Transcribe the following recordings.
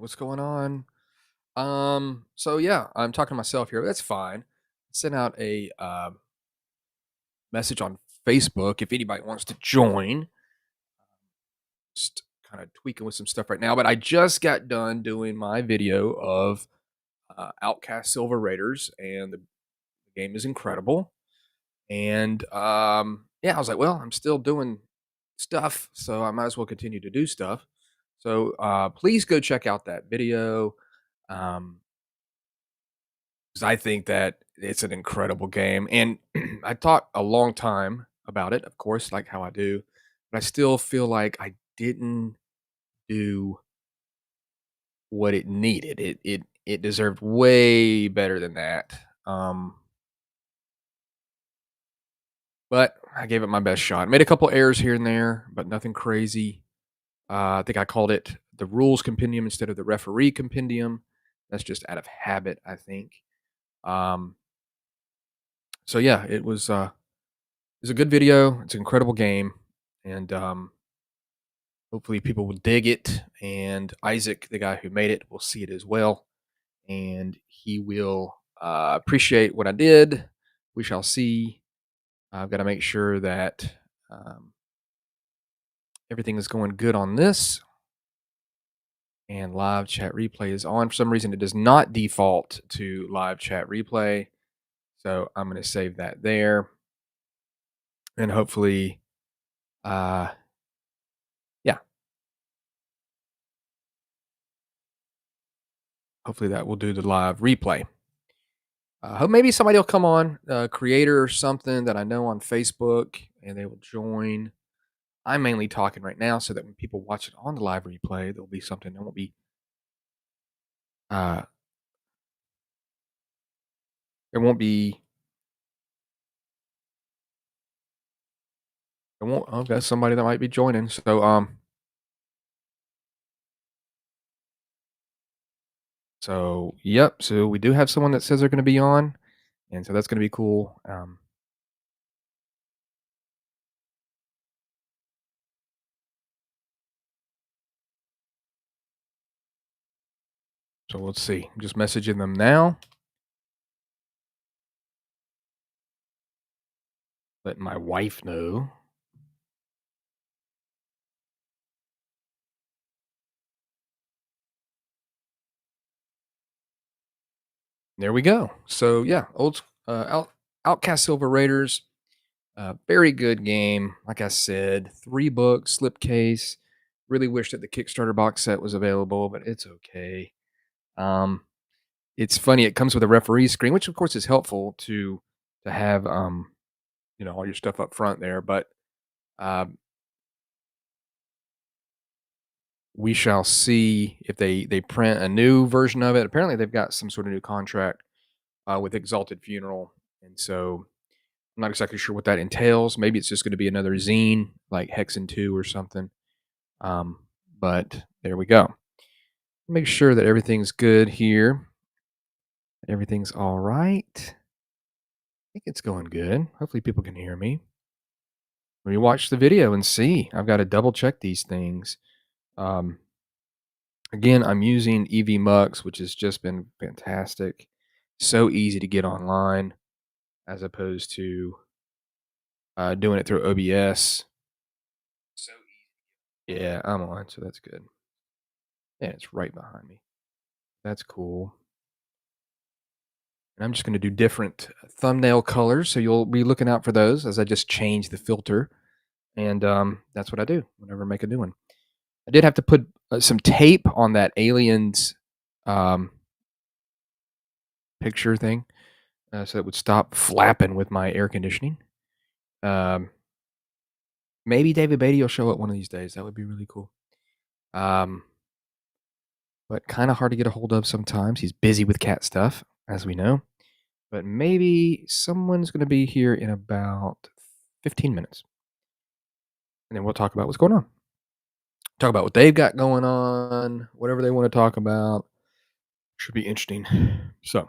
What's going on? So yeah, I'm talking to myself here. That's fine. Sent out a message on Facebook if anybody wants to join. Just kind of tweaking with some stuff right now, but I just got done doing my video of Outcast Silver Raiders, and the game is incredible. And yeah, I was like, well, I'm still doing stuff, so I might as well continue to do stuff. So please go check out that video. Um, 'Cause I think that it's an incredible game, and I thought a long time about it, of course, like how I do, but I still feel like I didn't do what it needed. It deserved way better than that. Um, but I gave it my best shot. Made a couple errors here and there, but nothing crazy. I think I called it the rules compendium instead of the referee compendium. That's just out of habit, I think. Um, so yeah, it's a good video. It's an incredible game, and hopefully people will dig it. And Isaac, the guy who made it, will see it as well, and he will appreciate what I did. We shall see. I've got to make sure that um, everything is going good on this. And live chat replay is on. For some reason, it does not default to live chat replay, so I'm going to save that there, and hopefully, yeah. Hopefully that will do the live replay. Hope maybe somebody will come on, a creator or something that I know on Facebook, and they will join. I'm mainly talking right now so that when people watch it on the live replay, there'll be something that won't be. Uh, there won't be. There won't. Oh, that's somebody that might be joining. So yep. So we do have someone that says they're going to be on, and so that's going to be cool. So let's see. I'm just messaging them now. Letting my wife know. There we go. So yeah, Outcast Silver Raiders, very good game. Like I said, 3 books, slipcase. Really wish that the Kickstarter box set was available, but it's okay. It's funny. It comes with a referee screen, which of course is helpful to have all your stuff up front there. But uh, we shall see if they print a new version of it. Apparently, they've got some sort of new contract with Exalted Funeral, and so I'm not exactly sure what that entails. Maybe it's just going to be another zine like Hexen 2 or something. But there we go. Make sure that everything's good here. Everything's all right. I think it's going good. Hopefully people can hear me. Rewatch the video and see. I've got to double check these things. Again, I'm using EV Mux, which has just been fantastic. So easy to get online as opposed to doing it through OBS. So easy. Yeah, I'm on, so that's good. Yeah, it's right behind me. That's cool. And I'm just going to do different thumbnail colors, so you'll be looking out for those as I just change the filter. And that's what I do whenever I make a new one. I did have to put some tape on that aliens picture thing so it would stop flapping with my air conditioning. Maybe David Baity will show up one of these days. That would be really cool. But kind of hard to get a hold of sometimes. He's busy with cat stuff, as we know. But maybe someone's going to be here in about 15 minutes. And then we'll talk about what's going on. Talk about what they've got going on, whatever they want to talk about. Should be interesting. So,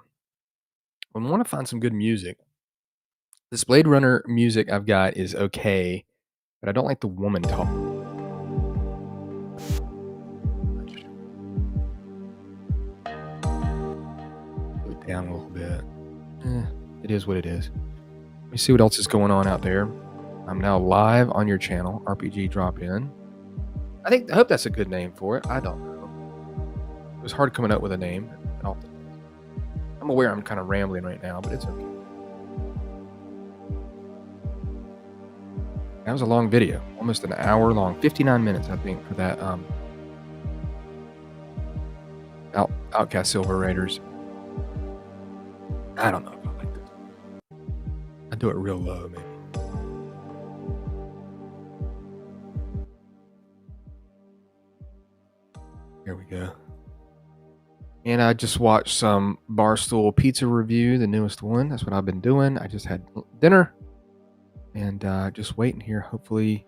I want to find some good music. This Blade Runner music I've got is okay, but I don't like the woman talk. down a little bit. It is what it is. Let me see what else is going on out there. I'm now live on your channel, RPG Drop In. I hope that's a good name for it. I don't know. It was hard coming up with a name. I'm aware I'm kind of rambling right now, but it's okay. That was a long video, almost an hour long, 59 minutes, I think, for that Outcast Silver Raiders. I don't know if I like this. I'd do it real low, maybe. Here we go. And I just watched some Barstool Pizza review, the newest one. That's what I've been doing. I just had dinner and just waiting here. Hopefully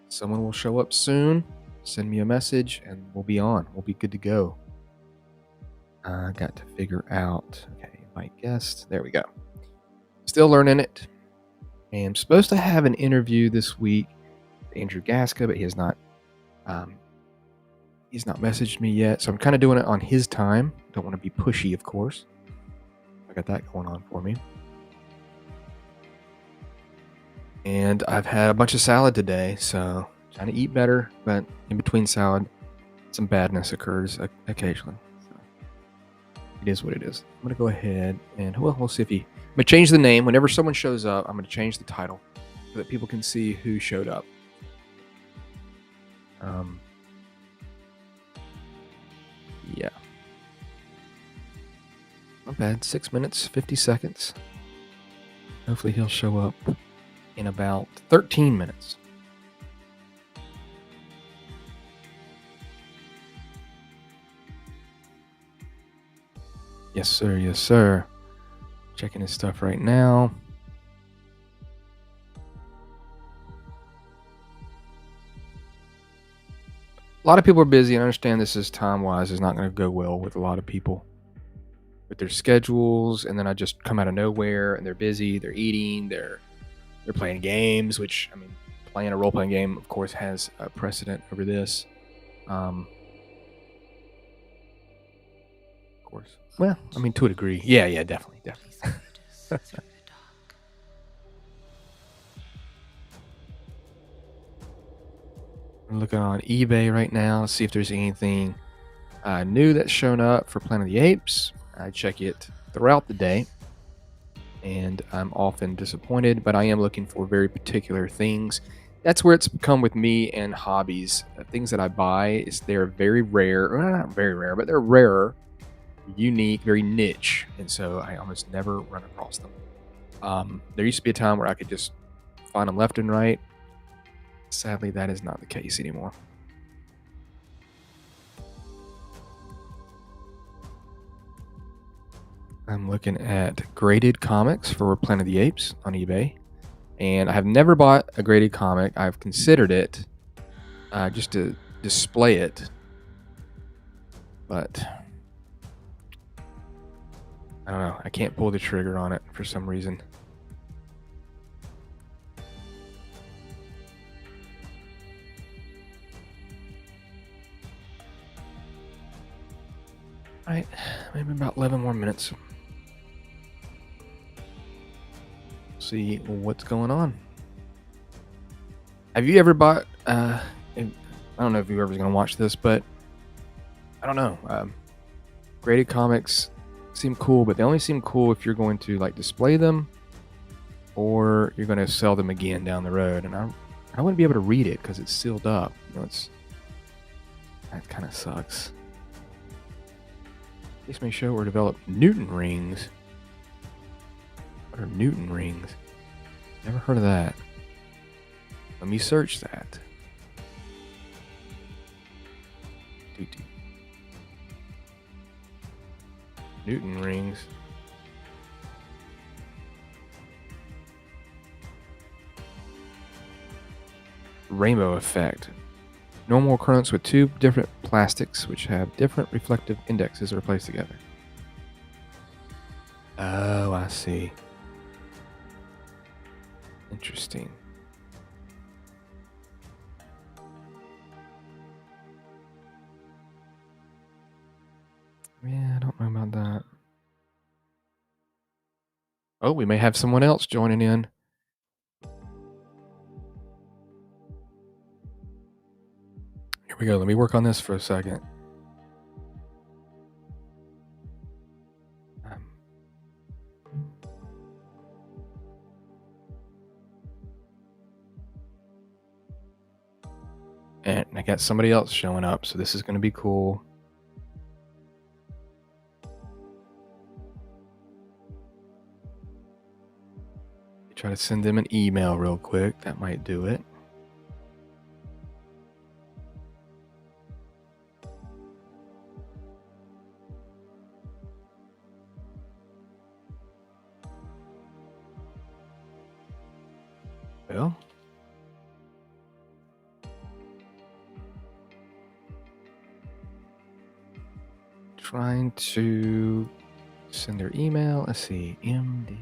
someone will show up soon, send me a message, and we'll be on. We'll be good to go. I got to figure out, okay, invite guest. There we go. Still learning it. And I'm supposed to have an interview this week with Andrew Gasca, but he has not messaged me yet. So I'm kind of doing it on his time. Don't want to be pushy, of course. I got that going on for me. And I've had a bunch of salad today, so trying to eat better, but in between salad, some badness occurs occasionally. So it is what it is. I'm going to go ahead and, well, we'll see if I'm going to change the name. Whenever someone shows up, I'm going to change the title so that people can see who showed up. Yeah. Not bad. 6 minutes, 50 seconds. Hopefully he'll show up in about 13 minutes. Yes, sir. Yes, sir. Checking his stuff right now. A lot of people are busy, and I understand this is time-wise is not going to go well with a lot of people with their schedules, and then I just come out of nowhere, and they're busy, they're eating, they're playing games, which, I mean, playing a role-playing game, of course, has a precedent over this. Of course. Well, I mean, to a degree. Yeah, definitely. I'm looking on eBay right now to see if there's anything new that's shown up for Planet of the Apes. I check it throughout the day, and I'm often disappointed, but I am looking for very particular things. That's where it's become with me and hobbies. Things that I buy, they're very rare, or not very rare, but they're rarer, unique, very niche, and so I almost never run across them. There used to be a time where I could just find them left and right. Sadly, that is not the case anymore. I'm looking at graded comics for Planet of the Apes on eBay, and I have never bought a graded comic. I've considered it just to display it, but I don't know. I can't pull the trigger on it for some reason. All right, maybe about 11 more minutes. See what's going on. Have you ever bought? I don't know if whoever's going to watch this, but I don't know. Graded comics seem cool, but they only seem cool if you're going to like display them, or you're going to sell them again down the road. And I wouldn't be able to read it because it's sealed up. You know, that kind of sucks. This may show or develop Newton rings. What are Newton rings? Never heard of that. Let me search that. Newton rings. Rainbow effect. Normal occurrence with two different plastics which have different reflective indexes are placed together. Oh, I see. Interesting. Yeah, I don't know about that. Oh, we may have someone else joining in. Here we go. Let me work on this for a second. And I got somebody else showing up, so this is going to be cool. Try to send them an email real quick. That might do it. Well, trying to send their email. Let's see, MD.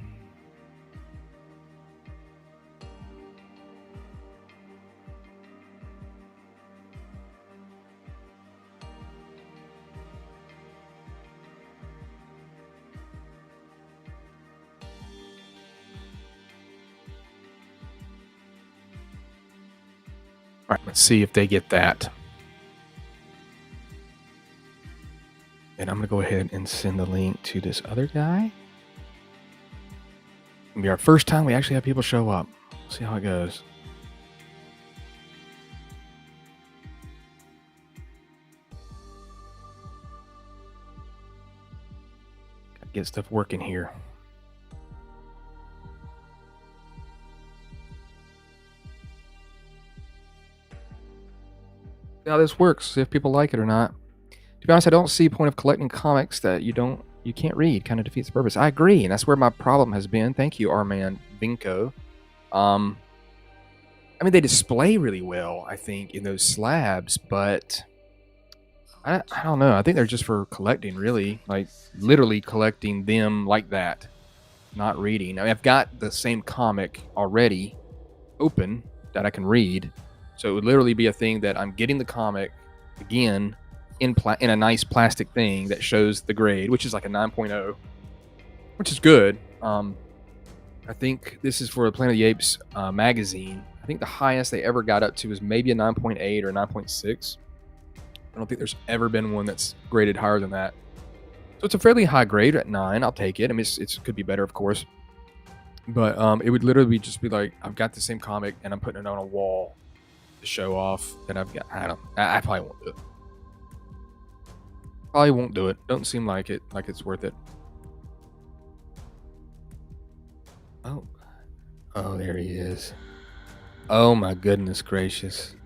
All right, let's see if they get that. And I'm going to go ahead and send the link to this other guy. It'll be our first time we actually have people show up. See how it goes. Gotta get stuff working here. See how this works, see if people like it or not. To be honest, I don't see a point of collecting comics that you can't read. Kind of defeats the purpose. I agree, and that's where my problem has been. Thank you, our man Micco. I mean, they display really well, I think, in those slabs, but I don't know. I think they're just for collecting, really, like literally collecting them like that, not reading. I mean, I've got the same comic already open that I can read, so it would literally be a thing that I'm getting the comic again in a nice plastic thing that shows the grade, which is like a 9.0, which is good. I think this is for a Planet of the Apes magazine. I think the highest they ever got up to was maybe a 9.8 or 9.6. I don't think there's ever been one that's graded higher than that. So it's a fairly high grade at 9. I'll take it. I mean, it could be better, of course. But it would literally just be like, I've got the same comic and I'm putting it on a wall to show off that I've got. I probably won't do it. Probably won't do it. Don't seem like it. Like it's worth it. Oh, there he is. Oh my goodness gracious!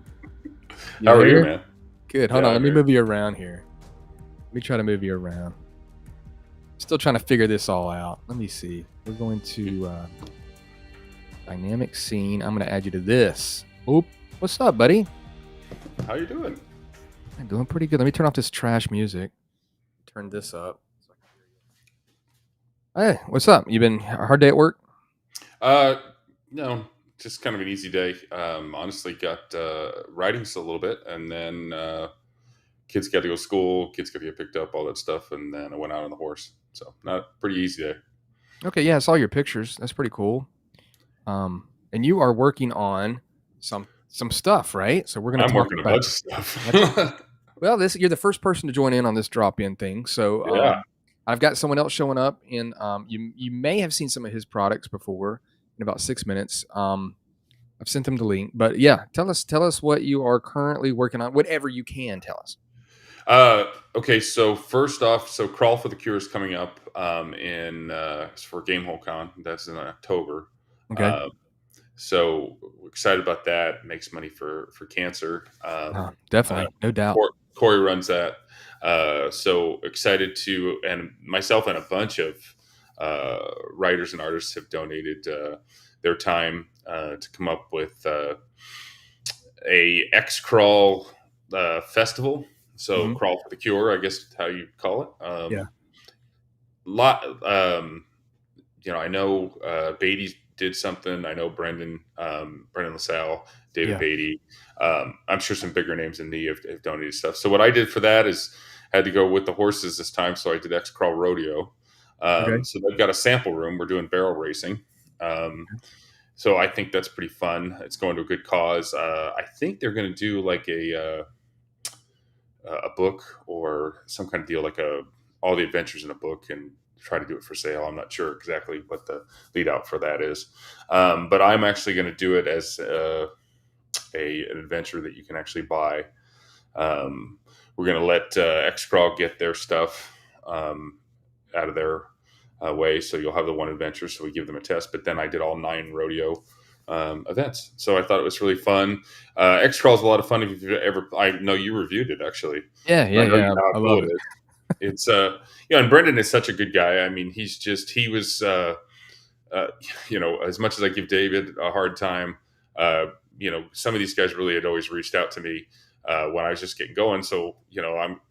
How are you, man? Good. Hold on. Let me move you around here. Let me try to move you around. Still trying to figure this all out. Let me see. We're going to dynamic scene. I'm going to add you to this. Oop. What's up, buddy? How you doing? I'm doing pretty good. Let me turn off this trash music. Turn this up. Hey, what's up? You been a hard day at work? No, just kind of an easy day. Honestly, got writing's a little bit, and then kids got to go to school, kids got to get picked up, all that stuff, and then I went out on the horse. So not pretty easy day. Okay, yeah, I saw your pictures. That's pretty cool. And you are working on some stuff, right? So we're going to talk working about a bunch of stuff. Well, you're the first person to join in on this drop-in thing. So yeah. I've got someone else showing up, and you may have seen some of his products before in about 6 minutes. I've sent them the link, but yeah, tell us what you are currently working on, whatever you can tell us. Okay, so first off, Crawl for the Cure is coming up for Gamehole Con. That's in October. Okay. So excited about that. Makes money for cancer. Definitely, no doubt. Corey runs that. So excited and myself and a bunch of writers and artists have donated their time to come up with a X-Crawl festival. So Crawl for the Cure, I guess is how you call it. Yeah. I know Baity did something. I know Brendan LaSalle, David Baity. I'm sure some bigger names than me have donated stuff. So what I did for that is had to go with the horses this time. So I did X-Crawl Rodeo. Okay. So they've got a sample room. We're doing barrel racing. So I think that's pretty fun. It's going to a good cause. I think they're going to do like a book or some kind of deal, like all the adventures in a book, and try to do it for sale. I'm not sure exactly what the lead out for that is, but I'm actually going to do it as an adventure that you can actually buy. We're going to let Xcrawl get their stuff out of their way, so you'll have the one adventure. So we give them a test, but then I did all 9 rodeo events. So I thought it was really fun. Xcrawl is a lot of fun. If you've ever, I know you reviewed it actually. Yeah, I yeah, know you yeah. know I how cool love it it. is. It's and Brendan is such a good guy. I mean, he was uh, as much as I give David a hard time, some of these guys really had always reached out to me when I was just getting going. So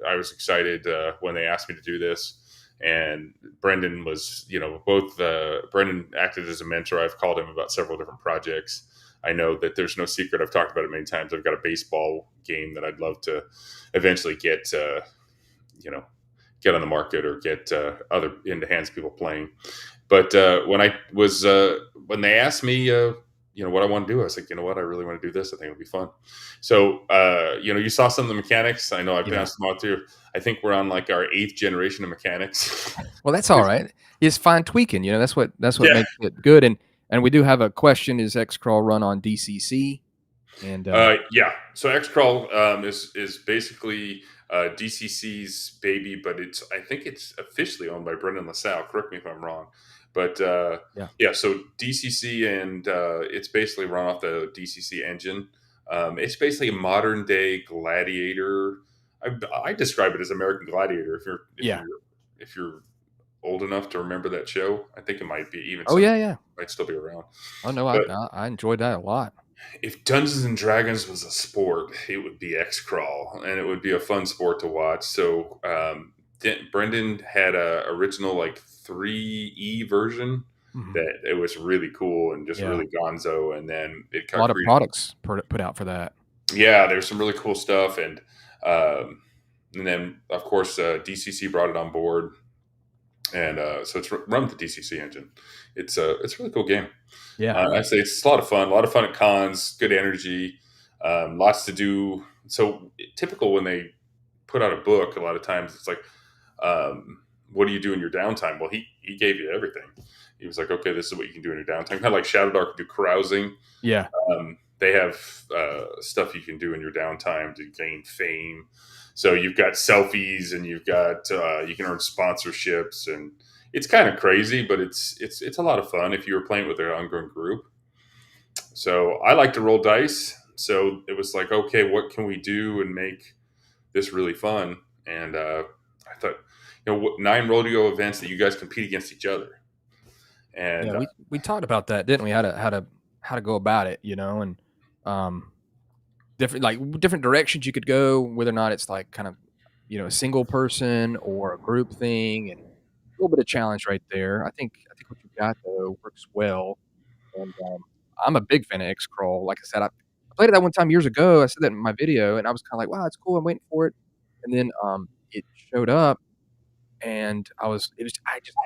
I was excited when they asked me to do this. And Brendan was, both Brendan acted as a mentor. I've called him about several different projects. I know that there's no secret. I've talked about it many times. I've got a baseball game that I'd love to eventually get on the market or get other into hands of people playing. But when they asked me, what I want to do, I was like, you know what, I really want to do this. I think it'll be fun. So, you saw some of the mechanics. I know I Yeah. bounced them out too. I think we're on like our 8th generation of mechanics. Well, that's all right. It's fine tweaking. That's what Yeah. makes it good. And we do have a question: is Xcrawl run on DCC? And Yeah. So Xcrawl is basically DCC's baby, but I think it's officially owned by Brendan LaSalle. Correct me if I'm wrong, but yeah, yeah. So DCC, and it's basically run off the DCC engine. It's basically a modern day Gladiator. I describe it as American Gladiator. yeah. If you're old enough to remember that show, I think it might be even Oh some yeah, yeah. might still be around. Oh no, But I enjoyed that a lot. if Dungeons and Dragons was a sport, it would be X Crawl, and it would be a fun sport to watch. So Brendan had a original like 3E version Mhm. that it was really cool and just Yeah, really gonzo, and then it a got lot of created. products put out for that. Yeah, there's some really cool stuff, and then of course DCC brought it on board, and so it's run with the DCC engine. It's a really cool game. Yeah, I say it's a lot of fun at cons, good energy, lots to do. So typical when they put out a book, a lot of times it's like, what do you do in your downtime? Well, he gave you everything. He was like, okay, this is what you can do in your downtime. Kind of like Shadow Dark do carousing. yeah, They have stuff you can do in your downtime to gain fame. So you've got selfies, and you've got you can earn sponsorships, and it's kind of crazy, but it's a lot of fun if you were playing with an ongoing group. So I like to roll dice. So it was like, okay, what can we do and make this really fun? And I thought, 9 rodeo events that you guys compete against each other. yeah. And We talked about that, didn't we? How to go about it, and um, different directions you could go, whether or not it's like kind of a single person or a group thing, and a little bit of challenge right there. I think what you got though works well, and I'm a big fan of X Crawl. Like I said, I played it that one time years ago. I said that in my video, and I was kind of like, wow, it's cool. I'm waiting for it, and then it showed up, and I just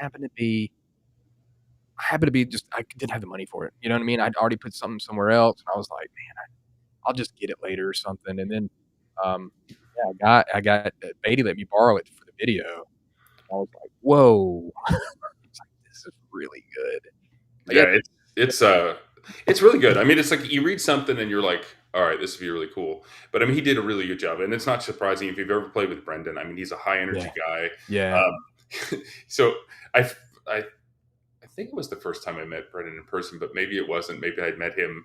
happened to be just I didn't have the money for it. You know what I mean? I'd already put something somewhere else, and I was like, man, I'll just get it later or something. And then, yeah, I got Baity let me borrow it for the video. I was like, whoa, it's like, this is really good. But yeah, yeah, it's really good. I mean, it's like you read something and you're like, all right, this would be really cool. But I mean, he did a really good job, and it's not surprising if you've ever played with Brendan. I mean, he's a high energy yeah, guy. yeah. So I, I I think it was the first time I met Brendan in person, but maybe it wasn't. Maybe I'd met him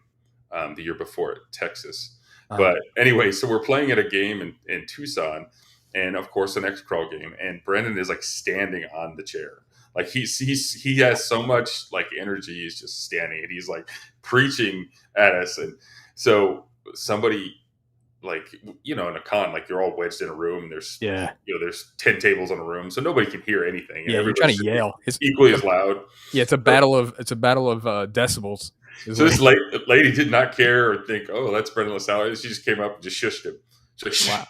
the year before at Texas. Uh, But anyway, so we're playing at a game in Tucson, and of course an X crawl game, and Brendan is like standing on the chair. Like he has so much like energy. He's just standing, and he's like preaching at us. And so somebody, like, in a con, like, you're all wedged in a room, and yeah, there's 10 tables in a room, so nobody can hear anything, and yeah. You're trying everybody to should be yell. equally as loud. Yeah, So, it's a battle of decibels. Is so what. this lady did not care or think, oh, that's Brendan LaSalle. She just came up and just shushed him. So shh, Wow.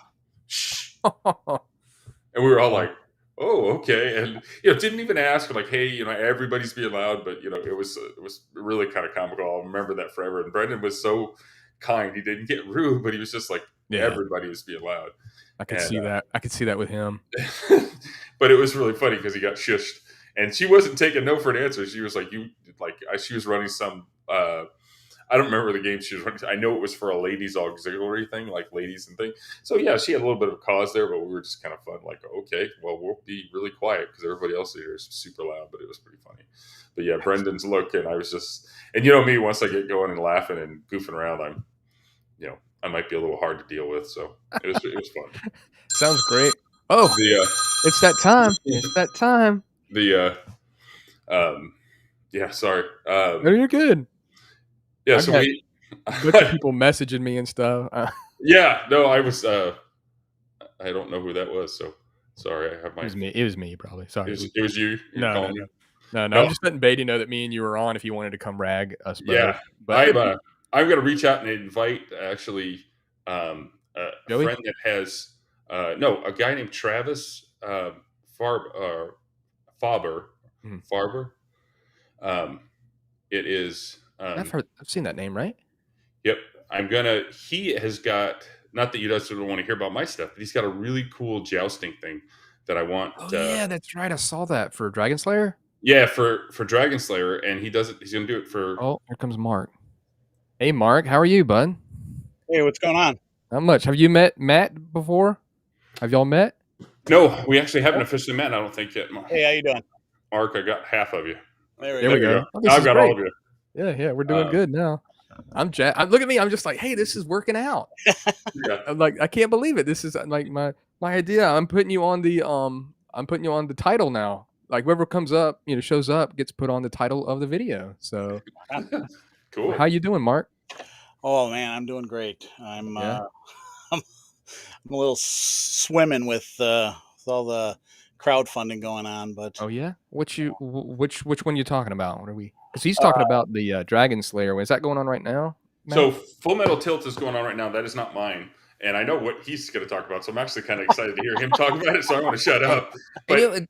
shh. And we were all like, oh, okay. And didn't even ask like, hey, everybody's being loud, but it was really kind of comical. I'll remember that forever. And Brendan was so kind. He didn't get rude, but he was just like Yeah, everybody was being loud. I could And see that. I could see that with him. but it was really funny because he got shushed, and she wasn't taking no for an answer. She was like, she was running some. I don't remember the game she was running. I know it was for a ladies auxiliary thing, like ladies and thing. So yeah, she had a little bit of a cause there, but we were just kind of fun. Like, okay, well, we'll be really quiet because everybody else here is super loud, but it was pretty funny. But yeah, Brendan's look, and I was just, and me, once I get going and laughing and goofing around, I might be a little hard to deal with. So it was fun. Sounds great. Oh, The it's that time. It's that time. the yeah, sorry. No, you're good. Yeah, I so got we. a bunch of people messaging me and stuff. Yeah, no, I was. I don't know who that was, so sorry. I have my. It was me. It was me, probably. Sorry. It was you. You're No, no, calling no, me. no, no. No, I'm just letting Baity know that me and you were on if you wanted to come rag us both. yeah, But I'm going to reach out and invite actually a Joey, friend that has no, a guy named Travis Fauber. Mhm. Farber. It is. I've seen that name, right? Yep. He has got, not that you guys don't want to hear about my stuff, but he's got a really cool jousting thing that I want. Oh yeah, that's right. I saw that for Dragon Slayer. Yeah, for Dragon Slayer, and he does it. He's going to do it for. Oh, here comes Mark. Hey, Mark, how are you, bud? Hey, what's going on? Not much. Have you met Matt before? Have y'all met? No, we actually haven't officially met. I don't think yet. Hey, how you doing? Mark, I got half of you. There we go. Oh, Now I've got all of you. Yeah, we're doing good now. Look at me. I'm just like, hey, this is working out. Yeah. I'm like, I can't believe it. This is like my idea. I'm putting you on the title now. Like whoever comes up, shows up, gets put on the title of the video. So Cool. How you doing, Mark? Oh man, I'm doing great. I'm Yeah. I'm a little swimming with all the crowdfunding going on, but Oh yeah. Which one you talking about? What are we? Because he's talking about the Dragon Slayer. Is that going on right now, Matt? So Full Metal Tilt is going on right now. That is not mine. And I know what he's going to talk about, so I'm actually kind of excited to hear him talk about it. So I want to shut up. But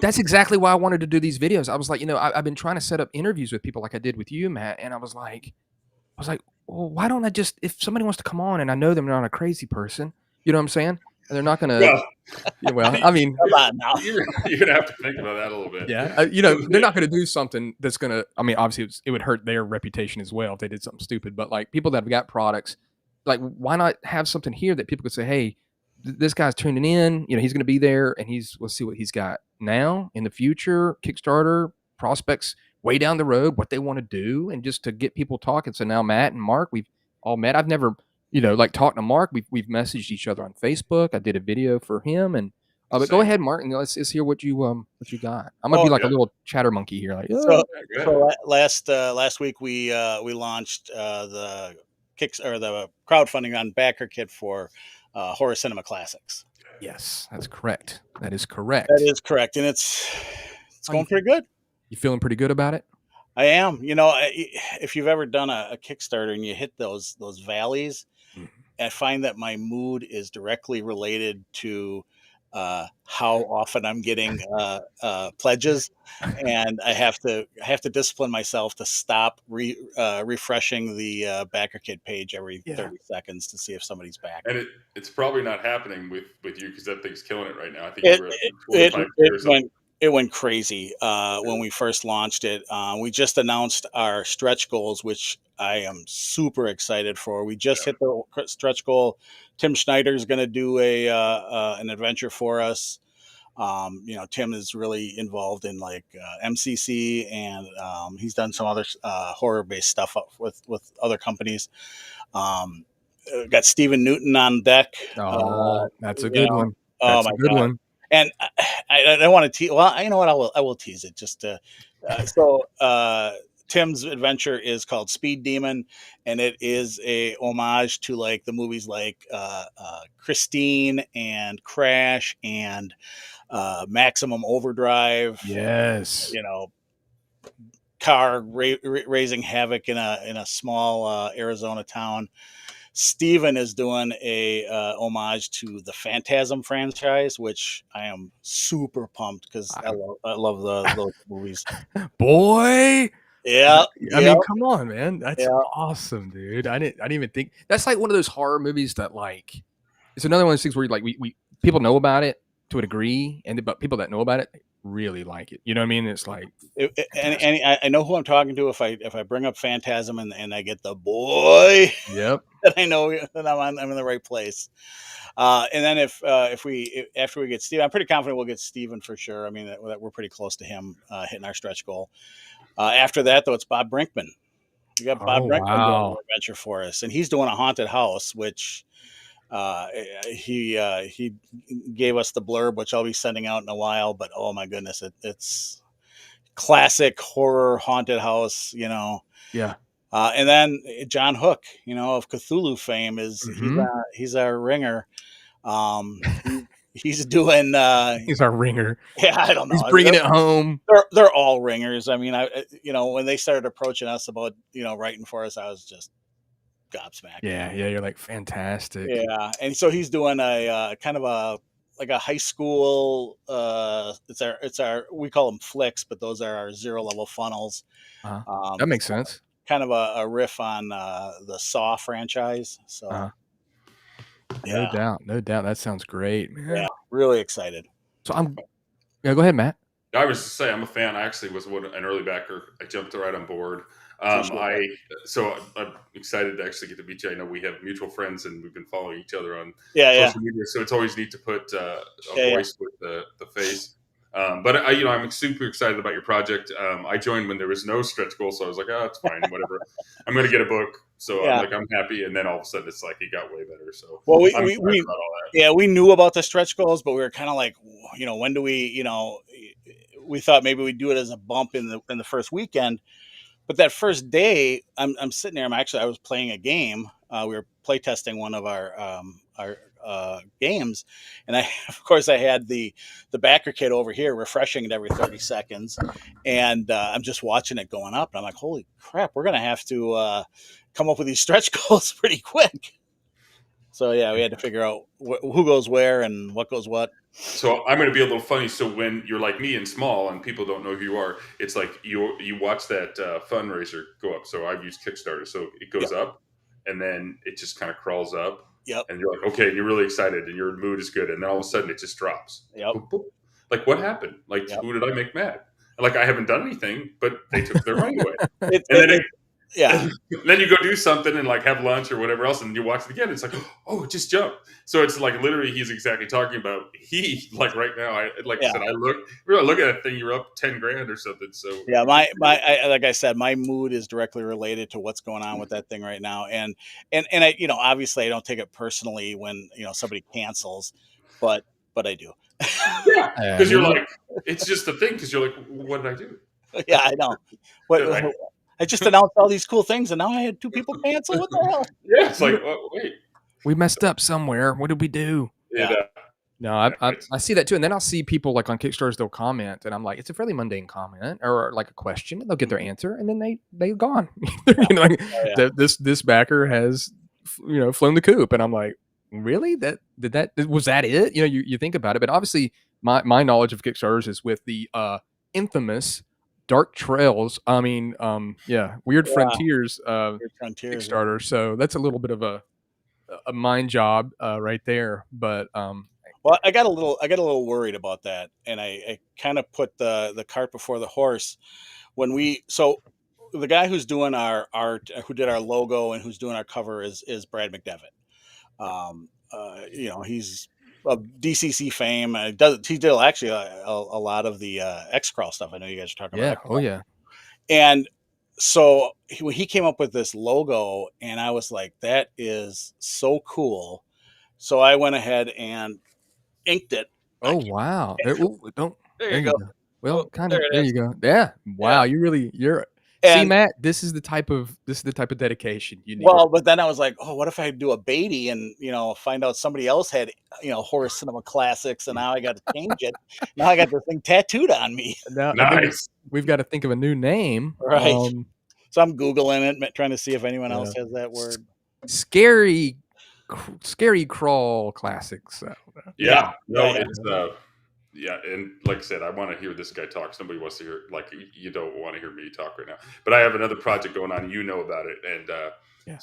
that's exactly why I wanted to do these videos. I was like, I've been trying to set up interviews with people like I did with you, Matt, and I was like, well, why don't I just, if somebody wants to come on and I know they're not a crazy person, you know what I'm saying? And they're not going to, I mean, come on now. You're going to have to think about that a little bit. Yeah. They're not going to do something that's going to, I mean, obviously it would hurt their reputation as well if they did something stupid, but like people that have got products, like why not have something here that people could say, hey, this guy's tuning in, he's going to be there and let's see what he's got now in the future, Kickstarter prospects way down the road, what they want to do, and just to get people talking. So now Matt and Mark, we've all met. I've never, like talked to Mark. We've messaged each other on Facebook. I did a video for him, and but go ahead, Mark, and let's hear what you got. I'm gonna be like a little chatter monkey here, like. So last week we launched the the crowdfunding on BackerKit for Horror Cinema Classics. Yes, that's correct. That is correct. That is correct, and it's going pretty good. You feeling pretty good about it? I am. If you've ever done a Kickstarter and you hit those valleys, I find that my mood is directly related to how often I'm getting pledges, and I have to discipline myself to stop refreshing the BackerKit page every 30 seconds to see if somebody's back. And it's probably not happening with you because that thing's killing it right now. I think it went crazy when we first launched it. We just announced our stretch goals, which I am super excited for. We just hit the stretch goal. Tim Schneider's going to do an adventure for us. Tim is really involved in like MCC, and he's done some other horror-based stuff with other companies. Got Stephen Newton on deck. Oh, that's a good one. That's a good one. And I don't want to tease. Well, you know what? I will tease it just to. Tim's adventure is called Speed Demon, and it is a homage to like the movies like Christine and Crash and Maximum Overdrive. Yes. Car raising havoc in a small Arizona town. Steven is doing a homage to the Phantasm franchise, which I am super pumped because I love those movies. Boy, Yeah, I mean, come on, man, that's yeah. awesome, dude. I didn't even think that's like one of those horror movies that like it's another one of those things where like we people know about it to a degree, but people that know about it really like it. You know what I mean? It's like and I know who I'm talking to if I bring up Phantasm and I get the boy. Yep. That I know that I'm in the right place. And then after we get Steven, I'm pretty confident we'll get Steven for sure. I mean, that we're pretty close to him hitting our stretch goal. After that, though, it's Bob Brinkman. We got Bob Brinkman doing an adventure for us, and he's doing a haunted house, which he gave us the blurb, which I'll be sending out in a while. But oh my goodness, it's classic horror haunted house, you know. Yeah. And then John Hook, you know, of Cthulhu fame, he's our ringer. He's doing. He's our ringer. Yeah, I don't know. He's bringing it home. They're all ringers. I mean, when they started approaching us about writing for us, I was just gobsmacked. Yeah, you're like fantastic. Yeah, and so he's doing a kind of a high school. It's our we call them flicks, but those are our 0 level funnels. That makes sense. Kind of a riff on the Saw franchise. So no doubt. That sounds great, man. Yeah, really excited. So go ahead, Matt. I was just say I'm a fan. I actually was an early backer. I jumped right on board. I'm excited to actually get to meet you. I know we have mutual friends and we've been following each other on social media, so it's always neat to put a voice with the face. But I'm super excited about your project. I joined when there was no stretch goal, so I was like, oh, it's fine, whatever. I'm going to get a book, so I'm happy. And then all of a sudden, it's like it got way better. So I'm excited about all that. We knew about the stretch goals, but we were kind of like, when do we, we thought maybe we'd do it as a bump in the first weekend. But that first day, I'm sitting there. I was playing a game. We were play testing one of our games, and I had the backer kit over here refreshing it every 30 seconds, and I'm just watching it going up, and I'm like, holy crap, we're gonna have to come up with these stretch goals pretty quick. So we had to figure out who goes where and what goes what. So I'm going to be a little funny. So when you're like me and small and people don't know who you are, it's like you watch that fundraiser go up. So I've used Kickstarter. So it goes up and then it just kind of crawls up. Yep. And you're like, okay, and you're really excited and your mood is good. And then all of a sudden it just drops. Yep. Boop, boop. Like what happened? Like who did I make mad? Like I haven't done anything, but they took their money away. Then you go do something and like have lunch or whatever else, and you watch it again. It's like, oh, it just jumped. So it's like literally, he's exactly talking about. He like right now. I said, I look at that thing. You're up $10,000 or something. So like I said, my mood is directly related to what's going on with that thing right now, and I obviously I don't take it personally when somebody cancels, but I do. Yeah, because you're like, it's just the thing. Because you're like, what did I do? Yeah, I know. What? I just announced all these cool things, and now I had 2 people cancel. What the hell? Yeah, it's like, wait. We messed up somewhere. What did we do? Yeah. No, I see that too. And then I'll see people like on Kickstarters, they'll comment, and I'm like, it's a fairly mundane comment or like a question, and they'll get their answer, and then they're gone. This backer has, flown the coop, and I'm like, really? Was that it? You think about it, but obviously my knowledge of Kickstarters is with the infamous Dark Trails. I mean, Weird Frontiers Kickstarter. So that's a little bit of a mind job right there. But well, I got a little worried about that, and I kind of put the cart before the horse when the guy who's doing our art, who did our logo, and who's doing our cover is Brad McDevitt. He's of DCC fame. He did actually a lot of the X-Crawl stuff. I know you guys are talking about. Oh yeah. And so when he came up with this logo, and I was like, that is so cool. So I went ahead and inked it. Oh wow! There you go. Well, kind of. There you go. Yeah. Wow. Yeah. See, Matt, this is the type of dedication you need. Well, but then I was like, oh, what if I do a Baity and find out somebody else had horror cinema classics, and now I got to change it. Now I got this thing tattooed on me. Nice. We've got to think of a new name, right? So I'm Googling it, trying to see if anyone else has that word. scary crawl classics. So, Yeah, no, yeah. it's yeah, and like I said, I want to hear this guy talk. Somebody wants to hear, like, you don't want to hear me talk right now. But I have another project going on. You know about it, and Yeah.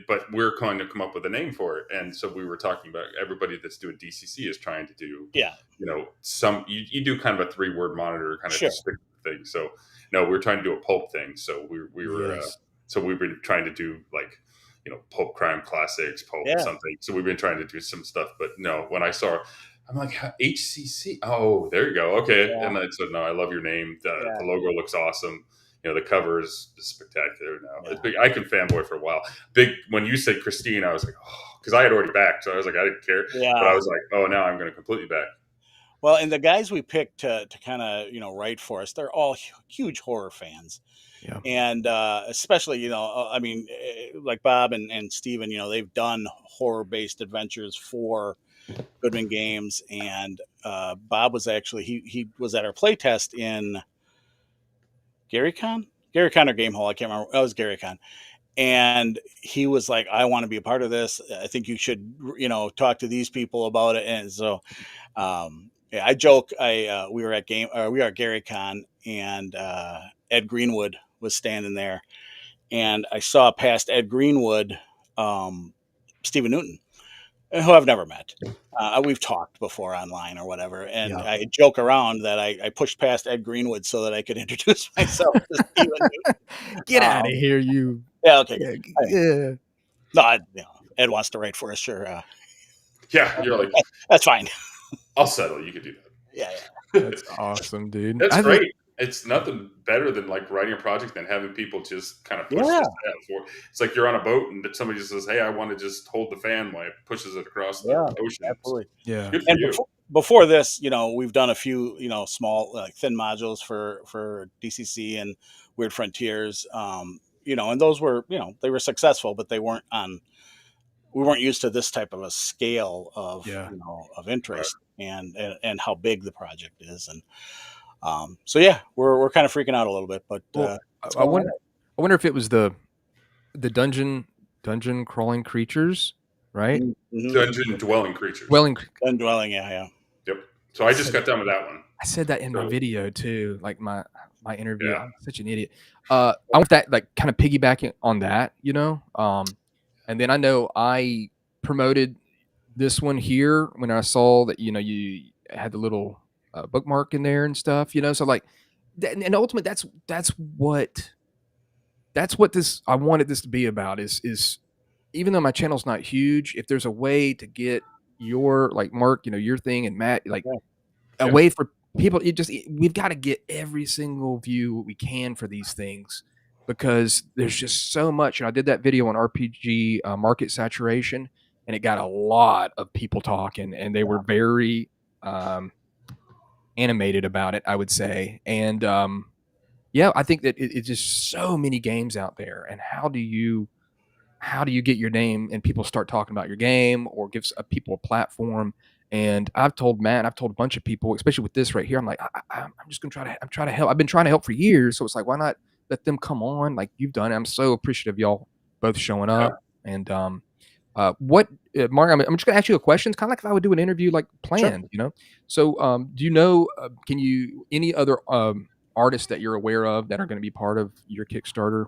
but we're going to come up with a name for it. And so we were talking about everybody that's doing DCC is trying to do, Yeah. some you do kind of a 3-word monitor kind of Sure. thing. So no, we're trying to do a pulp thing. So we were Yes. so we've been trying to do like pulp crime classics, pulp Yeah. something. So we've been trying to do some stuff. But no, when I saw, I'm like, HCC. Oh, there you go. Okay. Yeah. And I said, no, I love your name. The Yeah. logo looks awesome. The cover is spectacular now. Yeah. It's big. I can fanboy for a while. Big. When you said Christine, I was like, oh, because I had already backed. So I was like, I didn't care. Yeah. But I was like, oh, now I'm going to completely back. Well, and the guys we picked to kind of write for us, they're all huge horror fans. Yeah. And especially, I mean, like Bob and Steven, they've done horror-based adventures for Goodman Games. And Bob was actually, he was at our playtest in GaryCon or Game Hall. I can't remember. That was GaryCon. And he was like, I want to be a part of this. I think you should, talk to these people about it. And so, yeah, I joke. We were at GaryCon, and Ed Greenwood was standing there, and I saw past Ed Greenwood, Stephen Newton, who I've never met. We've talked before online or whatever, and Yeah. I joke around that I pushed past Ed Greenwood so that I could introduce myself to Stephen Newton. Get out of here, you. Yeah, okay. Yeah. No, Ed wants to write for us, sure. Yeah, you're like, that's fine. I'll settle. You can do that. Yeah. That's awesome, dude. That's great. It's nothing better than like writing a project than having people just kind of push this out for. It's like you're on a boat and somebody just says, "Hey, I want to just hold the fan while it pushes it across the ocean." Absolutely. Yeah. Good for And you. before this, we've done a few, small, thin modules for DCC and Weird Frontiers, and those were, they were successful, but they weren't we weren't used to this type of a scale of, of interest and how big the project is. And so, yeah, we're kind of freaking out a little bit, but I wonder if it was the dungeon crawling creatures, right? Mm-hmm. Dungeon dwelling creatures. Dwelling, yeah. Yep. So I just got done with that one. I said that in my video too, like my interview. Yeah. I'm such an idiot. I want that, like, kind of piggybacking on that, and then I know I promoted this one here when I saw that you had the little bookmark in there and stuff, so like, and ultimately that's what this I wanted this to be about is even though my channel's not huge, if there's a way to get your, like, Mark, your thing, and Matt, like, a way for people, we've got to get every single view we can for these things, because there's just so much. I did that video on RPG market saturation, and it got a lot of people talking, and they were very animated about it, I would say. And I think that it's just so many games out there, and how do you get your name and people start talking about your game, or gives people a platform? And I've told Matt, I've told a bunch of people, especially with this right here, I'm like, I'm just gonna try to help. I've been trying to help for years, so it's like, why not let them come on like you've done? I'm so appreciative of y'all both showing up. And Mark, I'm just gonna ask you a question. It's kind of like if I would do an interview, like, planned, So do you know? Can you any other artists that you're aware of that are going to be part of your Kickstarter?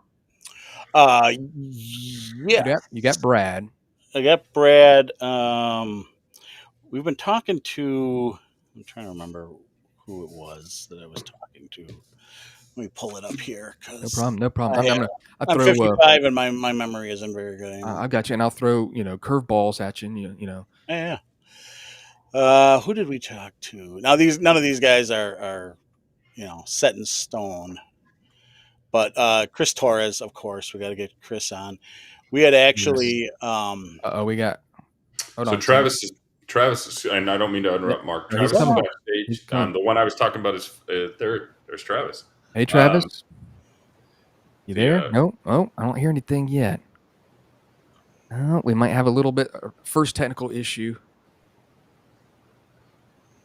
Yeah. You got Brad. I got Brad. We've been talking to, I'm trying to remember who it was that I was talking to. Let me pull it up here. No problem. I'm 55 and my memory isn't very good anymore. I've got you, and I'll throw curveballs at you. Yeah. Who did we talk to? Now none of these guys are set in stone. But Chris Torres, of course, we got to get Chris on. We had actually. We got. So Travis, and I don't mean to interrupt, Mark. Travis is backstage. The one I was talking about is there's Travis. Hey, Travis. You there? No. Oh, I don't hear anything yet. Oh, we might have a little bit first technical issue.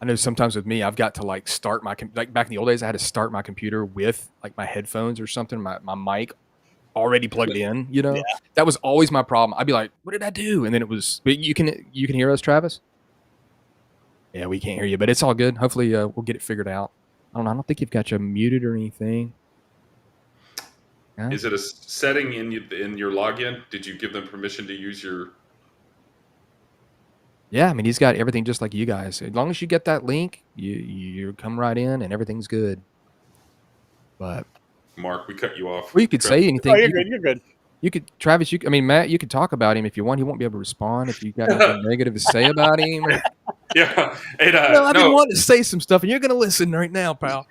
I know sometimes with me, I've got to, like, start my, like, back in the old days, I had to start my computer with, like, my headphones or something, my mic already plugged in. You know, Yeah. that was always my problem. I'd be like, "What did I do?" And then it was. But you can hear us, Travis. Yeah, we can't hear you, but it's all good. Hopefully, we'll get it figured out. I don't know. I don't think you've got you muted or anything. No? Is it a setting in your login? Did you give them permission to use your? Yeah, I mean, he's got everything just like you guys. As long as you get that link, you come right in and everything's good. But Mark, we cut you off. or you could say anything. Oh, you're good. You're good. You could, Travis. I mean, Matt. You could talk about him if you want. He won't be able to respond if you got anything negative to say about him. Yeah, and, No, I've been wanting to say some stuff, and you're going to listen right now, pal.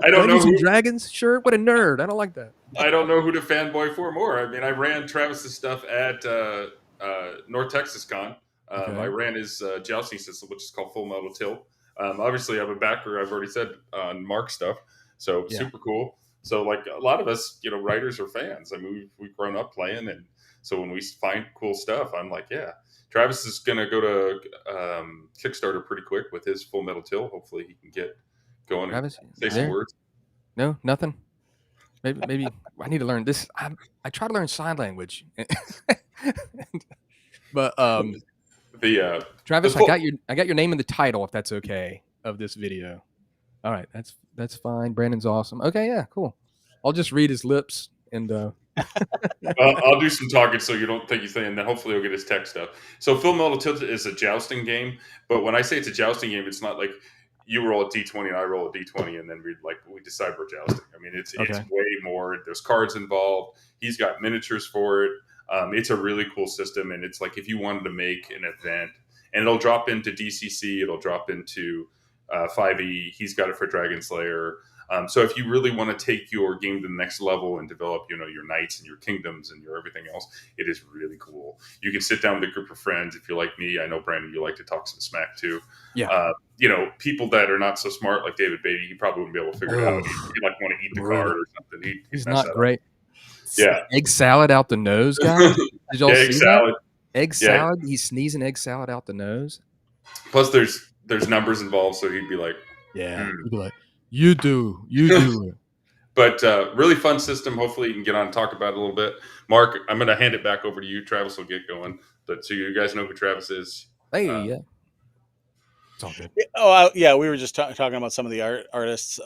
I don't know who Dragons. Sure, what a nerd. I don't like that. I don't know who to fanboy for more. I mean, I ran Travis's stuff at North Texas Con. Okay. I ran his jousting system, which is called Full Metal Tilt. Obviously, I'm a backer. I've already said on Mark stuff, so Yeah. super cool. So, like a lot of us, writers are fans. I mean, we've grown up playing, and so when we find cool stuff, I'm like, yeah. Travis is going to go to Kickstarter pretty quick with his Full Metal Tilt. Hopefully, he can get going Travis, and say some words. No, nothing. Maybe I need to learn this. I try to learn sign language, but Travis, I got your name in the title, if that's okay, of this video. All right, that's fine. Brandon's awesome. Okay, yeah, cool. I'll just read his lips and. I'll do some talking so you don't think he's saying, and then hopefully he'll get his tech stuff. So Full Metal Tilt is a jousting game, but when I say it's a jousting game, it's not like you roll a d20 and I roll a d20 and then we decide we're jousting. I mean, it's way more. There's cards involved. He's got miniatures for it. It's a really cool system, and it's like if you wanted to make an event, and it'll drop into DCC, it'll drop into 5e. He's got it for Dragon Slayer. So if you really want to take your game to the next level and develop, your knights and your kingdoms and your everything else, it is really cool. You can sit down with a group of friends. If you're like me, I know Brandon, you like to talk some smack too. Yeah. People that are not so smart like David Baity, he probably wouldn't be able to figure it out. He'd like want to eat the card or something. He's not great. Yeah. Egg salad out the nose, guys. Did y'all see salad. That? Egg salad. He's sneezing egg salad out the nose. Plus, there's numbers involved, so he'd be like, yeah. He'd be like, you do it. But really fun system. Hopefully you can get on and talk about it a little bit. Mark, I'm going to hand it back over to you. Travis will get going. But so you guys know who Travis is. Hey, yeah. It's all good. We were just talking about some of the artists.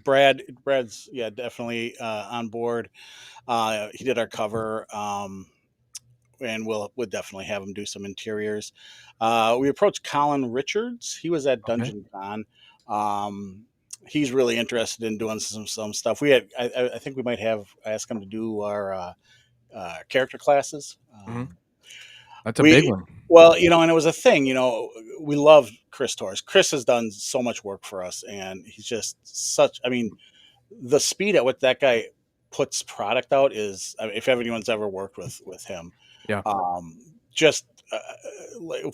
Brad's definitely on board. He did our cover, and we'll definitely have him do some interiors. We approached Colin Richards. He was at Dungeon Con. He's really interested in doing some stuff. I think we might have asked him to do our character classes. That's a big one. Well, and it was a thing. We love Chris Torres. Chris has done so much work for us, and he's just such. I mean, the speed at which that guy puts product out is. I mean, if anyone's ever worked with him, yeah. Just in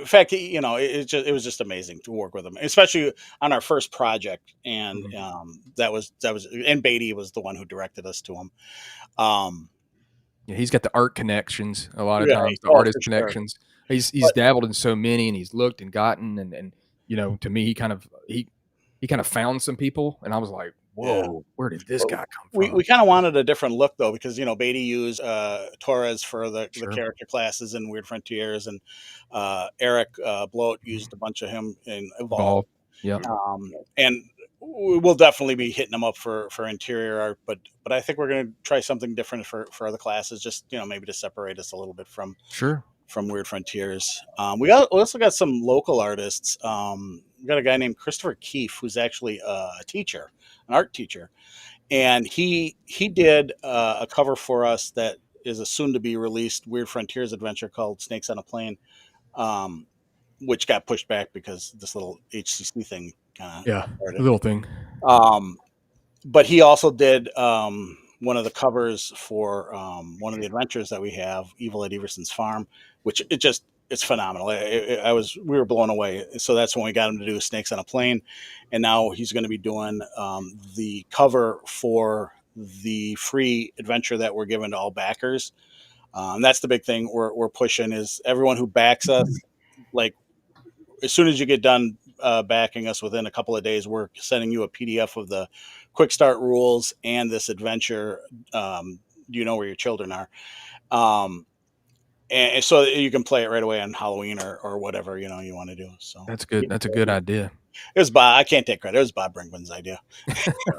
fact, it was just amazing to work with him, especially on our first project. And that was, and Baity was the one who directed us to him. Yeah, he's got the art connections a lot of times, the artist connections. Sure. He's dabbled in so many, and he's looked and gotten, and to me, he kind of found some people, and I was like, whoa, where did this guy come from? We kind of wanted a different look, though, because, Baity used Torres for the character classes in Weird Frontiers, and Eric Bloat used a bunch of him in Evolve. Yeah. And we'll definitely be hitting them up for interior art, but I think we're going to try something different for other classes, just, maybe to separate us a little bit from Weird Frontiers. We also got some local artists. We got a guy named Christopher Keefe, who's actually a teacher, an art teacher. And he did a cover for us that is a soon to be released Weird Frontiers adventure called Snakes on a Plane, which got pushed back because this little HCC thing started. A little thing. But he also did one of the covers for one of the adventures that we have, Evil at Everson's Farm, which it's phenomenal. We were blown away. So that's when we got him to do Snakes on a Plane. And now he's going to be doing the cover for the free adventure that we're giving to all backers. And that's the big thing we're pushing is everyone who backs us, like as soon as you get done backing us within a couple of days. We're sending you a PDF of the quick start rules and this adventure. Do you know where your children are? And so you can play it right away on Halloween or whatever, you want to do. So That's good. That's a good idea. It was Bob. I can't take credit. It was Bob Brinkman's idea.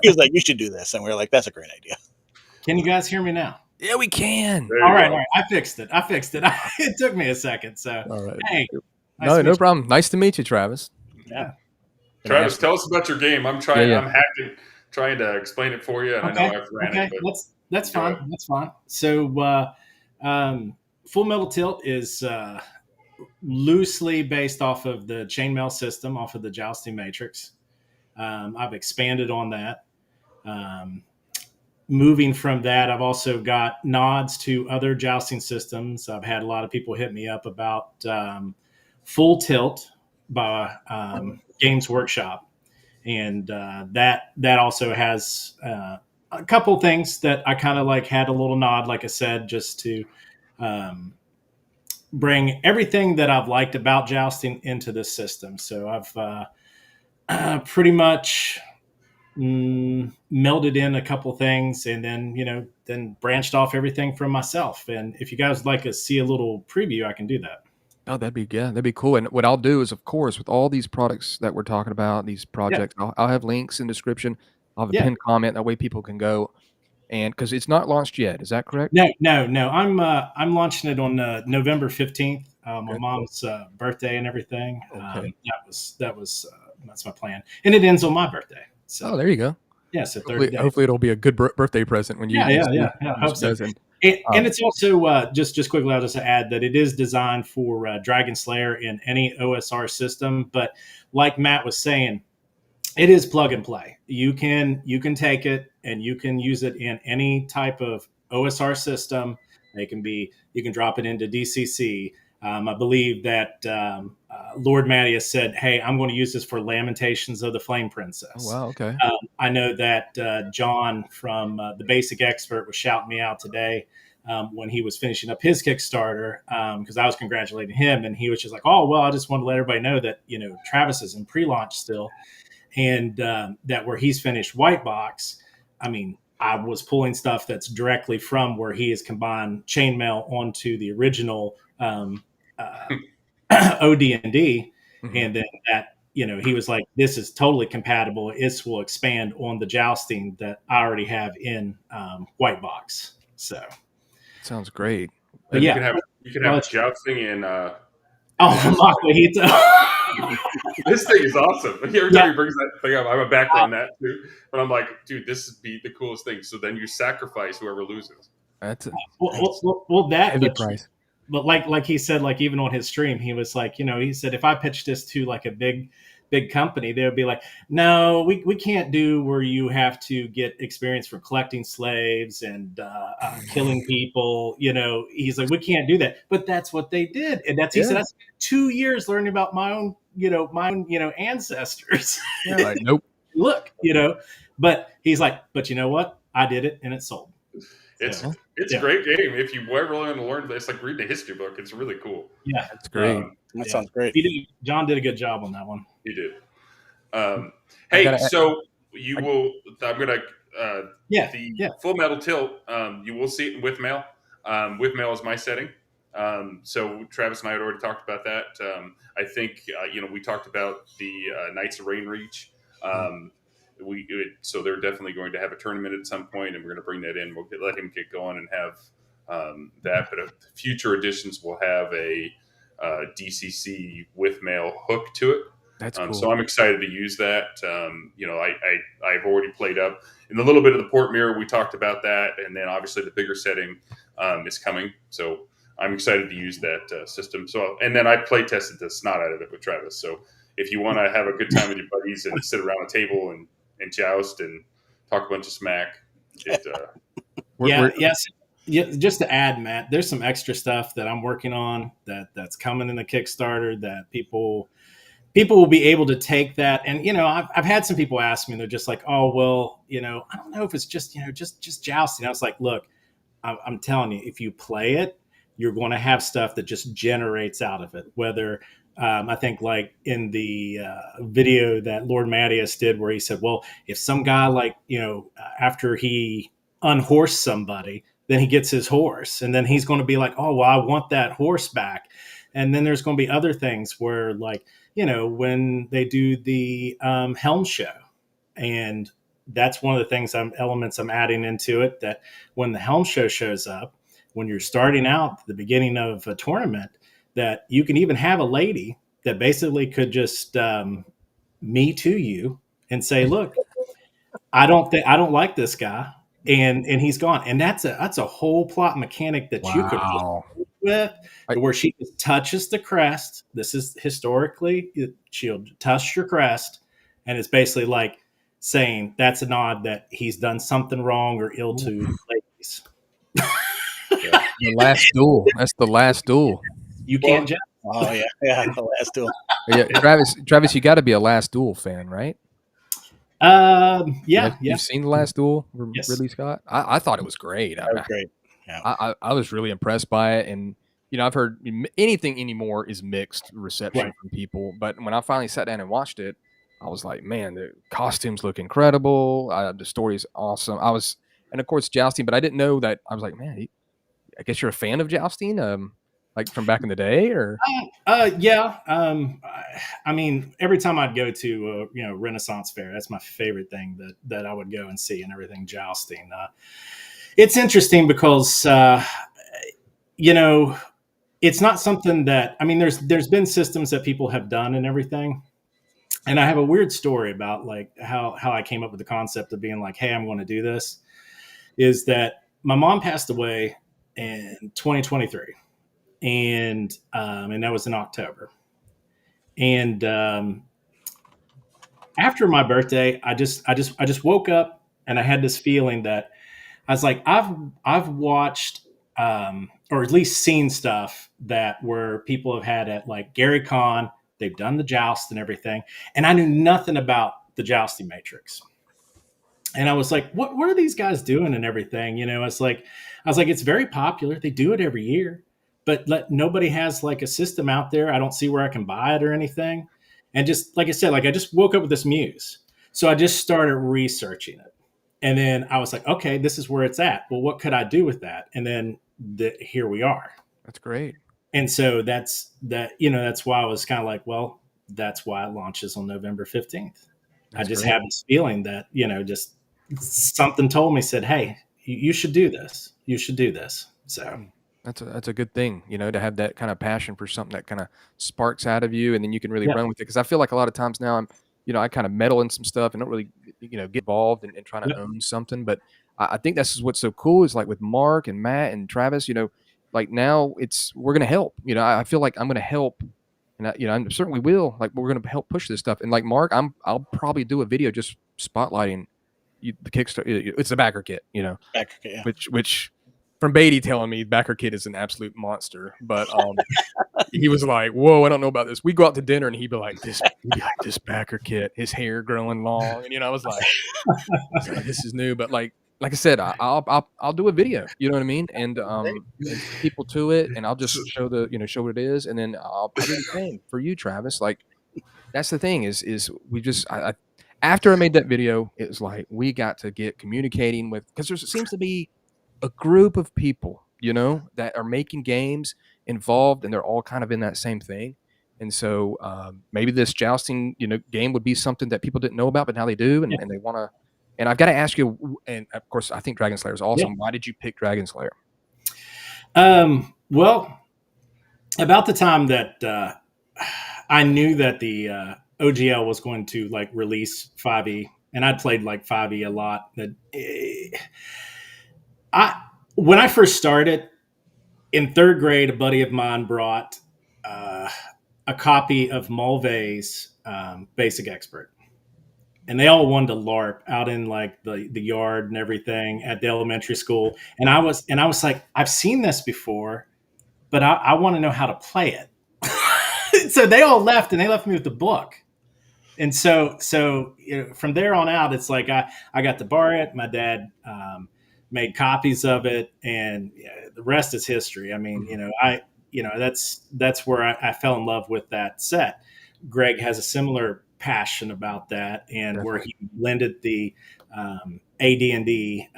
He was like, "You should do this," and we were like, "That's a great idea." Can you guys hear me now? Yeah, we can. All right. I fixed it. It took me a second. So, all right. Hey, no problem. Nice to meet you, Travis. Yeah. Travis, tell us about your game. I'm trying. I'm trying to explain it for you, and I know I've ran it. But that's fine. That's fine. So, Full Metal Tilt is loosely based off of the chainmail system, off of the jousting matrix. I've expanded on that. Moving from that, I've also got nods to other jousting systems. I've had a lot of people hit me up about Full Tilt by Games Workshop, and that also has a couple things that I kind of like had a little nod, like I said, just to bring everything that I've liked about jousting into this system. So I've pretty much melded in a couple things, and then branched off everything from myself. And if you guys would like to see a little preview, I can do that. Oh, that'd be cool. And what I'll do is, of course, with all these products that we're talking about, these projects, I'll have links in the description. I'll have a pinned comment. That way people can go. And because it's not launched yet, is that correct? No. I'm launching it on November 15th, my mom's birthday and everything. Okay. That's my plan, and it ends on my birthday. So there you go. Yeah, so hopefully it'll be a good birthday present when you. Yeah. I hope so. And it's also just quickly, I'll just add that it is designed for Dragon Slayer in any OSR system, but like Matt was saying, it is plug and play. You can take it and you can use it in any type of OSR system. You can drop it into DCC. I believe that Lord Mattias said, "Hey, I'm going to use this for Lamentations of the Flame Princess." Oh, wow, okay. I know that John from The Basic Expert was shouting me out today when he was finishing up his Kickstarter, because I was congratulating him, and he was just like, "Oh, well, I just wanted to let everybody know that Travis is in pre-launch still." And that where he's finished White Box, I mean, I was pulling stuff that's directly from where he has combined chainmail onto the original OD&D, and then that he was like, "This is totally compatible. This will expand on the jousting that I already have in White Box." So sounds great. But you can have jousting in. This thing is awesome. Every time he brings that thing up, I'm a backer on that too. But I'm like, dude, this would be the coolest thing. So then you sacrifice whoever loses. That's that heavy price. But like he said, like even on his stream, he was like, he said, if I pitched this to like a big company, they would be like, "No, we can't do where you have to get experience for collecting slaves and killing people." He's like, "We can't do that." But that's what they did, and he said, "I spent 2 years learning about my own ancestors." Yeah, like, nope. Look, but he's like, "But you know what? I did it, and it sold." It's a great game. If you ever want to learn, it's like reading a history book. It's really cool. Yeah, it's great. That sounds great. John did a good job on that one. He did. Hey, so you will. I'm gonna. Full Metal Tilt. You will see it in with mail. With mail is my setting. So Travis and I had already talked about that. I think we talked about the Knights of Rainreach. So they're definitely going to have a tournament at some point, and we're going to bring that in. We'll let him get going and have that. But future editions will have a DCC with mail hook to it. That's cool. So I'm excited to use that. I've already played up in a little bit of the port mirror. We talked about that, and then obviously the bigger setting is coming. So I'm excited to use that system. So, and then I play tested the snot out of it with Travis. So if you want to have a good time with your buddies and sit around a table and joust and talk a bunch of smack, yes. Yeah, just to add, Matt, there's some extra stuff that I'm working on that's coming in the Kickstarter that people will be able to take that. And, I've had some people ask me, they're just like, "Oh, well, I don't know if it's just jousting." I was like, look, I'm telling you, if you play it, you're going to have stuff that just generates out of it, whether I think like in the video that Lord Mattias did, where he said, well, if some guy like, after he unhorsed somebody, then he gets his horse and then he's going to be like, oh, well, I want that horse back. And then there's going to be other things where like, when they do the helm show, and that's one of the things elements I'm adding into it, that when the helm show shows up, when you're starting out at the beginning of a tournament, that you can even have a lady that basically could just me to you and say, look, I don't like this guy, and he's gone. And that's a whole plot mechanic that you could Wow. with, where she just touches the crest. This is historically, she'll touch your crest, and it's basically like saying that's a nod that he's done something wrong or ill to ladies. The last duel. That's the last duel. You can't judge. Oh yeah, the last duel. Yeah, Travis, you got to be a Last Duel fan, right? Yeah. You've seen the Last Duel, Yes. Ridley Scott. I thought it was great. That was great. Yeah. I was really impressed by it, and I've heard anything anymore is mixed reception from people, but when I finally sat down and watched it, I was like, man, the costumes look incredible. The story's awesome. And of course jousting, but I didn't know that. I was like, man, I guess you're a fan of jousting, like from back in the day, or? Yeah. I mean, every time I'd go to Renaissance Fair, that's my favorite thing that I would go and see, and everything jousting. It's interesting because it's not something that, I mean, there's been systems that people have done and everything. And I have a weird story about like how I came up with the concept of being like, hey, I'm going to do this. Is that my mom passed away in 2023, and that was in October. And after my birthday, I just woke up and I had this feeling that I was like, I've watched or at least seen stuff that where people have had at like Gary Con. They've done the joust and everything, and I knew nothing about the jousting matrix. And I was like, what are these guys doing and everything? I was like, it's very popular. They do it every year, but nobody has like a system out there. I don't see where I can buy it or anything. And just like I said, like I just woke up with this muse. So I just started researching it. And then I was like, okay, this is where it's at. Well, what could I do with that? And then here we are. That's great. And so that's why I was kind of like, well, that's why it launches on November 15th. I just have this feeling that, just something told me, said, hey, you should do this. You should do this. So that's a good thing, to have that kind of passion for something that kind of sparks out of you, and then you can really run with it. Because I feel like a lot of times now I kind of meddle in some stuff and don't really, get involved and trying to own something. But I think this is what's so cool is like with Mark and Matt and Travis, like now we're going to help. I feel like I'm going to help, and I certainly will. Like we're going to help push this stuff. And like Mark, I'll probably do a video just spotlighting the Kickstarter. It's a backer kit, Backer kit, yeah. Which from Baity telling me backer kit is an absolute monster. But he was like, whoa, I don't know about this. We go out to dinner and he'd be like, this backer kit, his hair growing long, and I was like, this is new. But like I said, I'll do a video, you know what I mean, and people to it, and I'll just show show what it is, and then I'll do the same for you, Travis. Like that's the thing is we just after I made that video, it was like we got to get communicating with, because there seems to be a group of people, that are making games involved, and they're all kind of in that same thing. And so maybe this jousting, game would be something that people didn't know about, but now they do, and they want to. And I've got to ask you, and of course, I think Dragon Slayer is awesome. Yeah. Why did you pick Dragon Slayer? Well, about the time that I knew that the OGL was going to like release 5e, and I'd played like 5e a lot. When I first started in third grade, a buddy of mine brought a copy of Mulvey's Basic Expert. And they all wanted to LARP out in like the yard and everything at the elementary school. And I was like, I've seen this before, but I want to know how to play it. So they all left, and they left me with the book. And so from there on out, it's like I got to borrow it. My dad made copies of it, and the rest is history. I mean, that's where I fell in love with that set. Greg has a similar passion about that, and Definitely. where he blended the AD&D,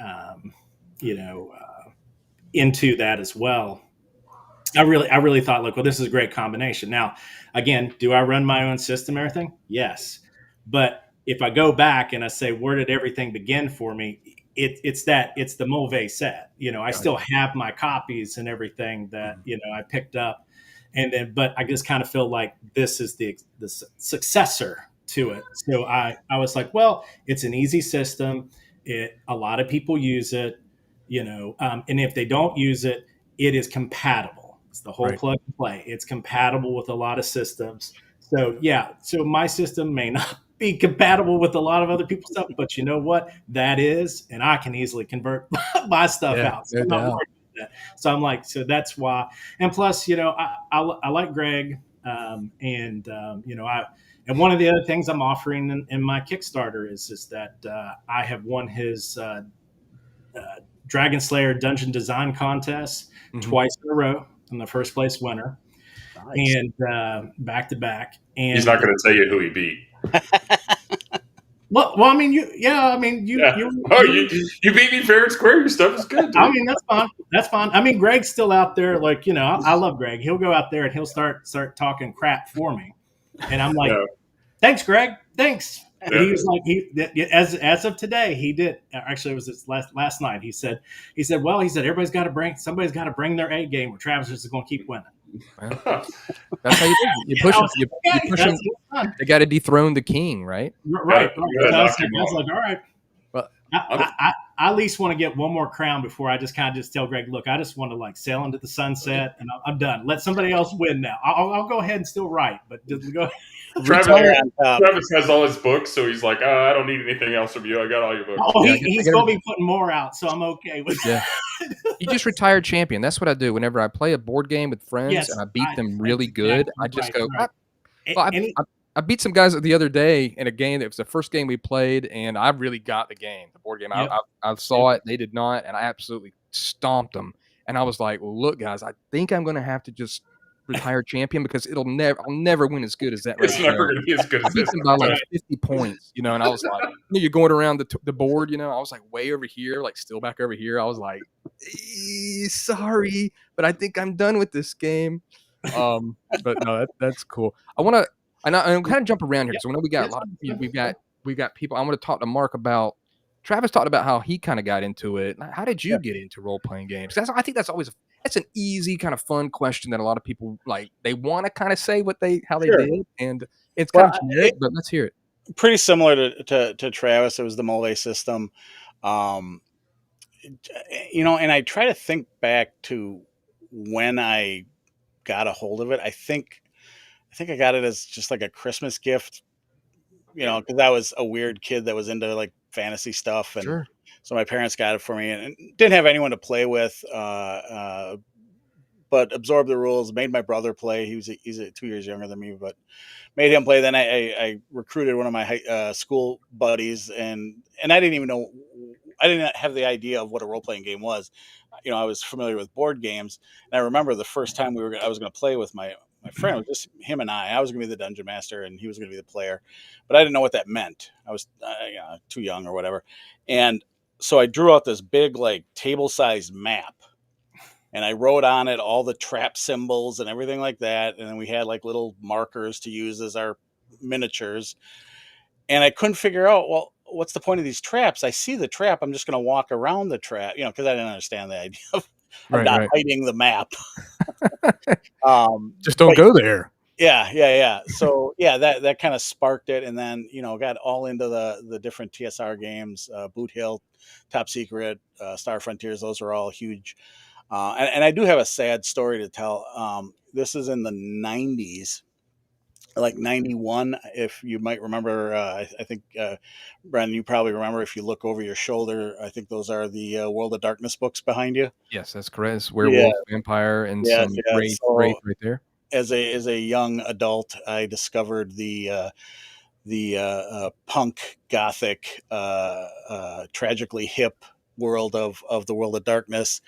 into that as well. I really thought, look, well, this is a great combination. Now, again, do I run my own system, everything? Yes. But if I go back and I say, where did everything begin for me? It's the Mulvey set. I still have my copies and everything that, I picked up. But I just kind of feel like this is the successor to it. So I was like, well, it's an easy system. A lot of people use it, and if they don't use it, it is compatible. It's the whole plug and play. It's compatible with a lot of systems. So my system may not be compatible with a lot of other people's stuff, but you know what? That is, and I can easily convert my stuff out. So I'm not worried about that. So I'm like, so that's why. And plus, I like Greg, and one of the other things I'm offering in my Kickstarter is that I have won his Dragon Slayer Dungeon Design Contest twice in a row. I'm the first place winner. Nice. And back to back. And he's not going to tell you who he beat. Well, I mean, you beat me fair and square. Your stuff is good, dude. I mean, that's fine. That's fine. I mean, Greg's still out there. Like, I love Greg. He'll go out there and he'll start talking crap for me, and I'm like, thanks, Greg. Thanks. Yeah. He was like, as of today, he did. Actually, it was his last night. He said, somebody's got to bring their A game, or Travis is going to keep winning. Well, that's how you do it. You push them. They got to dethrone the king, right? Right. So I was like, all right. Well, I at least want to get one more crown before I just kind of tell Greg, look, I just want to sail into the sunset, and I'm done. Let somebody else win now. I'll go ahead and still write, but just go. Travis has all his books, so he's like, I don't need anything else from you. I got all your books. Oh, he's going to be putting more out, so I'm okay with that. You just retired champion. That's what I do whenever I play a board game with friends and I beat them really good. I just go, I beat some guys the other day in a game that was the first game we played, and I really got the game, the board game. Yep. I saw it. They did not, and I absolutely stomped them. And I was like, well, look, guys, I think I'm going to have to just retire champion because I'll never win as good as that. It's never going to be as good as this. By 50 points, and I was like, you're going around the board, I was like way over here, still back over here. I was like, sorry, but I think I'm done with this game. But no, that's cool. I'm kind of jump around here because we got a lot of we've got people. I want to talk to Mark about. Travis talked about how he kind of got into it. How did you get into role playing games? I think that's always that's an easy kind of fun question that a lot of people they want to kind of say how they did, and it's kind of generic, but let's hear it. Pretty similar to Travis. It was the Mulvey system, and I try to think back to when I got a hold of it. I think I got it as just like a Christmas gift, because I was a weird kid that was into fantasy stuff, and so my parents got it for me, and didn't have anyone to play with, but absorbed the rules. Made my brother play. He's 2 years younger than me, but made him play. Then I recruited one of my school buddies, and I didn't even know. I didn't have the idea of what a role playing game was. I was familiar with board games, and I remember the first time I was going to play with my friend. It was just him and I. I was going to be the dungeon master, and he was going to be the player, but I didn't know what that meant. I was too young or whatever, and so I drew out this big table-sized map, and I wrote on it all the trap symbols and everything like that. And then we had little markers to use as our miniatures, and I couldn't figure out, well, what's the point of these traps? I see the trap. I'm just going to walk around the trap, because I didn't understand the idea of not hiding the map. Just don't go there. Yeah. So that kind of sparked it, and then got all into the different TSR games, Boot Hill, Top Secret, Star Frontiers. Those are all huge, and I do have a sad story to tell. This is in the 90s. 91, if you might remember. I think, Brandon, you probably remember if you look over your shoulder. I think those are the World of Darkness books behind you. Yes, that's correct. It's Werewolf, Vampire, and some Wraith right there. As a young adult, I discovered the punk gothic, tragically hip world of the World of Darkness,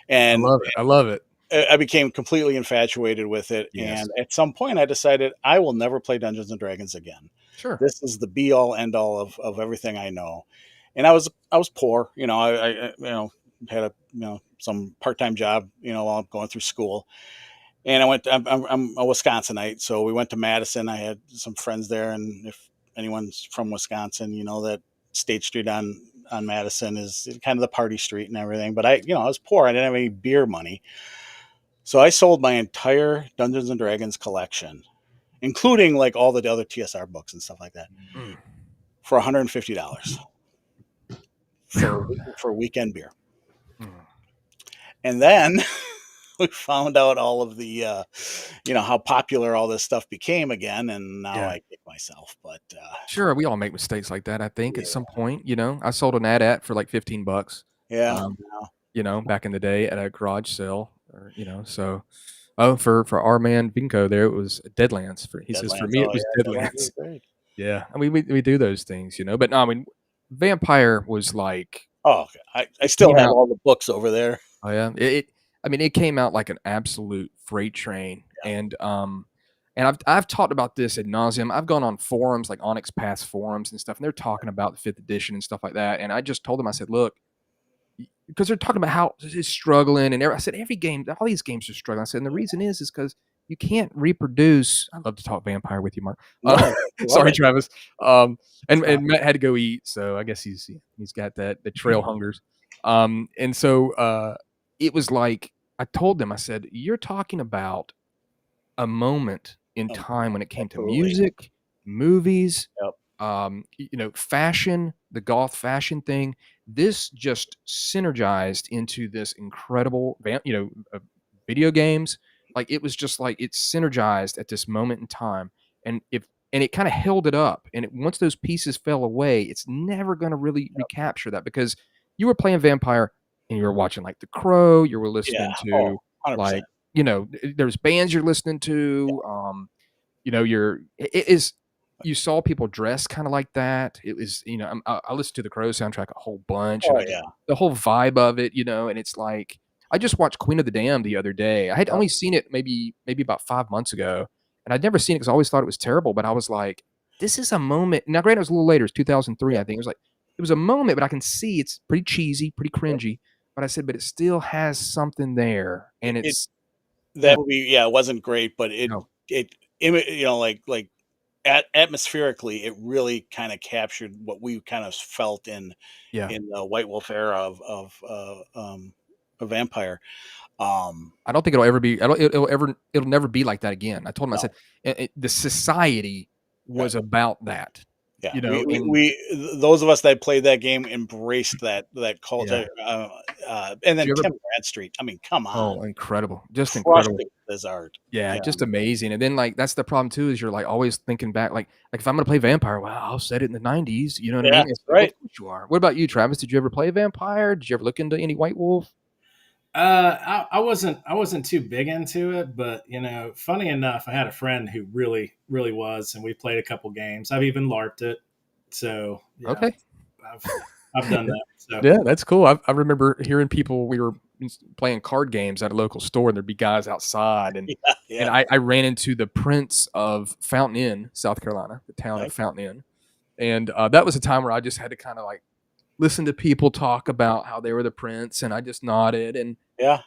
and I love it. I became completely infatuated with it. Yes. And at some point I decided I will never play Dungeons and Dragons again. Sure. This is the be all end all of everything I know. And I was poor, I had a, some part-time job, while I'm going through school. And I'm a Wisconsinite. So we went to Madison. I had some friends there. And if anyone's from Wisconsin, that State Street on Madison is kind of the party street and everything. But I was poor. I didn't have any beer money. So I sold my entire Dungeons and Dragons collection, including like all the other TSR books and stuff like that, for $150 for weekend beer. And then we found out all of the, how popular all this stuff became again. And now I kick myself, but sure. We all make mistakes like that. I think at some point, I sold an ad for like $15. Yeah. Back in the day at a garage sale, or, so, for our man Vinco there, it was Deadlands. He says, for me, it was Deadlands. Yeah. I mean, we do those things, but no, I mean, Vampire was like, oh, okay. I still have all the books over there. Oh yeah. It came out like an absolute freight train. Yeah. And I've talked about this ad nauseum. I've gone on forums like Onyx Path forums and stuff, and they're talking about the 5th edition and stuff like that. And I just told them, I said, look, because they're talking about how it's struggling, and I said every game, all these games are struggling. I said, and the reason is because you can't reproduce. I love to talk Vampire with you, Mark. Sorry, Travis. And Matt had to go eat, so I guess he's got the trail hungers. And so it was like I told them, I said, you're talking about a moment in time when it came to music, movies, fashion, the goth fashion thing. This just synergized into this incredible, video games. Like it was just like it synergized at this moment in time, and it kind of held it up. And once those pieces fell away, it's never going to really recapture that, because you were playing Vampire and you were watching like The Crow. You were listening to 100%. like there's bands you're listening to. You saw people dress kind of like that. It was, I listened to the Crow soundtrack a whole bunch. The whole vibe of it, and it's like, I just watched Queen of the Damned the other day. I had only seen it maybe about 5 months ago, and I'd never seen it because I always thought it was terrible. But I was like, this is a moment. Now, granted, it was a little later. It was 2003, I think. It was a moment, but I can see it's pretty cheesy, pretty cringy. But I said, but it still has something there, and it wasn't great, but atmospherically, it really kind of captured what we kind of felt in the White Wolf era of Vampire. I don't think it'll ever be. It'll never be like that again. I told him, I said, the society was about that. Yeah, we those of us that played that game embraced that culture. And then Tim Bradstreet. I mean, come on! Oh, incredible! Just incredible. His art. Yeah, just amazing. And then like that's the problem too, is you're like always thinking back, like if I'm gonna play Vampire, well, I'll set it in the 90s. You know what I mean? It's right. What you are. What about you, Travis? Did you ever play Vampire? Did you ever look into any White Wolf? I wasn't too big into it, but funny enough, I had a friend who really, really was, and we played a couple games. I've even LARPed it. So okay, I've done that. So. Yeah, that's cool. I remember hearing people. We were playing card games at a local store, and there'd be guys outside, and and I ran into the Prince of Fountain Inn, South Carolina, the town of Fountain Inn, and that was a time where I just had to kind of like listen to people talk about how they were the prince, and I just nodded, and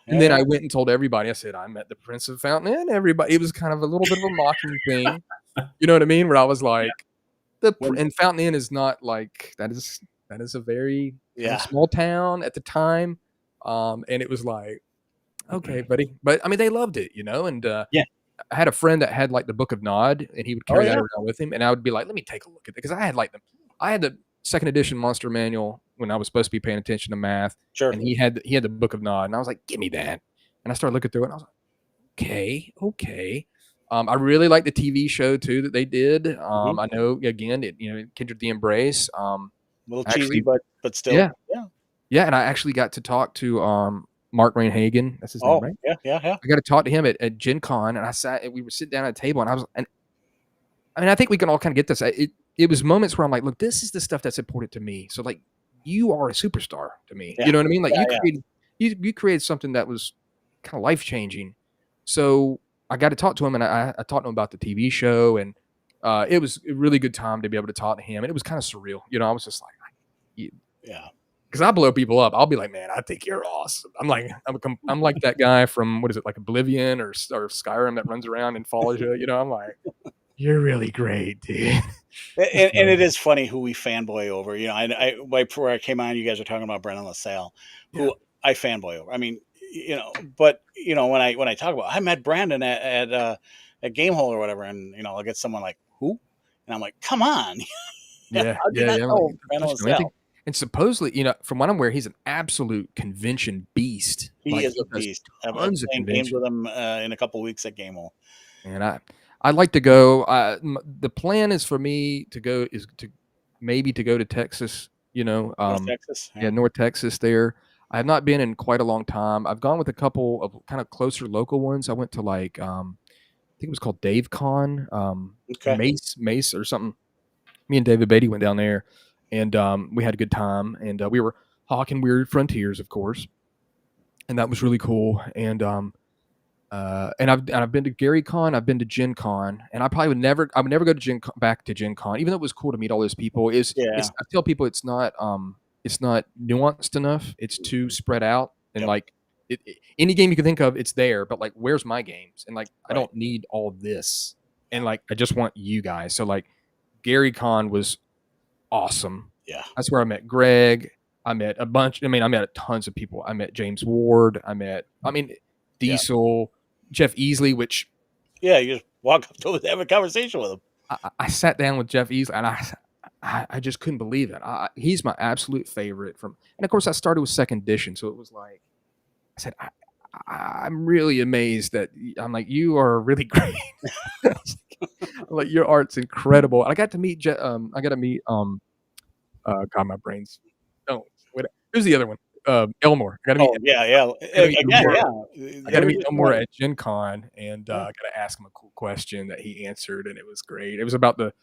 then I went and told everybody. I said, I met the Prince of Fountain Inn. Everybody, it was kind of a little bit of a mocking thing, you know what I mean? Where I was like, and Fountain Inn is not like that is a very small town at the time, and it was like, okay, buddy, but I mean they loved it, and I had a friend that had like the Book of Nod, and he would carry that around with him, and I would be like, let me take a look at it, because I had the 2nd edition Monster Manual when I was supposed to be paying attention to math. Sure. And he had the Book of Nod, and I was like, give me that. And I started looking through it, and I was like, okay. I really like the TV show too that they did. I know again, Kindred the Embrace. A little cheesy, but still. Yeah. And I actually got to talk to Mark Rainhagen. That's his name, right? Yeah. I got to talk to him at Gen Con, and we were sitting down at a table, and I think we can all kind of get this. It was moments where I'm like, look, this is the stuff that's important to me. So like, you are a superstar to me. You know what I mean? Like you created something that was kind of life changing. So I got to talk to him, and I talked to him about the TV show, and it was a really good time to be able to talk to him, and it was kind of surreal. I was just like, yeah. Because I blow people up. I'll be like, man, I think you're awesome. I'm like that guy from, what is it, like Oblivion or Skyrim that runs around and follows you. I'm like, you're really great, dude. And it is funny who we fanboy over. Before I came on, you guys were talking about Brendan LaSalle, who I fanboy over. I mean, but when I talk about, I met Brandon at Gamehole or whatever, and I'll get someone like, who? And I'm like, come on. Yeah. How do you not know Brendan LaSalle? And supposedly, from what I'm aware, he's an absolute convention beast. He is a beast. I've been playing games with him in a couple of weeks at Gamehole. And I'd like to go. The plan is for me to go to Texas. North Texas. Yeah, North Texas. There, I have not been in quite a long time. I've gone with a couple of kind of closer local ones. I went to I think it was called Dave Con, Mace or something. Me and David Baity went down there, and we had a good time. And we were hawking Weird Frontiers, of course, and that was really cool. And I've been to Gary Con, I've been to Gen Con, and I would never go to back to Gen Con, even though it was cool to meet all those people. I tell people it's not nuanced enough. It's too spread out, and any game you can think of, it's there. But where's my games? And I don't need all this, and I just want you guys. So Gary Con was awesome. Yeah, that's where I met Greg. I met a bunch. I met tons of people. I met James Ward. Diesel. Jeff Easley, which you just walk up to him and have a conversation with him. I sat down with Jeff Easley, and I just couldn't believe it. He's my absolute favorite and of course I started with second edition, so it was I said I'm really amazed that you are really great. Your art's incredible. I got to meet God, my brains. Who's the other one? Elmore. I got to meet. I got to meet Elmore at Gen Con, and I got to ask him a cool question that he answered, and it was great. It was about the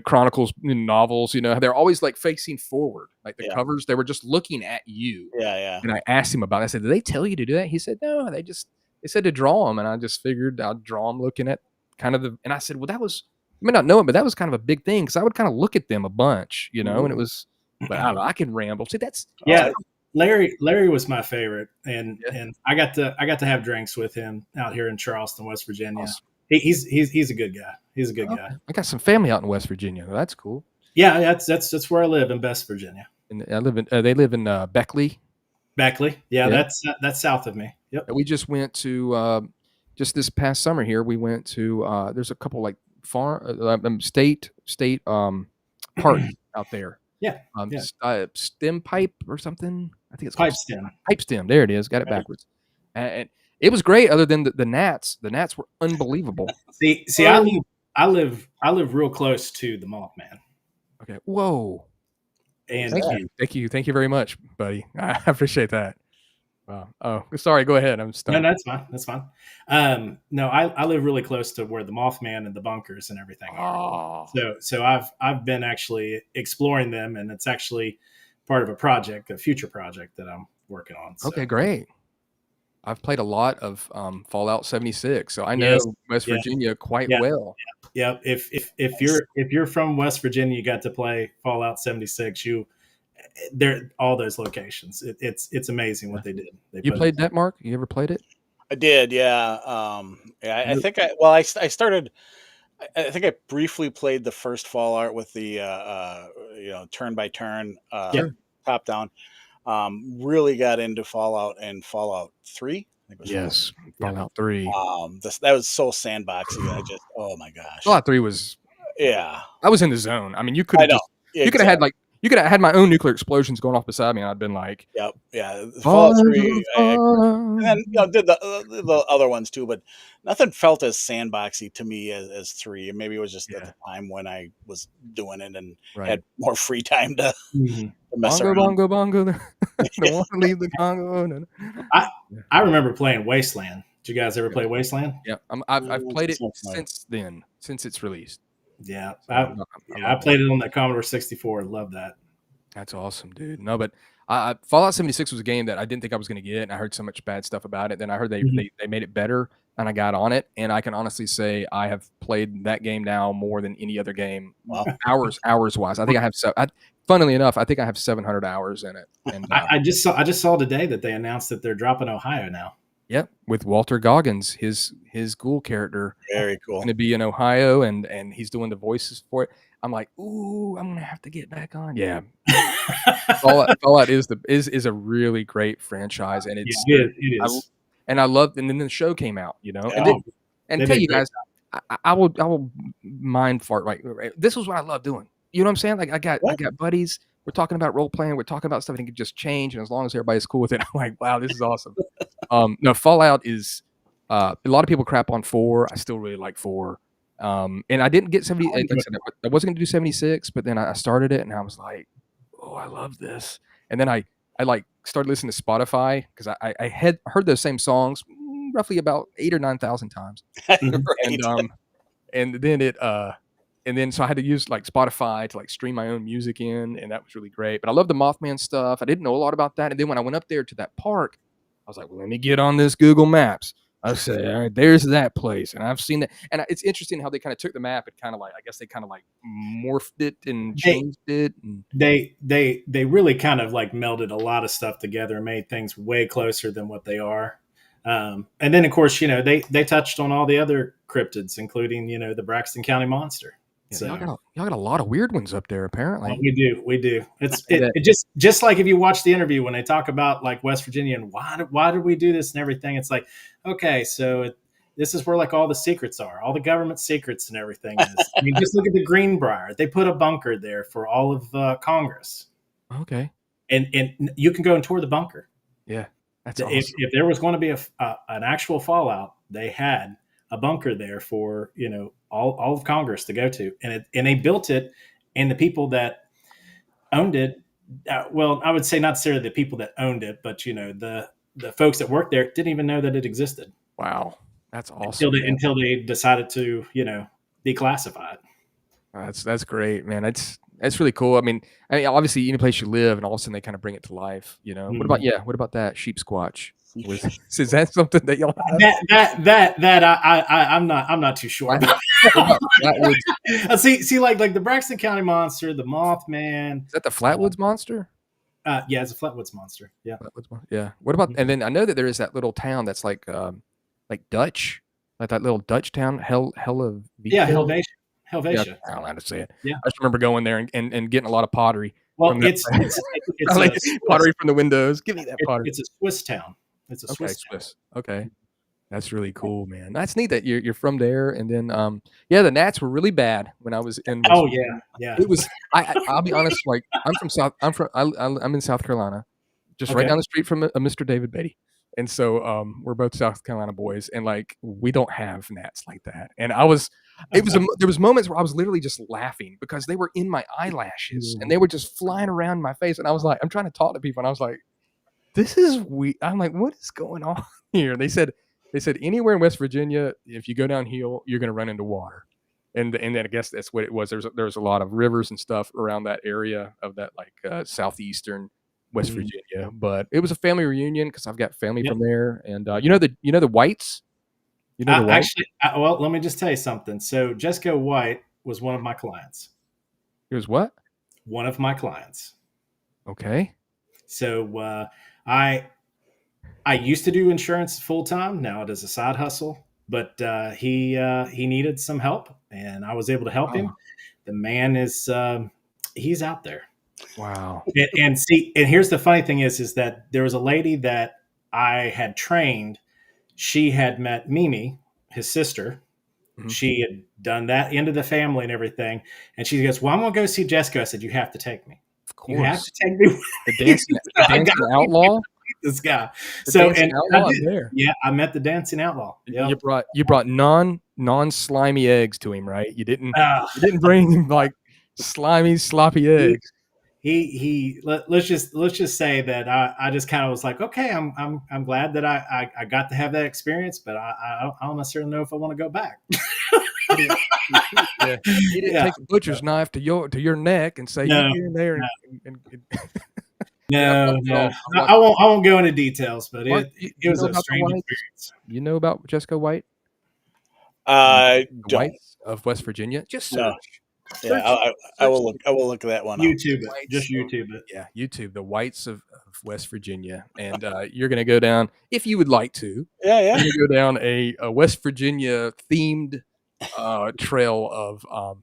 Chronicles novels. They're always facing forward, the covers. They were just looking at you. Yeah. And I asked him about it. I said, "Did they tell you to do that?" He said, "No, they said to draw them," and I just figured I'd draw them looking at kind of the. And I said, "Well, that was, you may not know it, but that was kind of a big thing because I would kind of look at them a bunch, and it was." But I don't know. I can ramble. See, that's Larry was my favorite, and I got to have drinks with him out here in Charleston, West Virginia. Awesome. He's a good guy. He's a good guy. I got some family out in West Virginia. That's cool. Yeah, that's where I live, in West Virginia. And they live in Beckley. Beckley, yeah. That's south of me. Yep. We just went to just this past summer here. We went to there's a couple farm state park out there. Yeah. Stem pipe or something. I think it's pipe stem. Pipe stem. There it is. Got it backwards. And it was great. Other than the gnats, were unbelievable. See, I live real close to the Mothman. Okay. Whoa. And thank you very much, buddy. I appreciate that. Wow. Oh, sorry. Go ahead. I'm stunned. No, that's fine. No, I live really close to where the Mothman and the bunkers and everything are. So I've been actually exploring them, and it's actually part of a future project that I'm working on. So. Okay, great. I've played a lot of Fallout 76, so I know West Virginia quite well. Yeah. If you're from West Virginia, you got to play Fallout 76. There, all those locations. It's amazing what they did. You played that, Mark? You ever played it? I did, yeah. I think I started. I think I briefly played the first Fallout with the turn by turn, top down. Really got into Fallout and Fallout 3. I think it was Fallout 3. That was so sandboxy. Oh my gosh. Fallout 3 was. Yeah. I was in the zone. I mean, you could have had you could have had my own nuclear explosions going off beside me, and I'd been like, "Yep, yeah." Fallout 3, and then did the other ones too, but nothing felt as sandboxy to me as 3. And maybe it was just at the time when I was doing it and had more free time to mess around. Bongo. Don't want to leave the Congo. I remember playing Wasteland. Did you guys ever play Wasteland? Yeah, I've played it since then, since it's released. Yeah, I played it on the Commodore 64. Love that. That's awesome, dude. No, but Fallout 76 was a game that I didn't think I was going to get, and I heard so much bad stuff about it. Then I heard they made it better, and I got on it, and I can honestly say I have played that game now more than any other game, hours wise. I think I have funnily enough, I think I have 700 hours in it. And I just saw today that they announced that they're dropping Ohio now. Yep, with Walter Goggins, his ghoul character. Very cool. Going to be in Ohio, and he's doing the voices for it. I'm like, ooh, I'm gonna have to get back on. Yeah, Fallout is a really great franchise, and it is. I love. And then the show came out, and tell you guys, I will mind fart. Right, this was what I love doing. You know what I'm saying? Like I got buddies. We're talking about role playing. We're talking about stuff that can just change, and as long as everybody's cool with it, I'm like, wow, this is awesome. No, Fallout is. A lot of people crap on 4. I still really like 4. And I didn't get 70. Like I said, I wasn't going to do 76, but then I started it, and I was like, oh, I love this. And then I like started listening to Spotify because I had heard those same songs roughly about 8,000 or 9,000 times. Right. And then and then so I had to use like Spotify to like stream my own music in, and that was really great. But I love the Mothman stuff. I didn't know a lot about that. And then when I went up there to that park, I was like, well, let me get on this Google Maps. I said, all right, there's that place. And I've seen that. And it's interesting how they kind of took the map and kind of like, I guess they kind of like morphed it and changed it. And they really kind of like melded a lot of stuff together and made things way closer than what they are. And then of course, they touched on all the other cryptids, including, the Braxton County Monster. Yeah, so y'all got a lot of weird ones up there, apparently. We do. It just like if you watch the interview when they talk about like West Virginia and why did we do this and everything, it's like, okay, so this is where like all the secrets are, all the government secrets and everything is. I mean, just look at the Greenbrier. They put a bunker there for all of Congress. Okay. And you can go and tour the bunker. Yeah, that's awesome. If there was going to be an actual Fallout, they had a bunker there for all of Congress to go to, and they built it, and the people that owned it, well, I would say not necessarily the people that owned it, but the folks that worked there didn't even know that it existed. Wow, that's awesome. Until they decided to declassify it. That's great, man. That's really cool. I mean, obviously, any place you live, and all of a sudden they kind of bring it to life. Mm-hmm. What about that sheep squatch? Is that something that y'all have? I'm not too sure. See, like the Braxton County Monster, the Mothman. Is that the Flatwoods Monster? Yeah, it's a Flatwoods Monster. Yeah. Yeah. What about? And then I know that there is that little town that's like Dutch, like that little Dutch town, Helvetia. Yeah, Helvetia. Yeah, I don't know how to say it. Yeah. I just remember going there and getting a lot of pottery. Well, it's pottery from the windows. Give me that pottery. It's a Swiss town. It's a Swiss town. Okay. That's really cool, man. That's neat that you're from there. And then, the gnats were really bad when I was in. Oh yeah. It was. I'll be honest. Like I'm in South Carolina, just right down the street from Mr. David Baity, and so we're both South Carolina boys, and like we don't have gnats like that. And there was moments where I was literally just laughing because they were in my eyelashes and they were just flying around my face, and I was like, I'm trying to talk to people, and I was like, this is weird. I'm like, what is going on here? They said anywhere in West Virginia, if you go downhill, you're going to run into water. And then I guess that's what it was. There was a lot of rivers and stuff around that area of that like southeastern West Virginia. But it was a family reunion because I've got family from there. And the Whites? You know the Whites? Actually, well, let me just tell you something. So Jessica White was one of my clients. It was what? One of my clients. Okay. So I used to do insurance full time. Now it is a side hustle, but he needed some help, and I was able to help him. The man is he's out there. Wow. And here's the funny thing is that there was a lady that I had trained. She had met Mimi, his sister. Mm-hmm. She had done that into the family and everything. And she goes, well, I'm going to go see Jessica. I said, you have to take me. Of course. You have to take me. The dancing outlaw? This guy. I met the dancing outlaw. Yep. You brought non-slimy eggs to him, right? You didn't bring him like slimy, sloppy eggs. Let's just say that I just kind of was like, okay, I'm glad that I got to have that experience, but I don't necessarily know if I want to go back. He didn't take a butcher's knife to your neck and say, no, get in there and No, no, I won't go into details, but Mark, it was a strange experience. You know about Jessica White? I The don't. Whites of West Virginia. Just search. No. Yeah, I will look. I will look that one up. YouTube it. Just YouTube it. Yeah, YouTube the Whites of West Virginia, and you're going to go down if you would like to. Yeah. You're going to go down a West Virginia themed trail of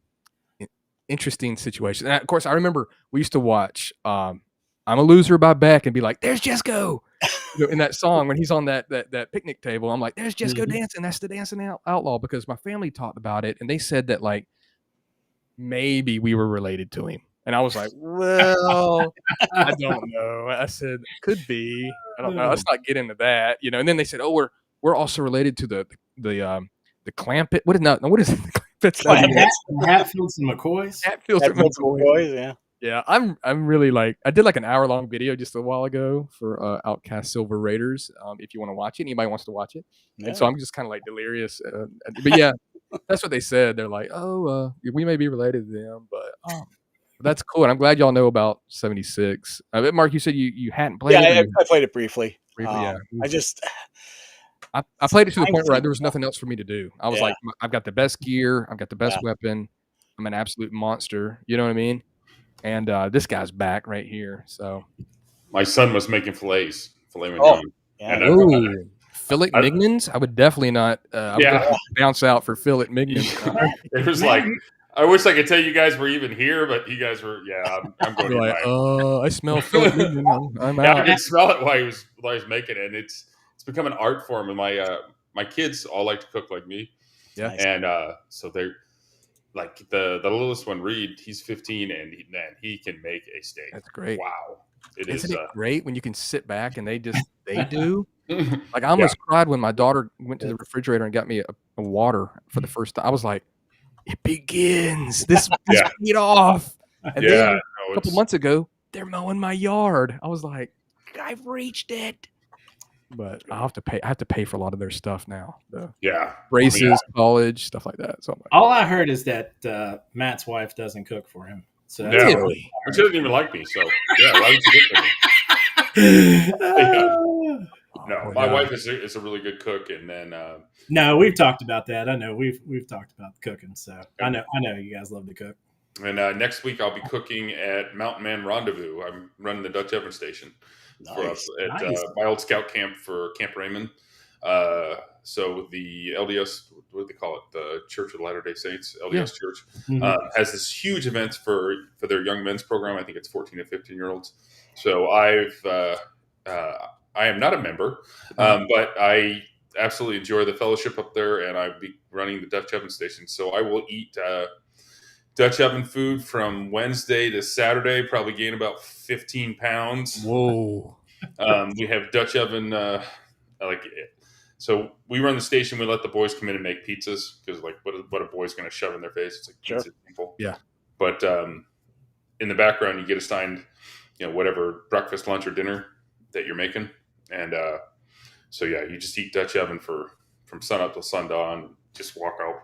interesting situations. And of course, I remember we used to watch "I'm a Loser" by Beck and be like, "There's Jesco." In that song when he's on that picnic table, I'm like, "There's Jesco dancing. That's the dancing outlaw." Because my family talked about it, and they said that like maybe we were related to him, and I was like, "Well, I don't know." I said, "Could be. I don't know. Let's not get into that, you know." And then they said, "Oh, we're also related to the Clampett. What is it? Hatfields and McCoys. Hatfields and McCoys. Yeah. Yeah, I'm really like I did like an hour-long video just a while ago for Outcast Silver Raiders. If you want to watch it, anybody wants to watch it. Yeah. And so I'm just kind of like delirious. But yeah, that's what they said. They're like, "Oh, we may be related to them, but that's cool." And I'm glad y'all know about 76. Mark, you said you hadn't played it. Yeah, I played it briefly. Yeah. I played it to the point where there was nothing else for me to do. I was like, I've got the best gear. I've got the best weapon. I'm an absolute monster. You know what I mean? And this guy's back right here. So my son was making filet mignon. Filet mignons? I would definitely not. I would definitely bounce out for filet mignons. It was like I wish I could tell you guys were even here, but you guys were. Yeah, I'm going. Like, I smell filet mignon. I'm out. I could smell it while he was making it. And it's become an art form, and my kids all like to cook like me. Yeah, and so they're. Like the littlest one, Reed, he's 15, and he can make a steak. That's great. Wow, Isn't it great when you can sit back and they do? Like I almost cried when my daughter went to the refrigerator and got me a water for the first time. I was like, "It begins. This paid off." And then a couple months ago, they're mowing my yard. I was like, "I've reached it." But I have to pay for a lot of their stuff now. Braces, college, stuff like that. So all I heard is that Matt's wife doesn't cook for him. So really? She doesn't even like me. So why would you get me? No, my wife is a really good cook, and then no, we've talked about that. I know we've talked about cooking. So I know you guys love to cook. And next week I'll be cooking at Mountain Man Rendezvous. I'm running the Dutch oven station. Nice. At my old scout camp for Camp Raymond. So the LDS, what do they call it? The Church of Latter-day Saints, LDS Church, has this huge events for their young men's program. I think it's 14 to 15-year-olds. So I am not a member, but I absolutely enjoy the fellowship up there, and I'll be running the Dutch oven station. So I will eat Dutch oven food from Wednesday to Saturday, probably gain about 15 pounds. Whoa. We have Dutch oven, so we run the station. We let the boys come in and make pizzas because like what a boy's going to shove in their face. It's like pizza people. Yeah. But in the background, you get assigned, whatever breakfast, lunch, or dinner that you're making. And you just eat Dutch oven from sun up till sundown. Just walk out.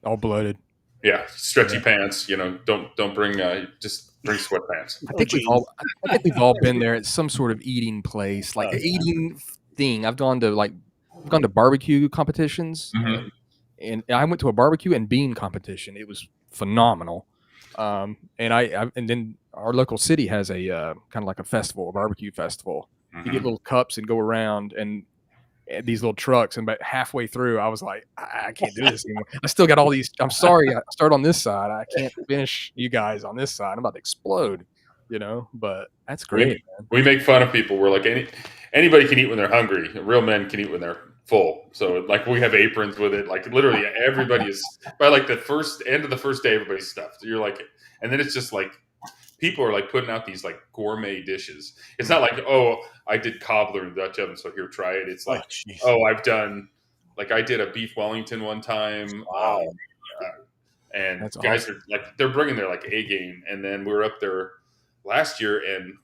All bloated. Yeah, stretchy pants. Don't bring just bring sweatpants. I think we've all been there at some sort of eating place, like an eating thing. I've gone to barbecue competitions, and I went to a barbecue and bean competition. It was phenomenal. And then our local city has a kind of like a festival, a barbecue festival. You get little cups and go around and these little trucks, and about halfway through I was like, I can't do this anymore. I still got all these. I'm sorry, I start on this side, I can't finish you guys on this side. I'm about to explode, but that's great. We make fun of people. We're like, anybody can eat when they're hungry. Real men can eat when they're full. So like we have aprons with it. Like literally everybody is, by like the end of the first day, everybody's stuffed. You're like, and then it's just like people are like putting out these like gourmet dishes. It's not like, oh, I did cobbler in Dutch oven, so here, try it. It's like, I've done, like I did a beef Wellington one time. Wow. And that's guys awesome. Are like, they're bringing their like A game. And then we were up there last year, and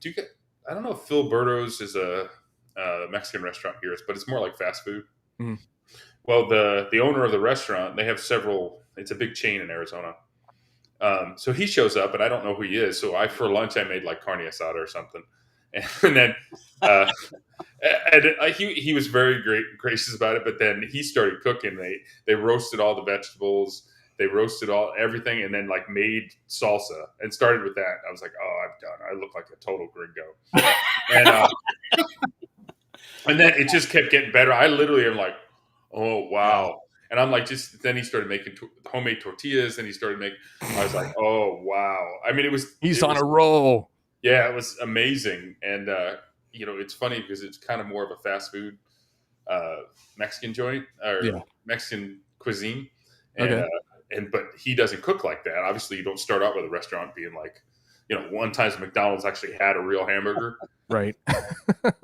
I don't know if Phil Berto's is a Mexican restaurant here, but it's more like fast food. Mm-hmm. Well, the owner of the restaurant, they have several. It's a big chain in Arizona. So he shows up, and I don't know who he is. So for lunch, I made like carne asada or something. And then he was very gracious about it. But then he started cooking. They roasted all the vegetables. They roasted everything, and then like made salsa and started with that. I was like, oh, I'm done. I look like a total gringo. And then it just kept getting better. I literally am like, oh wow. And I'm like, then he started making homemade tortillas, and he started making. I was like, oh wow. I mean, he's on a roll. Yeah, it was amazing. And it's funny because it's kind of more of a fast food Mexican joint or Mexican cuisine, and but he doesn't cook like that. Obviously, you don't start out with a restaurant being like, one time McDonald's actually had a real hamburger, right?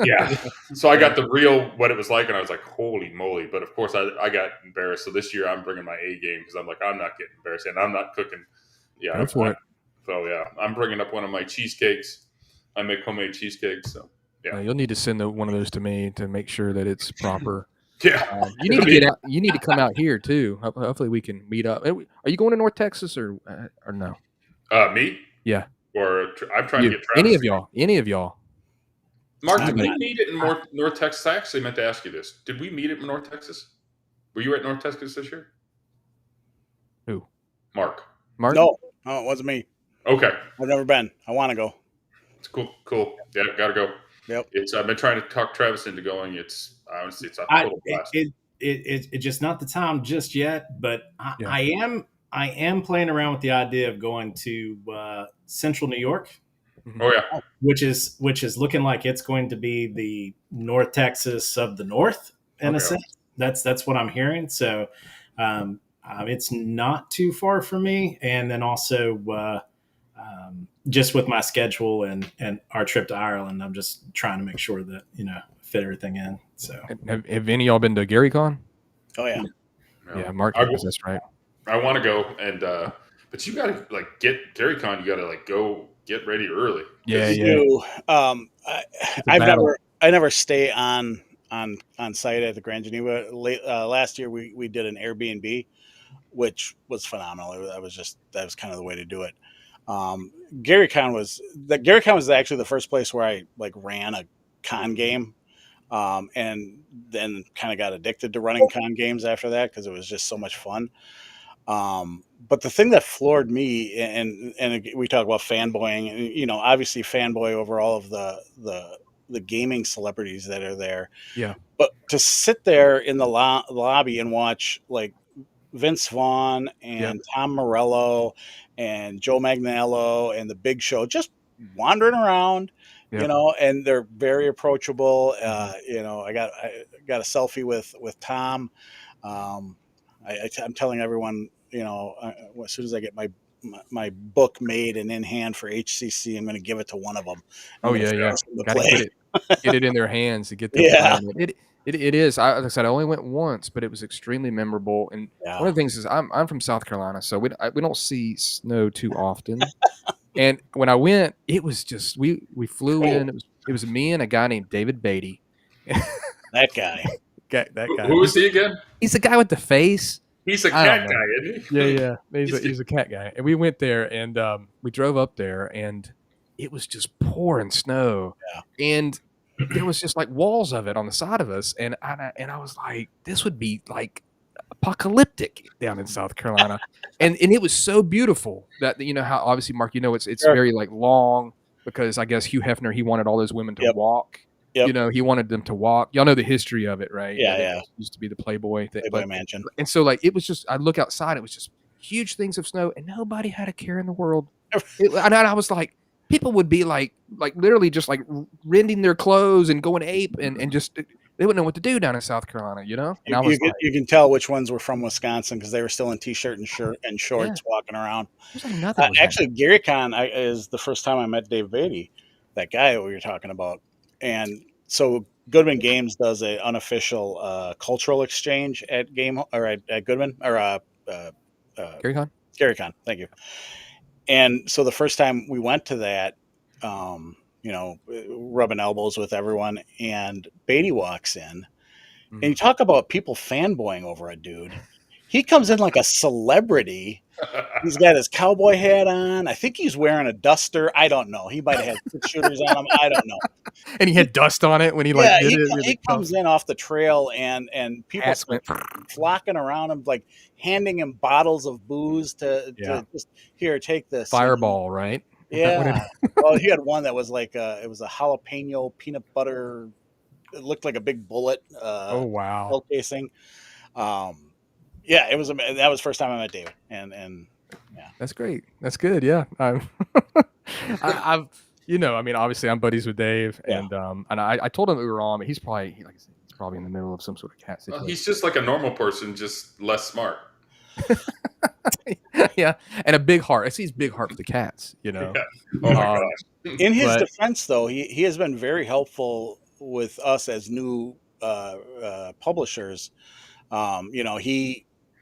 Yeah. So I got the real what it was like, and I was like, holy moly! But of course, I got embarrassed. So this year, I'm bringing my A game because I'm like, I'm not getting embarrassed, and I'm not cooking. Yeah, go for it. So yeah, I'm bringing up one of my cheesecakes. I make homemade cheesecakes. So yeah, you'll need to send one of those to me to make sure that it's proper. Yeah, you need to get out. You need to come out here too. Hopefully, we can meet up. Are you going to North Texas or no? Me? Yeah. Or I'm trying to get Travis. Any of y'all. Mark, did we meet it in North Texas? I actually meant to ask you this. Did we meet it in North Texas? Were you at North Texas this year? Who? Mark. No, it wasn't me. Okay. I've never been. I want to go. It's cool. Yeah, gotta go. Yep. I've been trying to talk Travis into going. It's honestly, it's a total blast. It's just not the time just yet, but I am playing around with the idea of going to Central New York. Oh yeah, which is looking like it's going to be the North Texas of the North in a sense. That's what I'm hearing. So it's not too far from me, and then also just with my schedule and our trip to Ireland, I'm just trying to make sure that fit everything in. So have any of y'all been to GaryCon? Oh yeah, yeah. Mark, that's right. I want to go, and but you got to like get GaryCon. You got to like go get ready early. Yeah. I never stay on site at the Grand Geneva. Last year we did an Airbnb, which was phenomenal. That was kind of the way to do it. GaryCon was actually the first place where I like ran a con game. And then kind of got addicted to running con games after that because it was just so much fun. But the thing that floored me, and we talk about fanboying, and obviously fanboy over all of the gaming celebrities that are there. Yeah. But to sit there in the lobby and watch like Vince Vaughn and Tom Morello and Joe Manganiello and the Big Show just wandering around. And they're very approachable. I got a selfie with Tom. I'm telling everyone, as soon as I get my book made and in hand for HCC, I'm going to give it to one of them. Oh yeah. Got to get it in their hands to get them. Yeah. It is. Like I said, I only went once, but it was extremely memorable. And one of the things is I'm from South Carolina, so we don't see snow too often. And when I went, it was just we flew in. It was me and a guy named David Baity. That guy. That guy. Who is he again? He's the guy with the face. He's a cat guy, isn't he? Yeah. He's a cat guy. And we went there, and we drove up there, and it was just pouring snow. Yeah. And there was just like walls of it on the side of us, and I was like, this would be like apocalyptic down in South Carolina. and it was so beautiful that how obviously Mark, it's sure. Very like long because I guess Hugh Hefner, he wanted all those women to walk. Yep. He wanted them to walk. Y'all know the history of it, right? Yeah. It used to be the Playboy thing. Playboy Mansion. And so like it was just, I look outside, it was just huge things of snow, and nobody had a care in the world. And I was like, people would be like literally just like rending their clothes and going ape and just they wouldn't know what to do down in South Carolina, And you can tell which ones were from Wisconsin because they were still in t-shirt and shorts walking around. Like actually, GaryCon is the first time I met Dave Baity, that guy that we were talking about. And so Goodman Games does an unofficial cultural exchange at Goodman or GaryCon. GaryCon, thank you. And so the first time we went to that, rubbing elbows with everyone, and Baity walks in, and you talk about people fanboying over a dude. he comes in like a celebrity. He's got his cowboy hat on. I think he's wearing a duster. I don't know. He might have had 6 shooters on him. I don't know. And he had dust on it when he Yeah, did it. he comes in off the trail, and people Hats start flocking around him, like handing him bottles of booze to just, here, take this. Fireball, right? Yeah. Well, he had one that was like it was a jalapeno peanut butter. It looked like a big bullet. Oh wow! Shell casing. Yeah, it was. That was the first time I met David, and yeah, that's great. That's good. Yeah, I've I mean, obviously I'm buddies with Dave, and I told him we were on, but he's probably like I said, he's probably in the middle of some sort of cat situation. He's just like a normal person, just less smart. Yeah, and a big heart. I see his big heart for the cats. Yeah. Oh my gosh! In his defense, though, he has been very helpful with us as new publishers.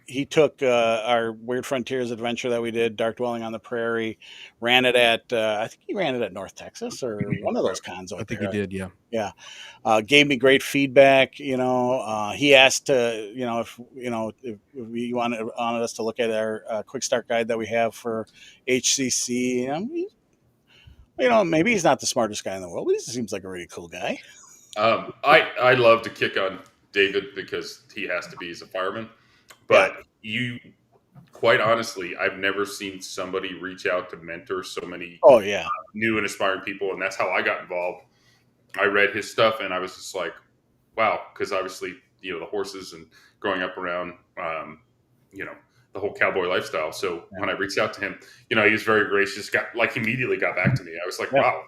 He took our Weird Frontiers adventure that we did, Dark Dwelling on the Prairie, ran it at I think he ran it at North Texas or one of those cons. I think he did, yeah. Yeah, gave me great feedback. He asked to, if you wanted us to look at our quick start guide that we have for HCC. Maybe he's not the smartest guy in the world, but he seems like a really cool guy. I love to kick on David because he has to be as a fireman. But quite honestly, I've never seen somebody reach out to mentor so many new and aspiring people. And that's how I got involved. I read his stuff and I was just like, wow. Because obviously, the horses and growing up around, the whole cowboy lifestyle. So when I reached out to him, he was very gracious, immediately got back to me. I was like, wow.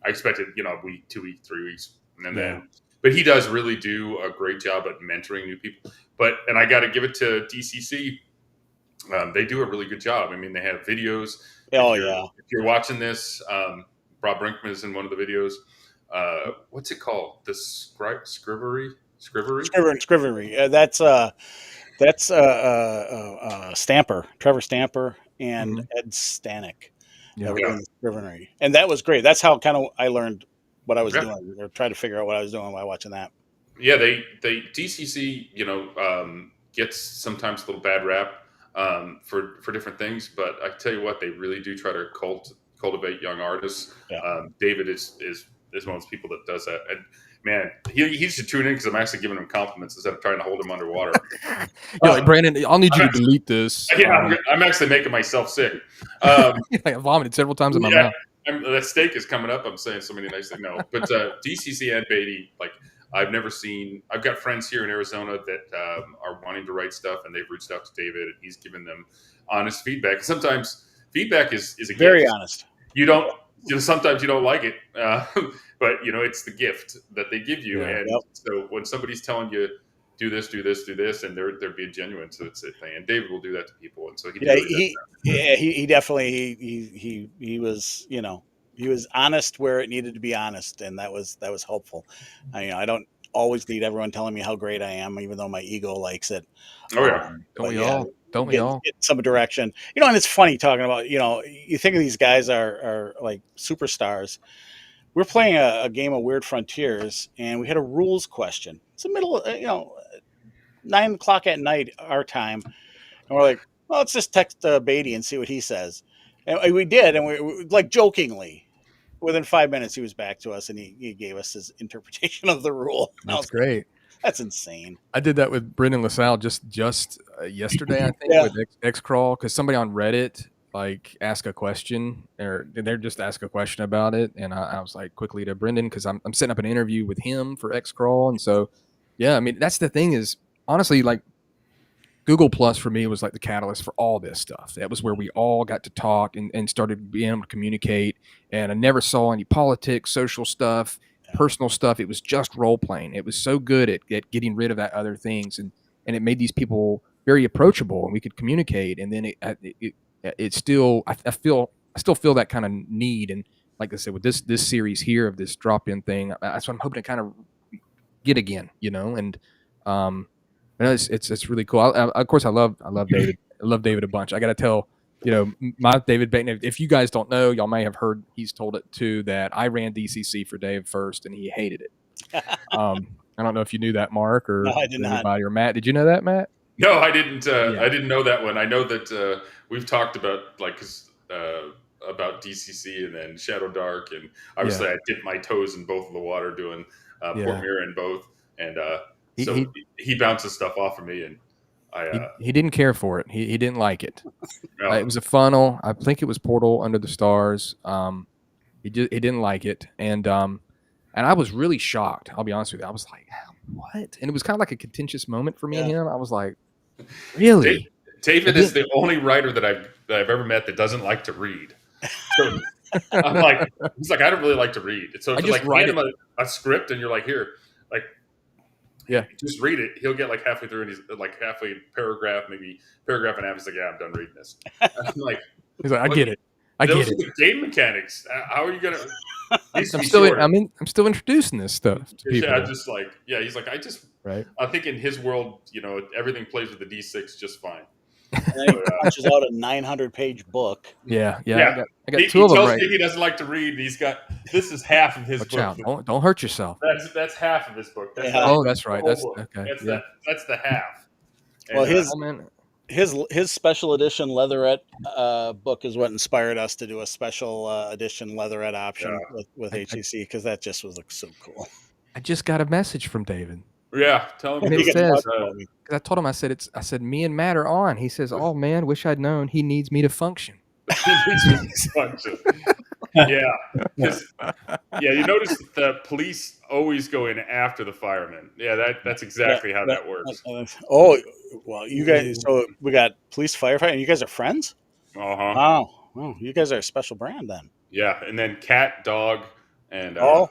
I expected, a week, 2 weeks, 3 weeks. And then, but he does really do a great job at mentoring new people. And I got to give it to DCC. They do a really good job. I mean, they have videos. If you're watching this, Rob Brinkman is in one of the videos. What's it called? The Scrivery? Scrivery. That's Stamper, Trevor Stamper, and Ed Stanek. Scrivery. And that was great. That's how kind of I learned what I was doing, or tried to figure out what I was doing while watching that. Yeah, they DCC, gets sometimes a little bad rap for different things, but I tell you what, they really do try to cultivate young artists. David is one of those people that does that, and man, he should tune in because I'm actually giving him compliments instead of trying to hold him underwater. Brandon, I'll need you to delete this. Yeah, I'm actually making myself sick. I vomited several times in my mouth. That steak is coming up. I'm saying so many nice things. No, but DCC and Baity, I've never seen. I've got friends here in Arizona that are wanting to write stuff, and they've reached out to David, and he's given them honest feedback. Sometimes feedback is a very gift. Honest. You don't. Sometimes you don't like it, but it's the gift that they give you. And so when somebody's telling you do this, and they're being genuine, so it's a thing. And David will do that to people, and so he definitely he was he was honest where it needed to be honest, and that was helpful. I don't always need everyone telling me how great I am, even though my ego likes it. Oh yeah, don't we all get some direction? And it's funny talking about you think of these guys are like superstars. We're playing a game of Weird Frontiers, and we had a rules question. It's the middle of 9:00 at night our time, and we're like, well, let's just text Baity and see what he says. And we did, and we like jokingly. Within 5 minutes, he was back to us, and he gave us his interpretation of the rule. That's great. Like, that's insane. I did that with Brendan LaSalle just yesterday, I think, with X-Crawl, because somebody on Reddit asked a question, or they're just ask a question about it, and I was like quickly to Brendan because I'm setting up an interview with him for X-Crawl, and so I mean that's the thing is honestly Google Plus for me was like the catalyst for all this stuff. That was where we all got to talk and started being able to communicate. And I never saw any politics, social stuff, personal stuff. It was just role playing. It was so good at getting rid of that other things, and it made these people very approachable, and we could communicate. And then it still I still feel that kind of need. And like I said, with this series here of this drop in thing, that's what I'm hoping to kind of get again. And it's really cool. Of course, I love David. I love David a bunch. I got to tell, my David Baity, if you guys don't know, y'all may have heard, he's told it too, that I ran DCC for Dave first and he hated it. I don't know if you knew that, Mark, or no, I did anybody, not. or Matt. Did you know that, Matt? No, I didn't. Yeah. I didn't know that one. I know that we've talked about about DCC and then Shadow Dark, and obviously I dipped my toes in both of the water doing Port Mirror in both, and so he bounces stuff off of me, and he didn't care for it. He didn't like it. It was a funnel. I think it was Portal Under the Stars. He didn't like it, and I was really shocked. I'll be honest with you. I was like, what? And it was kind of like a contentious moment for me and him. I was like, really? David is the only writer that I've ever met that doesn't like to read. So I'm like, he's like, I don't really like to read. So if like hand him a script and you're like, here, like, just read it. He'll get like halfway through and he's like halfway paragraph, maybe paragraph and a half. He's like, yeah, I'm done reading this. I'm like, he's like, I get it. Those are the game mechanics. How are you gonna? I'm still introducing this stuff to people. Yeah, just like he's like, I think in his world, everything plays with the D6 just fine. And he punches out a 900-page book. Yeah. I got he two of them. He tells me he doesn't like to read. This is half of his book. Don't hurt yourself. That's half of his book. That's right. That's okay. That's the half. And, his special edition leatherette book is what inspired us to do a special edition leatherette option with HCC, because that just was so cool. I just got a message from David. Yeah, tell him. And it says, I told him, I said, me and Matt are on. He says, oh man, wish I'd known. He needs me to function. Yeah. You notice that the police always go in after the firemen. Yeah, that's exactly how that works. Well, you guys. So we got police, firefighter, and you guys are friends. Oh, you guys are a special brand then. Yeah, and then cat, dog, and dog.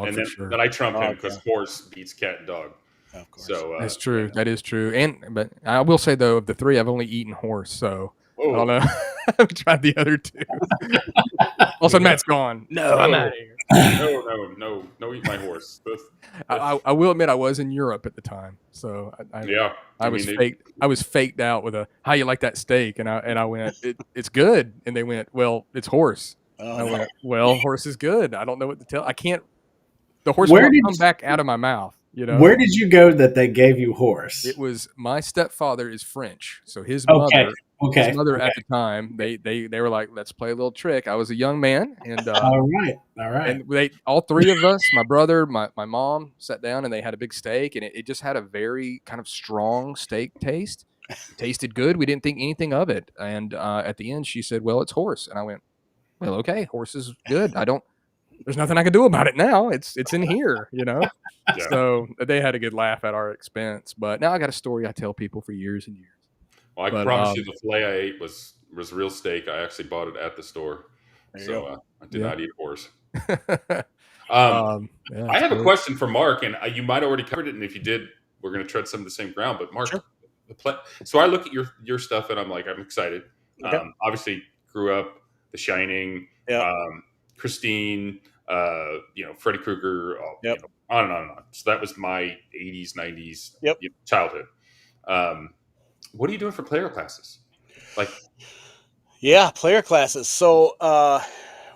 And for sure. Then I trump him because horse beats cat and dog. Of course. So that's true. Yeah. That is true. But I will say though, of the three, I've only eaten horse. So I don't know. I've tried the other two. All of a sudden, Matt's gone. No, I'm out of here. No, eat my horse. I will admit I was in Europe at the time, so I was faked out with a how you like that steak, and I went it's good, and they went, well, it's horse. I went, well, horse is good. I don't know what to tell. I can't. The horse won't come back out of my mouth. Where did you go that they gave you horse? It was my stepfather is French, so his mother. His mother at the time, they were like, let's play a little trick. I was a young man, and all right. And all three of us, my brother, my mom, sat down and they had a big steak, and it just had a very kind of strong steak taste. It tasted good. We didn't think anything of it, and at the end, she said, "Well, it's horse," and I went, "Well, okay, horse is good. There's nothing I can do about it now. It's in here, Yeah. So they had a good laugh at our expense, but now I got a story I tell people for years and years. Well, I promise you the filet I ate was real steak. I actually bought it at the store. So I did not eat horse. I have a question for Mark, and you might already covered it, and if you did, we're going to tread some of the same ground. But Mark, so I look at your stuff, and I'm like, I'm excited. Okay. Obviously, grew up The Shining, Christine, Freddy Krueger, on and on and on. So that was my 80s, 90s childhood. What are you doing for player classes? Player classes. So so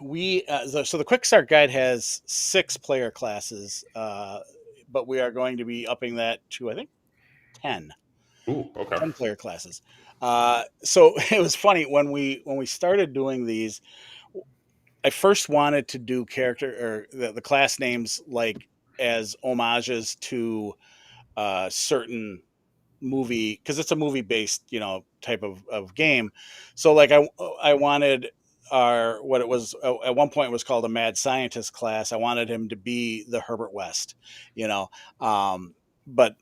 the Quick Start Guide has 6 player classes, but we are going to be upping that to, I think, 10. Ooh, okay. 10 player classes. So it was funny when we started doing these. I first wanted to do character or the class names as homages to certain movie, because it's a movie based type of game. So I wanted what it was at one point was called a mad scientist class. I wanted him to be the Herbert West, but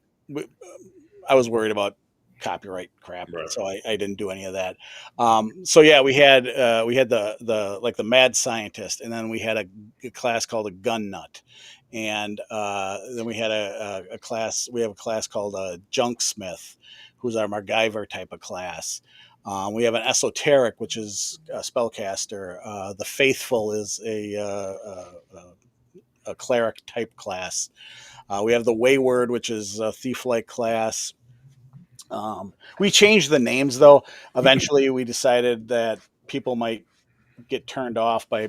I was worried about copyright crap, right. So I didn't do any of that. We had the mad scientist, and then we had a class called a gun nut. And then we had a class. We have a class called a junksmith, who's our MacGyver type of class. We have an esoteric, which is a spellcaster. The faithful is a cleric type class. We have the wayward, which is a thief-like class. We changed the names though. Eventually, we decided that people might get turned off by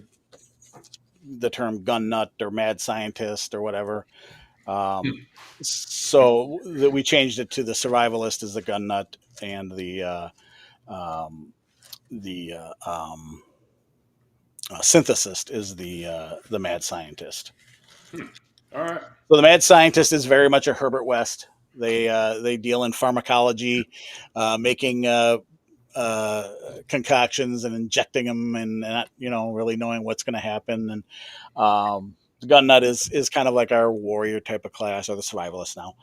the term gun nut or mad scientist or whatever. So we changed it to the survivalist is the gun nut, and the synthesist is the mad scientist. All right. So the mad scientist is very much a Herbert West. They deal in pharmacology, making concoctions and injecting them, and not really knowing what's going to happen. And the gun nut is kind of like our warrior type of class, or the survivalist now.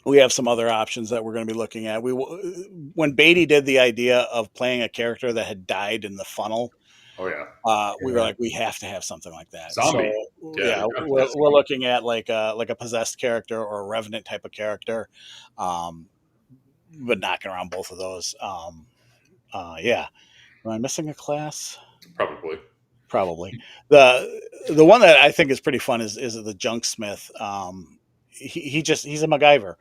We have some other options that we're going to be looking at. When Baity did the idea of playing a character that had died in the funnel. Oh yeah. We were like, we have to have something like that. Zombie. So we're looking at like a possessed character or a revenant type of character, but knocking around both of those. Yeah. Am I missing a class? Probably. The one that I think is pretty fun is the Junksmith. He's a MacGyver,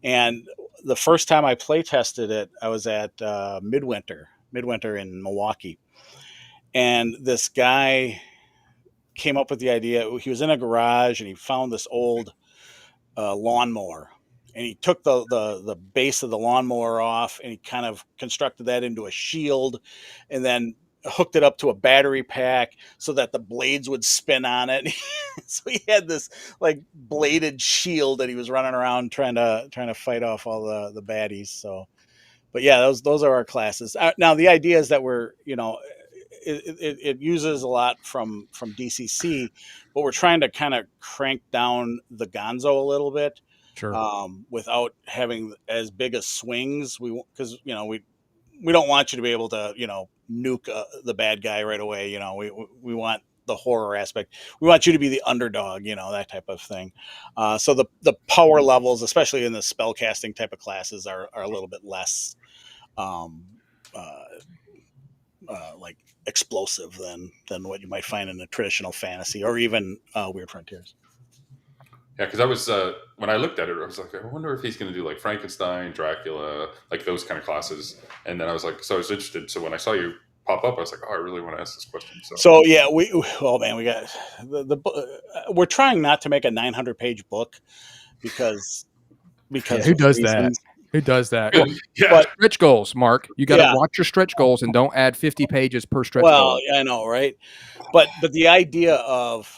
and the first time I play tested it, I was at Midwinter in Milwaukee, and this guy came up with the idea. He was in a garage and he found this old lawnmower, and he took the base of the lawnmower off and he kind of constructed that into a shield, and then hooked it up to a battery pack so that the blades would spin on it. So he had this like bladed shield that he was running around trying to fight off all the baddies. So, but yeah, those are our classes. Now the idea is that we're it uses a lot from DCC, but we're trying to kind of crank down the gonzo a little bit, without having as big as swings. Because we don't want you to be able to nuke the bad guy right away. We want the horror aspect. We want you to be the underdog, that type of thing. So the power levels, especially in the spellcasting type of classes, are a little bit less like explosive than what you might find in a traditional fantasy or even Weird Frontiers. Yeah, because I was when I looked at it, I was like, I wonder if he's going to do like Frankenstein, Dracula, like those kind of classes. And then I was like, so I was interested. So when I saw you pop up, I was like, oh, I really want to ask this question. So yeah, we got we're trying not to make a 900-page book because who does that? Who does that? Yeah. Stretch goals, Mark. You got to watch your stretch goals and don't add 50 pages per stretch goal. Well, I know, right? But the idea of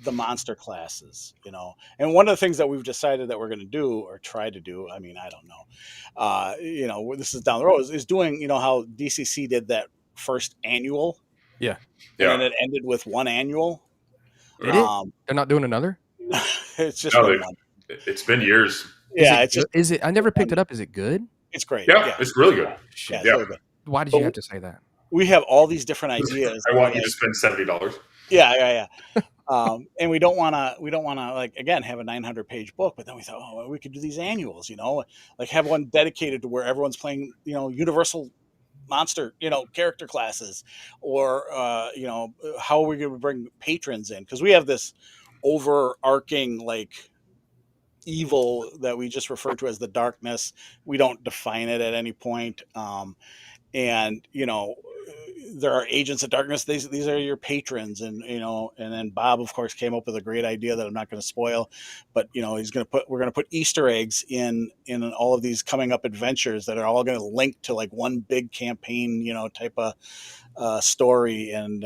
the monster classes, and one of the things that we've decided that we're going to do or try to do, I mean, I don't know, this is down the road, is doing, how DCC did that first annual. Yeah. And then it ended with one annual. Did it? They're not doing another? It's just one. It's been years. Yeah. Is it? I never picked it up. Is it good? It's great. Yeah. It's really good. Yeah. Really good. Why did you have to say that? We have all these different ideas. I want you to spend $70. Yeah. And we don't want to like, again, have a 900-page book, but then we thought, well, we could do these annuals, like have one dedicated to where everyone's playing, universal monster, character classes, or, how are we going to bring patrons in? Because we have this overarching, like, evil that we just refer to as the darkness. We don't define it at any point. And, there are agents of darkness. These are your patrons. And, and then Bob, of course, came up with a great idea that I'm not going to spoil, but, we're going to put Easter eggs in all of these coming up adventures that are all going to link to like one big campaign, type of story. And,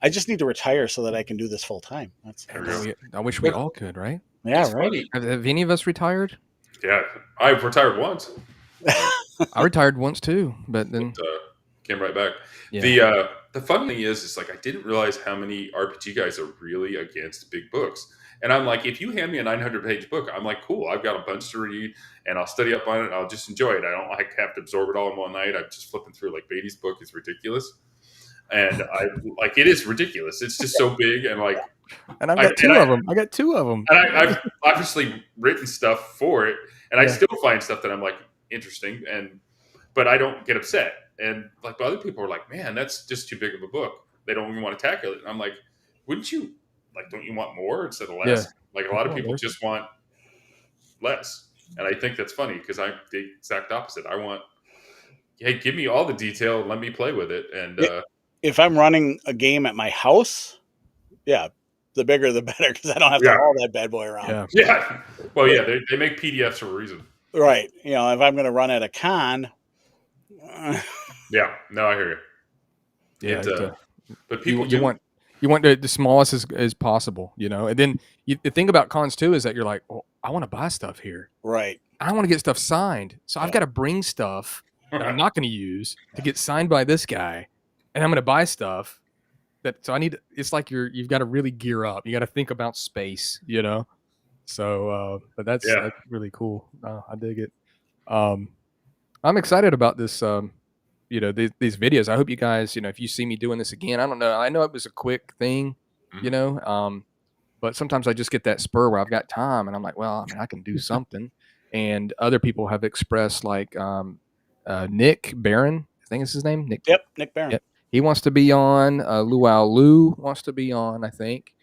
I just need to retire so that I can do this full time. I wish we all could, right? Yeah, it's right. Have any of us retired? Yeah, I've retired once. I retired once too, but then came right back. Yeah. The fun thing is like I didn't realize how many RPG guys are really against big books. And I'm like, if you hand me a 900-page book, I'm like, cool. I've got a bunch to read, and I'll study up on it. And I'll just enjoy it. I don't like have to absorb it all in one night. I'm just flipping through. Like Baity's book is ridiculous, and I like it is ridiculous. It's just so big and like. And I've got two of them. I got two of them. And I've obviously written stuff for it, and I still find stuff that I'm like interesting, but I don't get upset. And like other people are like, man, that's just too big of a book. They don't even want to tackle it. And I'm like, wouldn't you don't you want more instead of less? Yeah. Like a lot of people just want less. And I think that's funny because I'm the exact opposite. I want, hey, give me all the detail and let me play with it. And if I'm running a game at my house, the bigger the better, because I don't have to haul that bad boy around. Yeah. Well, yeah, they make PDFs for a reason. Right. You know, if I'm going to run at a con. Yeah. No, I hear you. Yeah. But people you want the smallest as possible, you know. And then the thing about cons too is that you're like, well, I want to buy stuff here. Right. I want to get stuff signed, so I've got to bring stuff that I'm not going to use to get signed by this guy, and I'm going to buy stuff that. So I need. It's like you've got to really gear up. You got to think about space, you know. So, but that's really cool. I dig it. I'm excited about this. You know, these videos. I hope you guys, you know, if you see me doing this again, I don't know. I know it was a quick thing, you know, but sometimes I just get that spur where I've got time and I'm like, well, I mean, I can do something. And other people have expressed like Nick Barron, I think is his name. Nick Barron. Yep. He wants to be on. Luau Lu wants to be on, I think.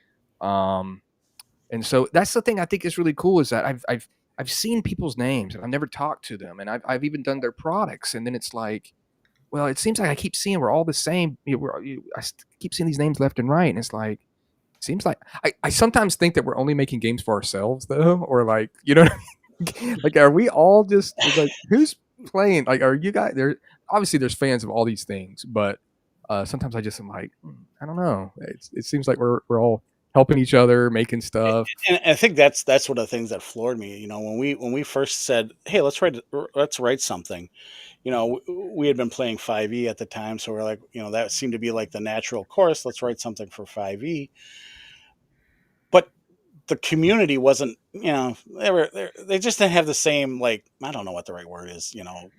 And so that's the thing I think is really cool is that I've seen people's names and I've never talked to them, and I've even done their products, and then it's like, well, it seems like I keep seeing we're all the same. I keep seeing these names left and right, and it's like, seems like I sometimes think that we're only making games for ourselves, though, or like, you know, like, are we all just like, who's playing? Like, are you guys there? Obviously, there's fans of all these things, but sometimes I just am like, I don't know. It seems like we're all helping each other, making stuff. And I think that's one of the things that floored me. You know, when we first said, hey, let's write something. You know, we had been playing 5e at the time, so we're like, you know, that seemed to be like the natural course. Let's write something for 5e. But the community wasn't, you know, they just didn't have the same, like, I don't know what the right word is, you know,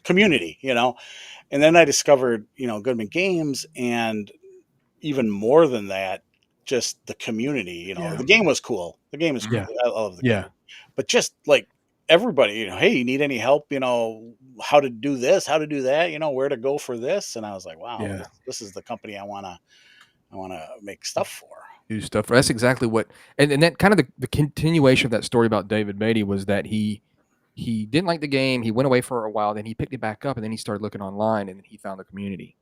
community, you know. And then I discovered, you know, Goodman Games, and even more than that, just the community. You know, the game was cool. The game is cool. I love the game. But just like everybody, you know, hey, you need any help, you know, how to do this, how to do that, you know, where to go for this. And I was like, wow, this is the company I want to make stuff for. Do stuff for. That's exactly what, and that kind of the continuation of that story about David Baity was that he didn't like the game. He went away for a while, then he picked it back up, and then he started looking online, and then he found the community.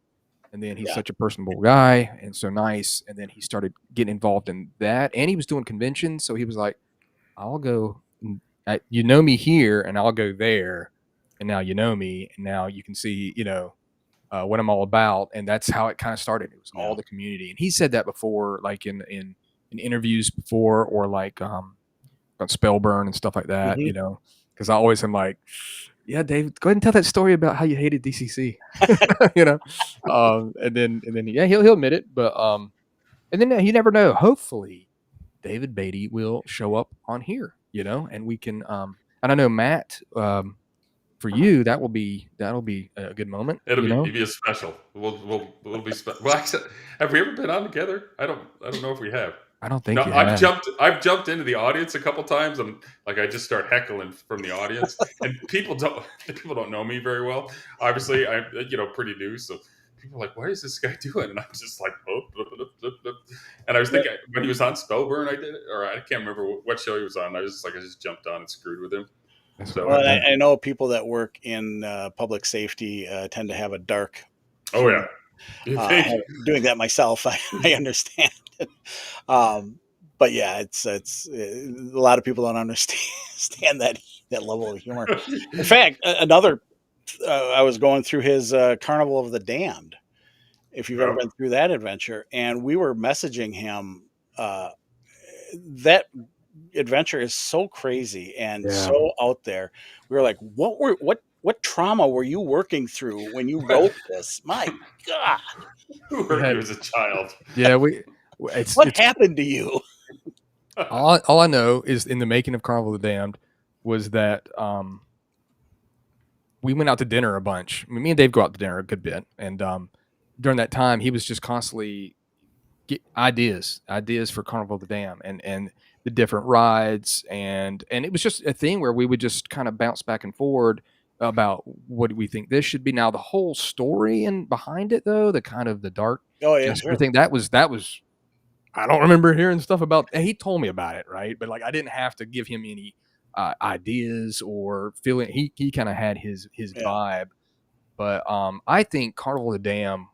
And then he's such a personable guy and so nice. And then he started getting involved in that, and he was doing conventions. So he was like, I'll go, you know me here, and I'll go there. And now you know me, and now you can see, you know, what I'm all about. And that's how it kind of started. It was all the community. And he said that before, like in interviews before, or like on Spellburn and stuff like that, you know, because I always am like, yeah, Dave, go ahead and tell that story about how you hated DCC, you know, and then he'll admit it, but and then you never know. Hopefully, David Baity will show up on here, you know, and we can. And I know Matt, for you, that'll be a good moment. It'll be a special. We'll be special. Well, have we ever been on together? I don't know if we have. I don't think you have. have. I've jumped into the audience a couple times, and like I just start heckling from the audience, and people don't know me very well. Obviously, I'm pretty new, so people are like, "What is this guy doing?" And I'm just like, oh, blah, blah, blah, blah. And I was thinking when he was on Spellburn, I did it, or I can't remember what show he was on. I just jumped on and screwed with him. So well, I know people that work in public safety tend to have a dark. Oh yeah. Doing that myself, I understand. But yeah, it's a lot of people don't understand that level of humor. In fact, another I was going through his Carnival of the Damned. If you've ever been through that adventure, and we were messaging him, that adventure is so crazy and so out there. We were like, what trauma were you working through when you wrote this? My God. Who hurt you as a child? Yeah, what happened to you? All I know is in the making of Carnival of the Damned was that we went out to dinner a bunch. I mean, me and Dave go out to dinner a good bit, and during that time, he was just constantly get ideas for Carnival of the Damned and the different rides, and it was just a thing where we would just kind of bounce back and forward about what do we think this should be. Now the whole story and behind it, though, the kind of the dark thing, that was I don't remember hearing stuff about. He told me about it, right? But like I didn't have to give him any ideas or feeling. He kind of had his vibe. But I think Carnival of the Damned,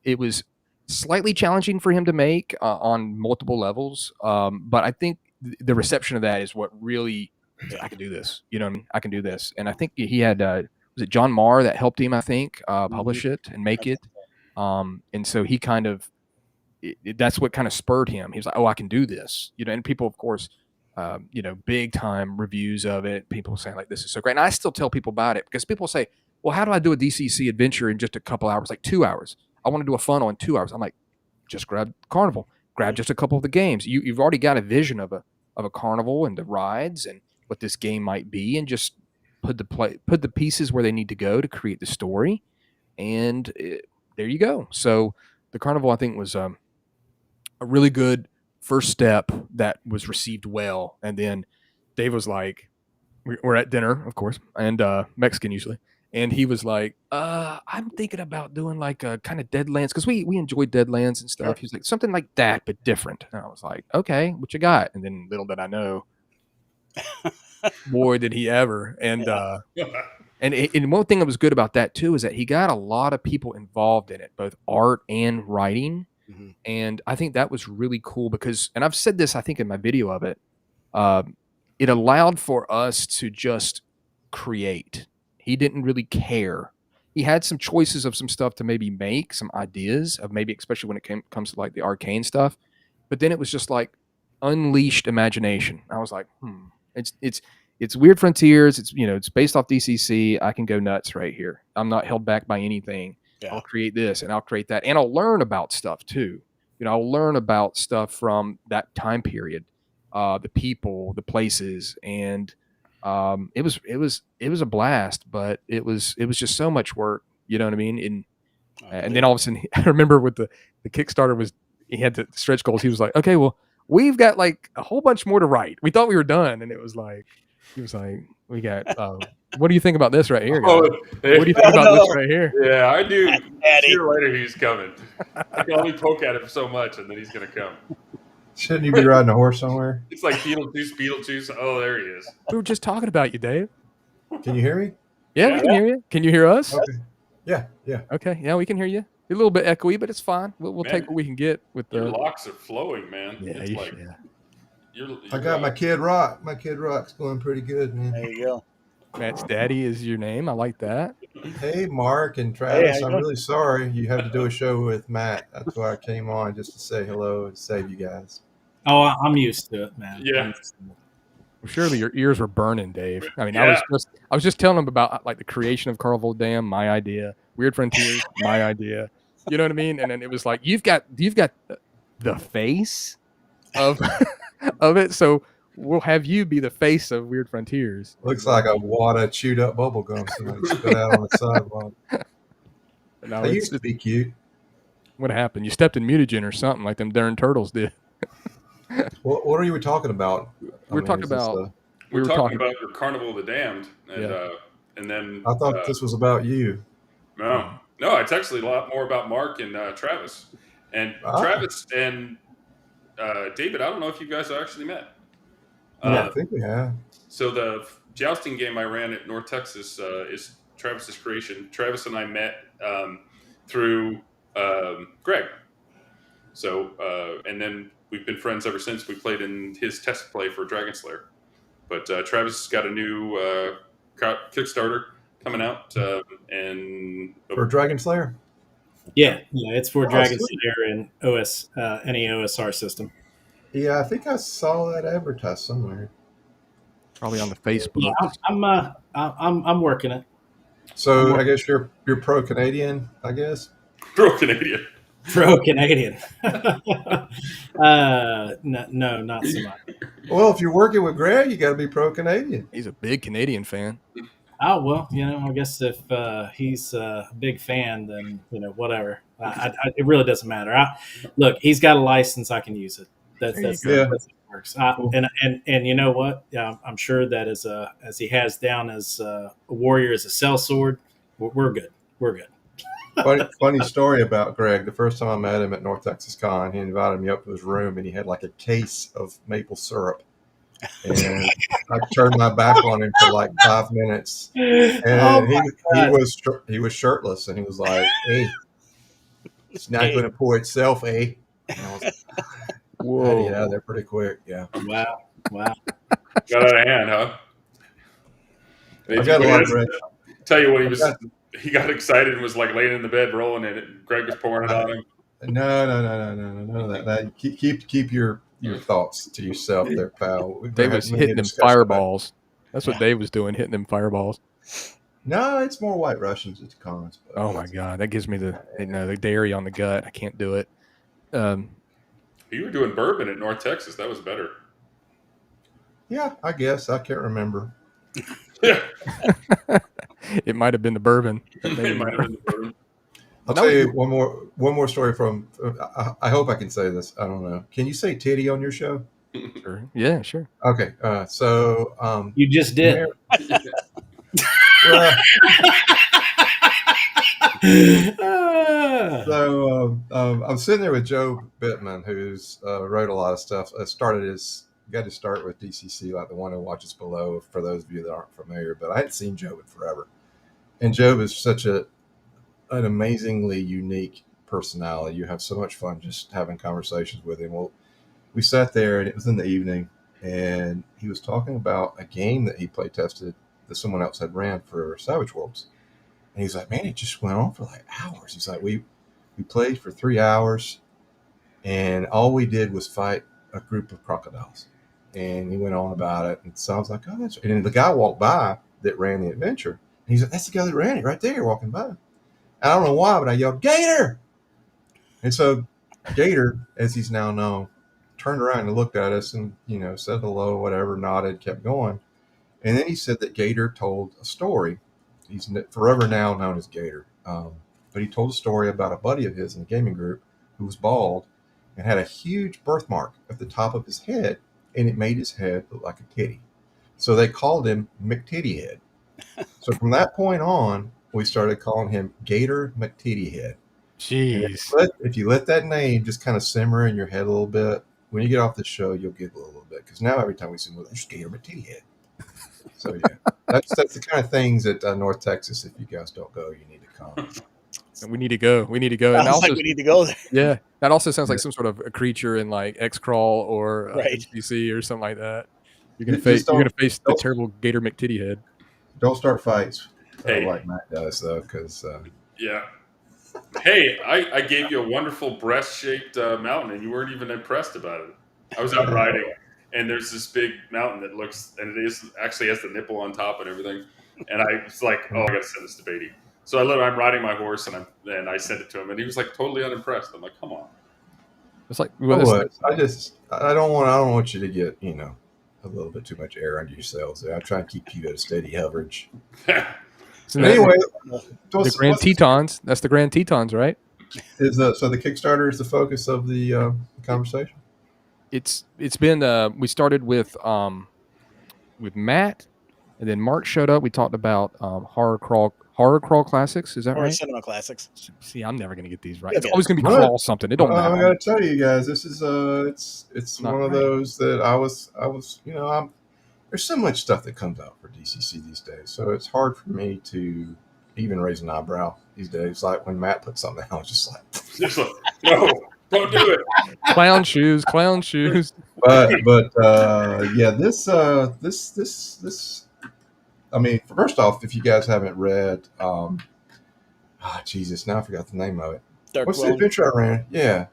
it was slightly challenging for him to make on multiple levels. But I think the reception of that is what really, I can do this. You know what I mean? I can do this. And I think he had, was it John Marr that helped him, I think, publish it and make it. And so he kind of, that's what kind of spurred him. He was like, oh, I can do this. You know, and people, of course, you know, big time reviews of it. People saying like, this is so great. And I still tell people about it because people say, well, how do I do a DCC adventure in just a couple hours, like 2 hours? I want to do a funnel in 2 hours. I'm like, just grab Carnival, grab just a couple of the games. You've already got a vision of a carnival and the rides and what this game might be, and just put the pieces where they need to go to create the story. And there you go. So the carnival, I think, was a really good first step that was received well. And then Dave was like, we're at dinner, of course, and Mexican usually. And he was like, I'm thinking about doing like a kind of Deadlands, because we enjoyed Deadlands and stuff. Sure. He's like, something like that, but different. And I was like, okay, what you got? And then little did I know, boy, did he ever. And and one thing that was good about that too is that he got a lot of people involved in it, both art and writing. Mm-hmm. And I think that was really cool because, and I've said this, I think in my video of it, it allowed for us to just create. He didn't really care. He had some choices of some stuff to maybe make, some ideas of maybe, especially when it comes to like the arcane stuff. But then it was just like unleashed imagination. I was like, it's Weird Frontiers. It's, you know, it's based off DCC. I can go nuts right here. I'm not held back by anything. Yeah. I'll create this and I'll create that, and I'll learn about stuff too. You know, I'll learn about stuff from that time period, the people, the places, and it was a blast. But it was just so much work. You know what I mean? And then all of a sudden, I remember with the Kickstarter was, he had the stretch goals. He was like, okay, well, we've got like a whole bunch more to write. We thought we were done, and it was like, he was like, we got. What do you think about this right here, guys? What do you think about this right here? Yeah, I knew sooner or later he's coming. I can only poke at him so much, and then he's gonna come. Shouldn't you be riding a horse somewhere? It's like Beetlejuice. Oh, there he is. We were just talking about you, Dave. Can you hear me? Yeah, we can hear you. Can you hear us? Okay. Yeah. Okay, yeah, we can hear you. A little bit echoey, but it's fine. We'll take what we can get with the. Your locks are flowing, man. Yeah, it's like, yeah. I got my Kid Rock. My Kid Rock's going pretty good, man. There you go. Matt's daddy is your name. I like that. Hey, Mark and Travis. I'm really sorry you had to do a show with Matt. That's why I came on, just to say hello and save you guys. Oh, I'm used to it, man. Yeah. Well, surely your ears were burning, Dave. I mean, I was just telling him about like the creation of Carnival Dam, my idea. Weird Frontiers, my idea. You know what I mean? And then it was like, you've got the face of of it, so we'll have you be the face of Weird Frontiers. Looks like a wad of chewed up bubble gum somebody spit out on the sidewalk. No, they used to be cute. What happened? You stepped in mutagen or something like them darn turtles did. What are you talking about? We were talking about your Carnival of the Damned, and then I thought this was about you. No, it's actually a lot more about Mark and Travis, and Travis and David. I don't know if you guys have actually met. Yeah, I think we have. So the jousting game I ran at North Texas is Travis's creation. Travis and I met through Greg. So and then we've been friends ever since. We played in his test play for Dragon Slayer. But Travis has got a new Kickstarter coming out, and for Dragon Slayer. Yeah, it's for Dragon Slayer and any OSR system. Yeah, I think I saw that advertised somewhere. Probably on the Facebook. Yeah, I'm working it. So I guess you're pro Canadian, I guess. Pro Canadian. Pro Canadian. No, not so much. Well, if you're working with Greg, you got to be pro Canadian. He's a big Canadian fan. Oh well, I guess if he's a big fan, then whatever. It really doesn't matter. Look, he's got a license. I can use it. That's how it works. Cool. And you know what? I'm sure that as he has down as a warrior as a sellsword, we're good. We're good. Funny story about Greg. The first time I met him at North Texas Con, he invited me up to his room, and he had like a case of maple syrup. And I turned my back on him for like 5 minutes, and he was shirtless, and he was like, "Hey, It's not going to pour itself, eh? And I was like, Whoa. yeah, they're pretty quick. Yeah. Wow. Got out of hand, huh? I've got a lot of bread. Tell you what, he got excited and was like laying in the bed rolling in it. And Greg was pouring it on him. No, none of that. Keep your thoughts to yourself, there, pal. Dave was hitting them fireballs. That's what Dave was doing, hitting them fireballs. No, it's more White Russians at the cons. Oh my god, that gives me the dairy on the gut. I can't do it. You were doing bourbon at North Texas. That was better. Yeah, I guess I can't remember. Yeah, it might have been the bourbon. it might have been the bourbon. I'll tell you one more story from. I hope I can say this. I don't know. Can you say titty on your show? Sure. Yeah, sure. Okay. So you just did. So I'm sitting there with Joe Bittman, who's wrote a lot of stuff. Got to start with DCC, like the one who watches below, for those of you that aren't familiar. But I hadn't seen Joe in forever, and Joe is such an amazingly unique personality. You have so much fun just having conversations with him. Well, we sat there, and it was in the evening, and he was talking about a game that he play tested that someone else had ran for Savage Worlds. And he's like, man, it just went on for like hours. He's like, we played for 3 hours, and all we did was fight a group of crocodiles. And he went on about it. And so I was like, oh, that's... And then the guy walked by that ran the adventure. And he's like, that's the guy that ran it right there walking by. And I don't know why, but I yelled, Gator! And so Gator, as he's now known, turned around and looked at us and, said hello, whatever, nodded, kept going. And then he said that Gator told a story. He's forever now known as Gator. But he told a story about a buddy of his in the gaming group who was bald and had a huge birthmark at the top of his head, and it made his head look like a titty. So they called him McTittyhead. So from that point on, we started calling him Gator McTittyhead. Jeez. If you let that name just kind of simmer in your head a little bit, when you get off the show, you'll giggle a little bit. Because now every time we see him, it's Gator McTittyhead. So yeah, that's the kind of things at North Texas. If you guys don't go, you need to come. We need to go. We need to go. And also, we need to go there. Yeah, that also sounds like some sort of a creature in like X-Crawl or right. HBC or something like that. You're gonna face the terrible Gator McTittyhead. Don't start fights like Matt does, though, because yeah. Hey, I gave you a wonderful breast-shaped mountain, and you weren't even impressed about it. I was out riding, and there's this big mountain that looks, and it actually has the nipple on top and everything. And I was like, oh, I got to send this to Baity. So I'm riding my horse, and I sent it to him, and he was like totally unimpressed. I'm like, come on. It's like I don't want you to get a little bit too much air under yourselves. I try and keep you at a steady coverage. So anyway, the Grand Tetons. That's the Grand Tetons, right? So the Kickstarter is the focus of the conversation? It's been we started with Matt, and then Mark showed up. We talked about horror crawl classics. Is that right? Cinema classics. See, I'm never going to get these right. It's always going to be crawl something. It don't matter. I got to tell you guys, this is it's one of those that I was there's so much stuff that comes out for DCC these days, so it's hard for me to even raise an eyebrow these days. Like when Matt put something out, just like no, don't do it. Clown shoes. But yeah, this. I mean, first off, if you guys haven't read, Jesus, now I forgot the name of it. What's the adventure I ran? Yeah,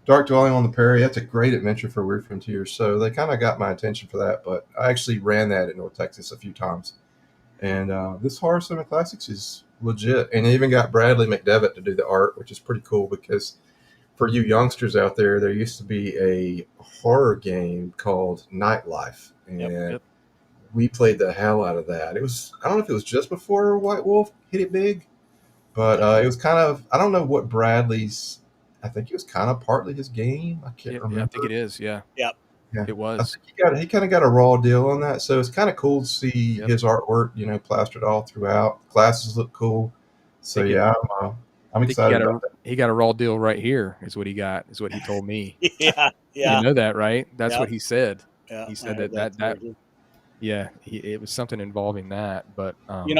Dark Dwelling on the Prairie. That's a great adventure for Weird Frontiers. So they kind of got my attention for that. But I actually ran that in North Texas a few times, and this Horror Cinema Classics is legit. And it even got Bradley McDevitt to do the art, which is pretty cool because for you youngsters out there, there used to be a horror game called Nightlife, and we played the hell out of that. It was, I don't know if it was just before White Wolf hit it big, but it was kind of, I don't know what Bradley's, I think it was kind of partly his game. I can't remember. Yeah, I think it is. Yeah. Yep. Yeah. It was. I think he kind of got a raw deal on that. So it's kind of cool to see his artwork, plastered all throughout. Classes look cool. So yeah, I'm excited about that. He got a raw deal right here is what he got, is what he told me. Yeah. You know that, right? That's what he said. Yeah. He said that yeah, it was something involving that, but the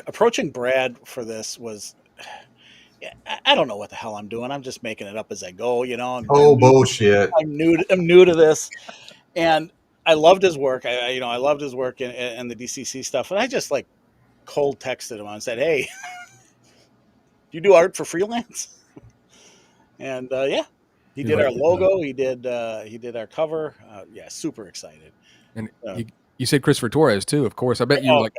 approaching Brad for this was, I don't know what the hell I'm doing. I'm just making it up as I go, you know. Bullshit. I'm new to this, and I loved his work. I loved his work and the DCC stuff, and I just like cold texted him and said, "Hey, do you do art for freelance?" And yeah, he did our logo. He did our cover. Yeah, super excited. And you said Christopher Torres too, of course. I bet you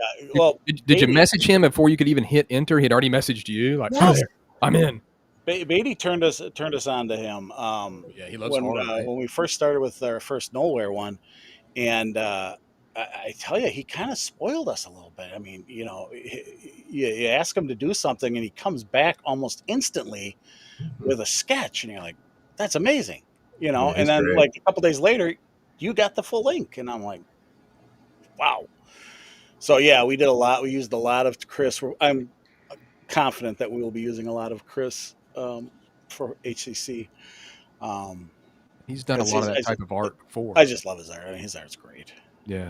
did you message him before you could even hit enter? He'd already messaged you like, yes. I'm in. Baity turned us on to him. Yeah, he loves horror, right? When we first started with our first Nowhere one, and I tell you, he kind of spoiled us a little bit. I mean, you know, you ask him to do something, and he comes back almost instantly with a sketch, and you're like, "That's amazing," you know. And then, like a couple days later, you got the full link, and I'm like, "Wow!" So yeah, we did a lot. We used a lot of Chris. I'm confident that we will be using a lot of Chris for HCC. He's done a lot of that type of art before. I just love his art. I mean, his art's great. Yeah.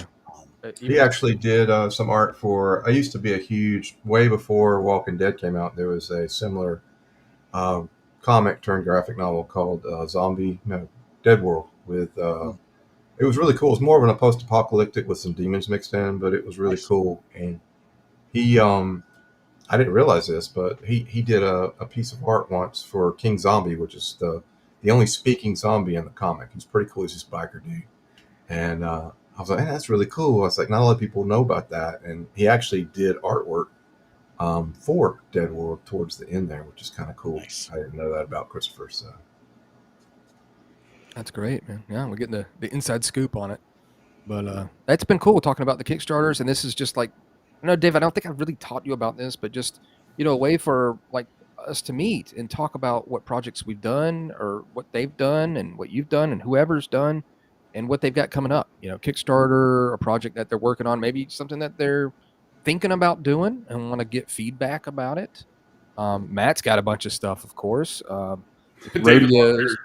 He actually did some art for. I used to be a huge, way before Walking Dead came out. There was a similar comic turned graphic novel called Dead World. With it was really cool. It was more of a post-apocalyptic with some demons mixed in, but it was really cool. And he, I didn't realize this, but he did a piece of art once for King Zombie, which is the only speaking zombie in the comic. He's pretty cool. He's this biker dude, and I was like, hey, that's really cool. I was like, not a lot of people know about that. And he actually did artwork for Dead World towards the end there, which is kind of cool. Nice. I didn't know that about Christopher. So that's great, man. Yeah, we're getting the inside scoop on it. But that's been cool talking about the Kickstarters. And this is just like, I know, Dave, I don't think I've really taught you about this, but just, you know, a way for like us to meet and talk about what projects we've done or what they've done and what you've done and whoever's done and what they've got coming up. You know, Kickstarter, a project that they're working on, maybe something that they're thinking about doing and want to get feedback about it. Matt's got a bunch of stuff, of course. Rodeos.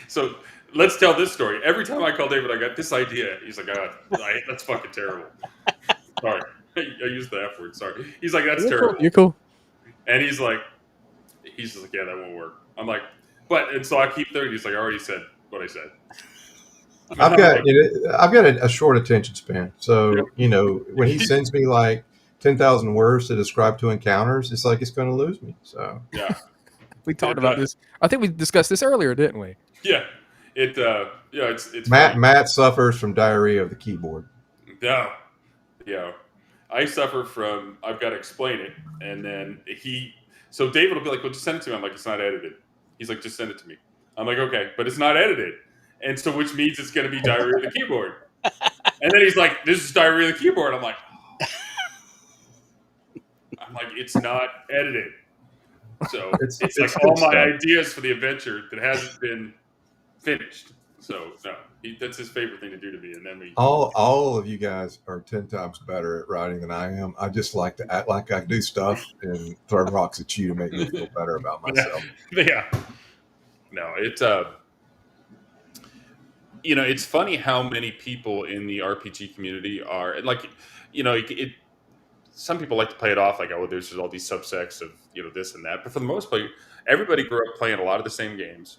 So let's tell this story. Every time I call David, I got this idea. He's like, that's fucking terrible. Sorry. I used the F word. Sorry. He's like, that's terrible. You're cool. And he's just like, yeah, that won't work. I'm like, and so I keep thinking. He's like, I already said what I said. I've got a short attention span. So, you know, when he sends me like 10,000 words to describe 2 encounters, it's like, it's going to lose me. So yeah, we talked about this. I think we discussed this earlier, didn't we? Yeah. It's Matt suffers from diarrhea of the keyboard. Yeah. I suffer from, I've got to explain it. And then so David will be like, well, just send it to me. I'm like, it's not edited. He's like, just send it to me. I'm like, okay, but it's not edited. And so, which means it's going to be diarrhea of the keyboard. And then he's like, this is diarrhea of the keyboard. I'm like, it's not edited. So it's like all my ideas for the adventure that hasn't been finished. So no, that's his favorite thing to do to me. And then all of you guys are 10 times better at writing than I am. I just like to act like I do stuff and throw rocks at you to make me feel better about myself. Yeah. No, it's funny how many people in the RPG community are like, you know, some people like to play it off like, oh, there's all these subsects of, you know, this and that. But for the most part, everybody grew up playing a lot of the same games.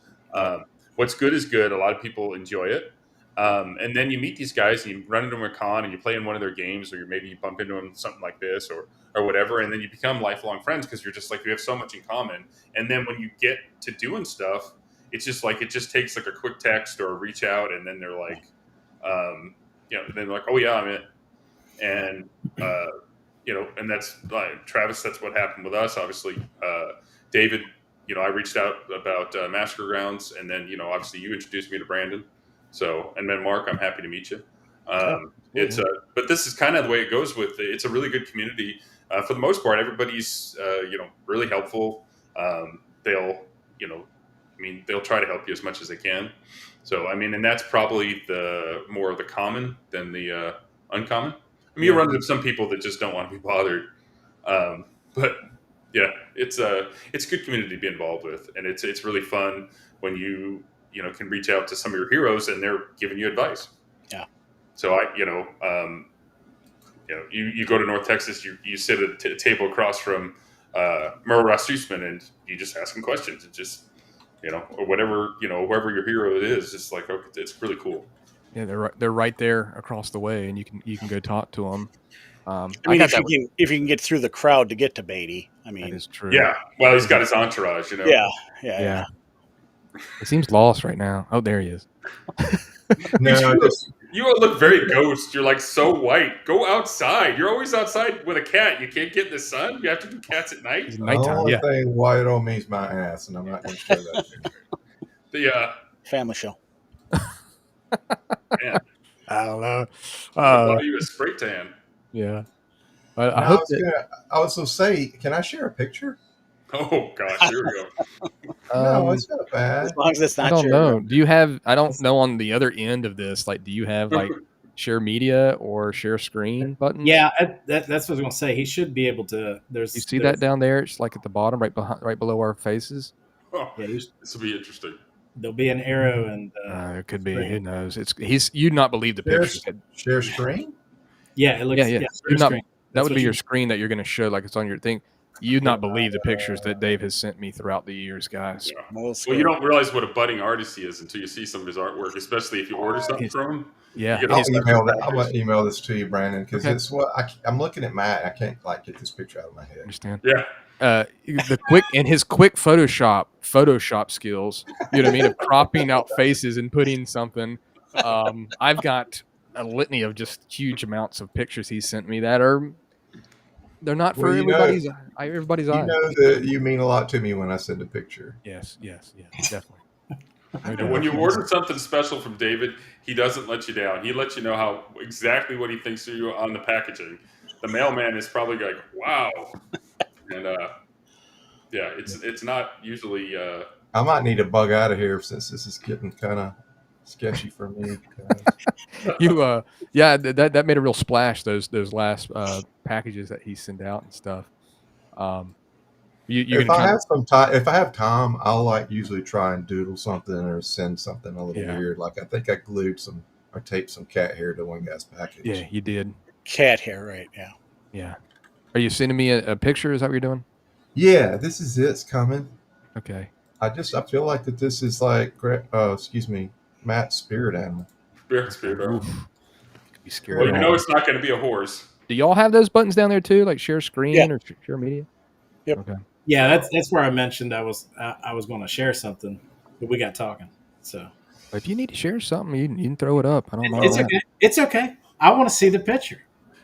What's good is good. A lot of people enjoy it. And then you meet these guys and you run into them at a con and you play in one of their games, or maybe you bump into them something like this or whatever. And then you become lifelong friends because you're just like, you have so much in common. And then when you get to doing stuff, it's just like, it just takes like a quick text or a reach out. And then they're like, then they're like, oh yeah, I'm in. And, and that's Travis, that's what happened with us. Obviously, David, I reached out about Massacre Grounds, and then, obviously you introduced me to Brandon. So, and then Mark, I'm happy to meet you. But this is kind of the way it goes with it. It's a really good community. For the most part, everybody's, really helpful. They'll try to help you as much as they can. So, and that's probably the more of the common than the uncommon. You run into some people that just don't want to be bothered. But yeah, it's a good community to be involved with. And it's really fun when you can reach out to some of your heroes and they're giving you advice. Yeah. So you go to North Texas, you sit at a table across from Murray and you just ask him questions. It's just, or whatever, whoever your hero is, it's like, okay, it's really cool. Yeah, they're right there across the way, and you can go talk to them. I mean, if you can get through the crowd to get to Baity, I mean, that is true. Yeah, well, he's got his entourage, Yeah. He seems lost right now. Oh, there he is. No, you look very ghost. You're like so white. Go outside. You're always outside with a cat. You can't get in the sun. You have to do cats at night. It's the nighttime. only thing white on me is my ass, and I'm not going to show that picture. The family show. Man, I don't know. you a spray tan. Yeah. I hope I was going to say, can I share a picture? Oh gosh, here we go. No, it's not bad. As long as it's not. I don't know. Do you have? I don't know on the other end of this. Like, do you have like share media or share screen buttons? Yeah, that's what I was going to say. He should be able to. You see that down there? It's like at the bottom, right below our faces. Oh, yeah, this will be interesting. There'll be an arrow, and it could be. Who knows? You'd not believe the pictures. Share screen. Yeah, it looks. Yeah, that would be your screen that you're going to show, like it's on your thing. You'd not believe the pictures that Dave has sent me throughout the years, guys. Yeah. Well, you don't realize what a budding artist he is until you see some of his artwork, especially if you order something from him. Yeah, I'm going to email this to you, Brandon, because it's what I'm looking at. Matt, I can't get this picture out of my head. Understand? Yeah. His quick Photoshop skills. You know what I mean? Of cropping out faces and putting something. I've got a litany of just huge amounts of pictures he sent me that are. They're not for everybody's eyes. You know that you mean a lot to me when I send a picture. Yes, definitely. And when you order something special from David, he doesn't let you down. He lets you know exactly what he thinks of you on the packaging. The mailman is probably like, wow. And it's not usually. I might need to bug out of here since this is getting kind of sketchy for me. That made a real splash. Those last packages that he sent out and stuff. If I have time, I'll usually try and doodle something or send something a little weird. Like I think I glued or taped some cat hair to one guy's package. Yeah, you did. Cat hair, right? Yeah. Are you sending me a picture? Is that what you're doing? Yeah, this is it. It's coming. Okay. I feel like that this is like Matt's spirit animal. Spirit animal. Could be scary. Well, you know it's not going to be a horse. Do y'all have those buttons down there too, like share screen or share media? Yep. Okay. Yeah, that's where I mentioned I was going to share something, but we got talking. So if you need to share something, you can throw it up. I don't know. It's okay. It's okay. I want to see the picture.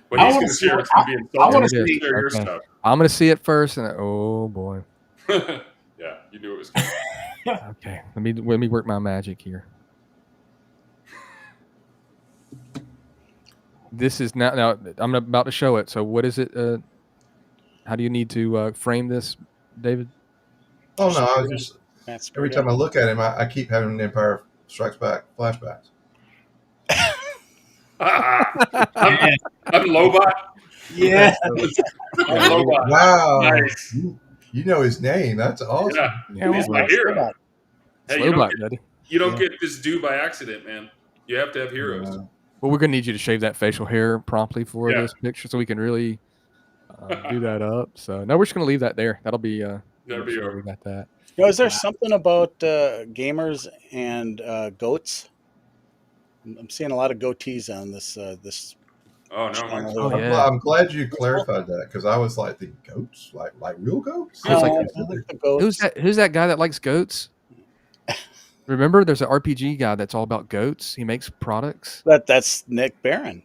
When he's going to share, it's going to be insulting. I want to see your stuff. I'm going to see it first, and oh boy. Yeah, you knew it was coming. Okay, let me work my magic here. This is now I'm about to show it. So what is it? How do you need to frame this, David? Oh no, I was just every time I look at him, I keep having Empire Strikes Back flashbacks. I'm Lobot. Yeah. Lobot. Wow. Nice. You know his name. That's awesome. Yeah, he's my hero. Hey, you don't get this due by accident, man. You have to have heroes. Well, we're going to need you to shave that facial hair promptly for this picture so we can really do that up. So, no, we're just going to leave that there. That'll be we got that. Is there something about gamers and goats? I'm seeing a lot of goatees on this. Oh no! I'm glad you clarified that because I was like, the goats, like real goats. No, like the goats. Who's that guy that likes goats? Remember, there's an RPG guy that's all about goats. He makes products. That's Nick Barron.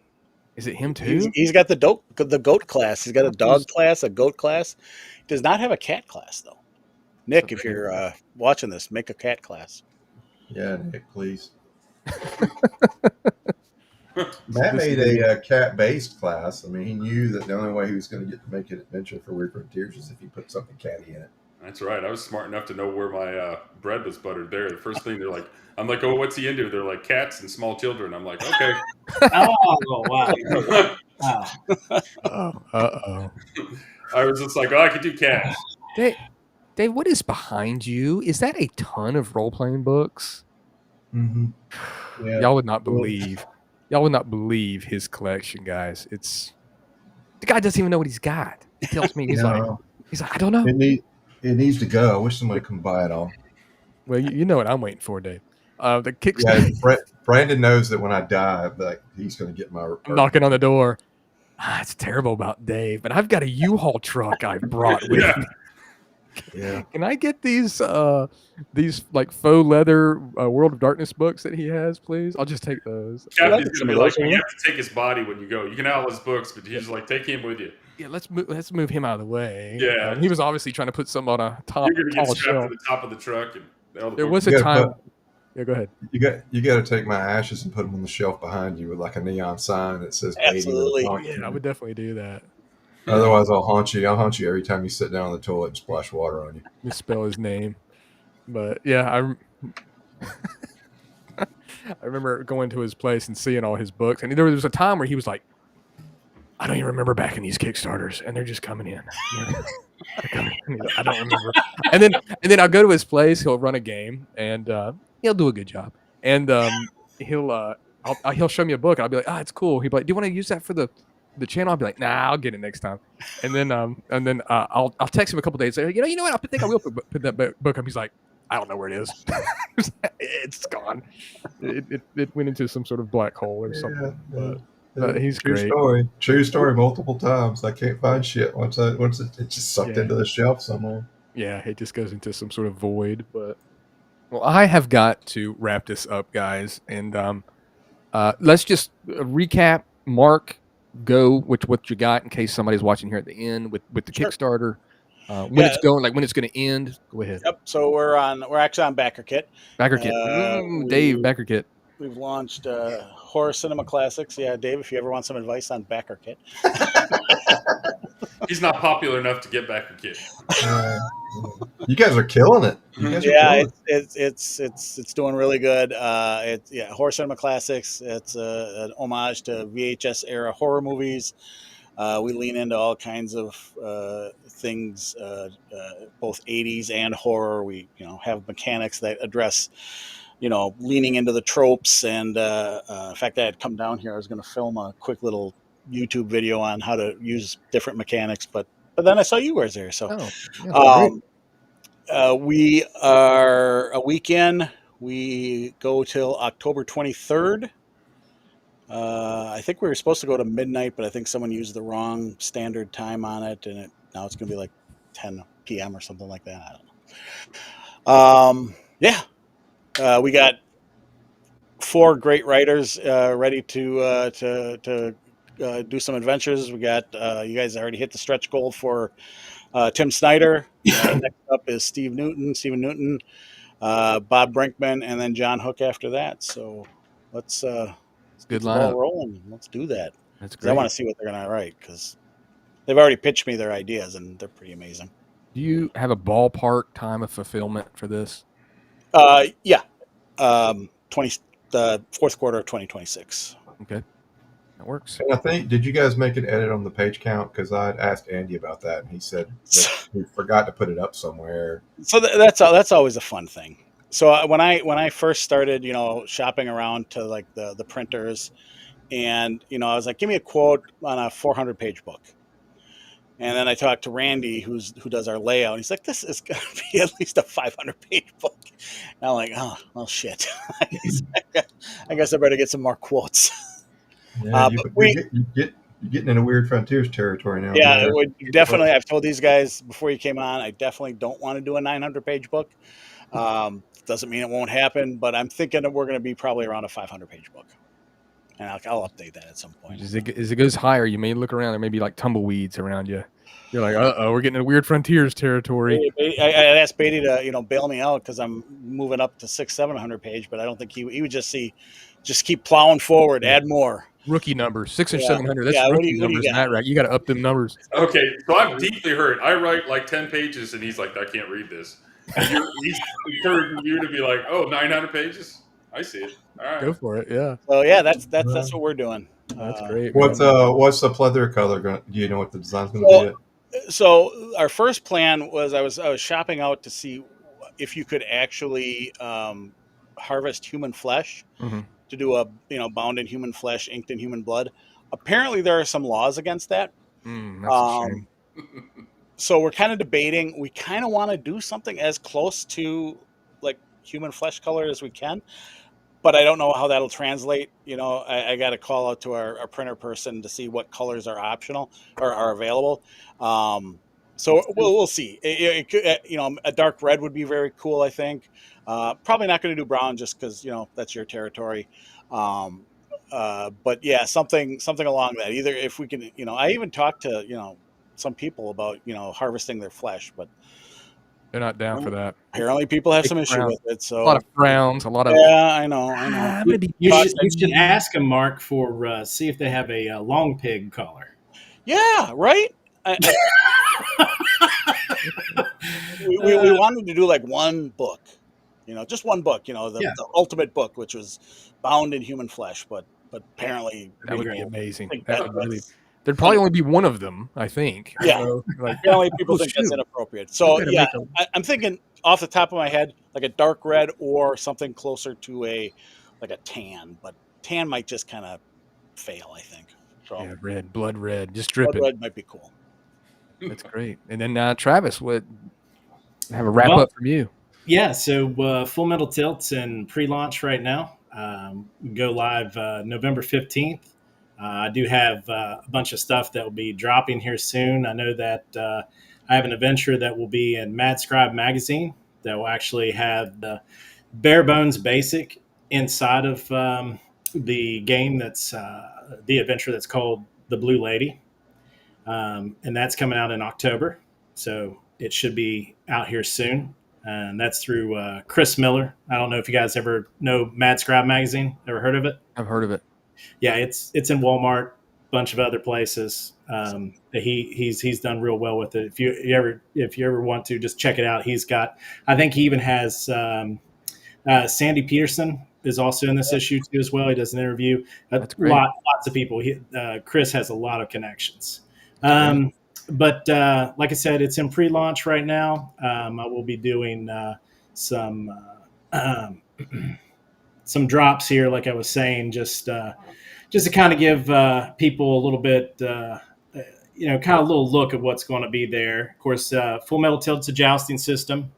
Is it him too? He's got the goat class. He's got a dog class, a goat class. He does not have a cat class though. Nick, if you're watching this, make a cat class. Yeah, Nick, please. Matt made a cat-based class. I mean, he knew that the only way he was going to get to make an adventure for Weird Frontiers is if he put something catty in it. That's right. I was smart enough to know where my bread was buttered there. The first thing I'm like, oh, what's he into? They're like cats and small children. I'm like, okay. Oh, wow. Wow. Uh-oh. I was just like, oh, I could do cats. Dave, what is behind you? Is that a ton of role-playing books? Mm-hmm. Yeah. Y'all would not believe. Y'all would not believe his collection, guys. The guy doesn't even know what he's got. He tells me he's like, He's like, I don't know. It needs to go. I wish somebody could buy it all. Well, you know what I'm waiting for, Dave. The Kickstarter. Yeah, Brandon knows that when I die, like he's going to get my. I'm knocking on the door. It's terrible about Dave, but I've got a U-Haul truck I brought with me. Yeah. Can I get these like faux leather World of Darkness books that he has, please? I'll just take those. Captain's gonna be like, you have to take his body when you go. You can have all his books, but he's like, take him with you. Yeah, let's move him out of the way. Yeah, he was obviously trying to put some on a top. You're gonna get strapped to the top of the truck, and there was a time. Yeah, go ahead. You got to take my ashes and put them on the shelf behind you with like a neon sign that says Absolutely. Baity. Yeah, I would definitely do that. Otherwise, I'll haunt you. I'll haunt you every time you sit down on the toilet and splash water on you. Misspell his name, but yeah, I remember going to his place and seeing all his books, and there was a time where he was like, "I don't even remember backing these Kickstarters, and they're just coming in." I don't remember. And then I'll go to his place. He'll run a game, and he'll do a good job. And he'll show me a book, and I'll be like, "Ah, it's cool." He'll be like, "Do you want to use that for the channel?" I'll be like, "Nah, I'll get it next time." And then I'll text him a couple days later. You know what? I think I will put that book up. He's like, "I don't know where it is. It's gone. It went into some sort of black hole or something." But he's great. True story. Multiple times. I can't find shit once it just sucked into the shelf somewhere. Yeah, it just goes into some sort of void. But well, I have got to wrap this up, guys, and let's just recap. Mark, go with what you got in case somebody's watching here at the end with the Kickstarter. When it's going, like when it's going to end. Go ahead. Yep. So we're actually on BackerKit. BackerKit. Dave, BackerKit. We've launched Horror Cinema Classics. Yeah, Dave, if you ever want some advice on BackerKit. He's not popular enough to get BackerKit. You guys are killing it. It's doing really good. Horror Cinema Classics. It's an homage to VHS era horror movies. We lean into all kinds of things, both 80s and horror. We have mechanics that address leaning into the tropes. And in fact, I had come down here. I was going to film a quick little YouTube video on how to use different mechanics, but then I saw you guys there. So we are a weekend. We go till October 23rd. I think we were supposed to go to midnight, but I think someone used the wrong standard time on it, and now it's going to be like 10 p.m. or something like that. I don't know. We got 4 great writers ready to do some adventures. We got you guys already hit the stretch goal for Tim Snyder. Next up is Stephen Newton, Bob Brinkman, and then John Hook after that. So let's good get the ball lineup. rolling. Let's do that. That's great. I want to see what they're going to write because they've already pitched me their ideas and they're pretty amazing. Do you have a ballpark time of fulfillment for this? Yeah. The fourth quarter of 2026. Okay. That works. And I think, did you guys make an edit on the page count? Because I had asked Andy about that, and he said that he forgot to put it up somewhere. So that's always a fun thing. So when I first started, shopping around to like the printers, and I was like, give me a quote on a 400-page book. And then I talked to Randy, who does our layout. And he's like, this is going to be at least a 500-page book. And I'm like, oh, well, shit. I guess I better get some more quotes. Yeah, you're getting into Weird Frontiers territory now. Yeah, definitely. I've told these guys before you came on, I definitely don't want to do a 900-page book. Doesn't mean it won't happen, but I'm thinking that we're going to be probably around a 500-page book. And I'll update that at some point. As it goes higher, you may look around. There may be like tumbleweeds around you. You're like, we're getting into Weird Frontiers territory. I asked Baity to bail me out because I'm moving up to 600-700 page, but I don't think he would just keep plowing forward, add more. Rookie numbers, 600 or 700. That's rookie numbers in that rack. You got to up them numbers. Okay, so I'm deeply hurt. I write like 10 pages, and he's like, I can't read this. And he's encouraging you to be like, 900 pages? I see it. All right. Go for it, yeah. So yeah, that's what we're doing. That's great. What's the pleather color going? Do you know what the design's going to be? So our first plan was I was shopping out to see if you could actually harvest human flesh to do a bound in human flesh, inked in human blood. Apparently, there are some laws against that. That's a shame. So we're kind of debating. We kind of want to do something as close to like human flesh color as we can, but I don't know how that'll translate. I got to call out to our printer person to see what colors are optional or are available. So we'll see. It could, a dark red would be very cool, I think. Probably not going to do brown just because that's your territory. But yeah, something along that. Either if we can, I even talked to some people about harvesting their flesh, but They're not down for that. apparently people have Big some issue frown. with it. So A lot of frowns, a lot of. yeah, I know. You should ask them, Mark, for see if they have a long pig collar. Yeah, right. We wanted to do like one book, just one book, the ultimate book, which was bound in human flesh, but apparently that would be amazing. There'd probably only be one of them, I think. Yeah. Apparently people think that's inappropriate. So yeah, I'm thinking off the top of my head, like a dark red or something closer to a tan, but tan might just kind of fail, I think. So yeah, blood red, just dripping. Blood red might be cool. That's great. And then Travis would have a wrap up from you. Yeah, so Full Metal Tilt's in pre-launch right now. Go live November 15th. I do have a bunch of stuff that will be dropping here soon. I know that I have an adventure that will be in Mad Scribe magazine that will actually have the bare bones basic inside of the game that's the adventure that's called The Blue Lady. And that's coming out in October. So it should be out here soon. And that's through Chris Miller. I don't know if you guys ever know Mad Scribe magazine. Ever heard of it? I've heard of it. Yeah, it's in Walmart, a bunch of other places. He's done real well with it. If you ever want to, just check it out. I think he even has Sandy Peterson is also in this issue too as well. He does an interview. That's great. Lots of people. Chris has a lot of connections. But like I said, it's in pre-launch right now. I will be doing some drops here, like I was saying, just to kind of give people a little bit, kind of a little look at what's going to be there. Of course, Full Metal Tilt's a jousting system.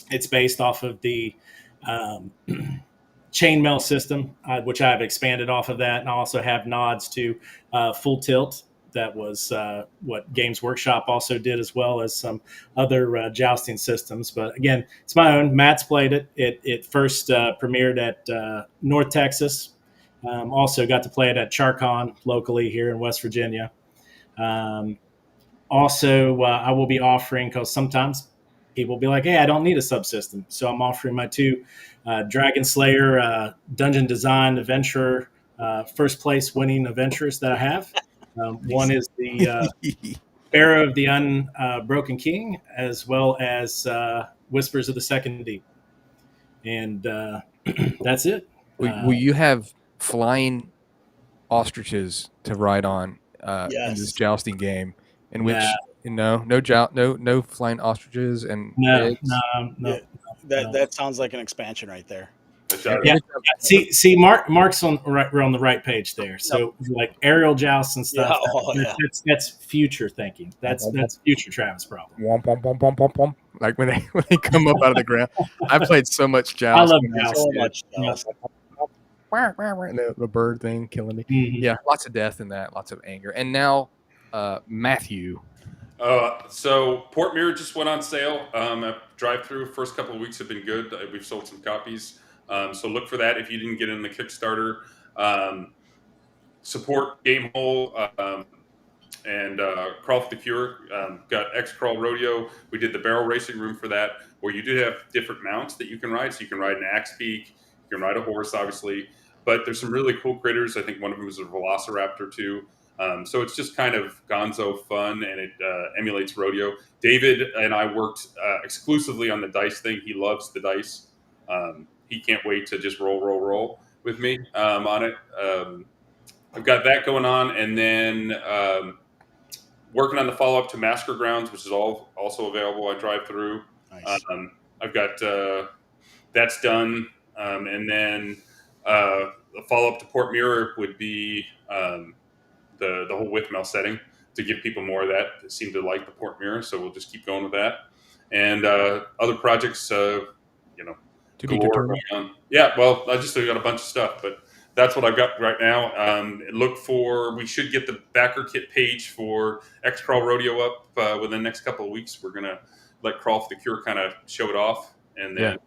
It's based off of the chainmail system, which I've expanded off of that, and I also have nods to Full Tilt. That was what Games Workshop also did, as well as some other jousting systems. But again, it's my own. Matt's played it. It first premiered at North Texas. Also got to play it at CharCon locally here in West Virginia. Also, I will be offering, because sometimes people will be like, hey, I don't need a subsystem. So I'm offering my two Dragon Slayer Dungeon Design Adventurer first place winning adventures that I have. One is the Pharaoh of the Unbroken King, as well as Whispers of the Second Deep. And that's it. Will you have flying ostriches to ride on in this jousting game? In which no flying ostriches and no. That sounds like an expansion right there. Yeah. See, Mark's on the right page there. So like aerial jousts and stuff. That's future thinking. That's future Travis problem. Womp, womp, womp, womp, womp, womp. Like when they come up out of the ground. I played so much joust. I love joust. So much joust. The bird thing killing me. Mm-hmm. Yeah, lots of death in that, lots of anger. And now Matthew. So Port Mirror just went on sale. Drive-through first couple of weeks have been good. We've sold some copies. So look for that if you didn't get in the Kickstarter. Support Gamehole and Crawl for the Cure. Got X-Crawl Rodeo. We did the barrel racing room for that, where you do have different mounts that you can ride. So you can ride an axe peak, you can ride a horse, obviously. But there's some really cool critters. I think one of them is a velociraptor too. So it's just kind of gonzo fun, and it emulates rodeo. David and I worked exclusively on the dice thing. He loves the dice. He can't wait to just roll with me on it. I've got that going on, and then working on the follow-up to Massacre Grounds, which is also available on Drive-Thru. Nice. I've got that's done, and then the follow-up to Port Mirror would be the whole Withmel setting. to give people more of that. They seem to like the port mirror, so we'll just keep going with that. And other projects, to be determined. Yeah, well, I just got a bunch of stuff, but that's what I've got right now. We should get the backer kit page for X Crawl Rodeo up within the next couple of weeks. We're going to let Crawl for the Cure kind of show it off, and then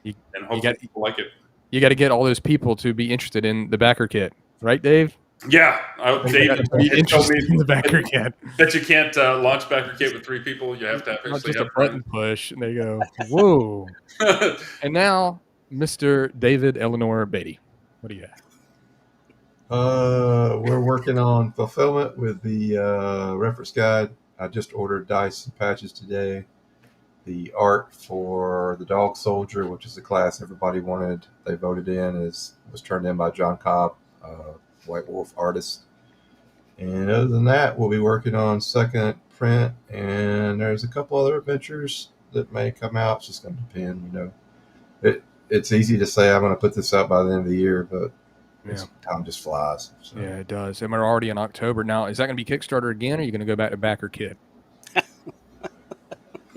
and hopefully people like it. You got to get all those people to be interested in the backer kit, right, Dave? Yeah, Dave be interested in the backer kit. That you can't launch backer kit with 3 people. You have to have just a button push, and they go, whoa. And now, Mr. David Eleanor Baity, what do you have? We're working on fulfillment with the reference guide. I just ordered dice and patches today. The art for the Dog Soldier, which is the class everybody wanted, they voted in, was turned in by John Cobb, White Wolf artist. And other than that, we'll be working on second print, and there's a couple other adventures that may come out. It's just going to depend, It's easy to say I'm going to put this out by the end of the year, but time just flies. So. Yeah, it does. And we're already in October now. Is that going to be Kickstarter again, or are you going to go back to backer kit?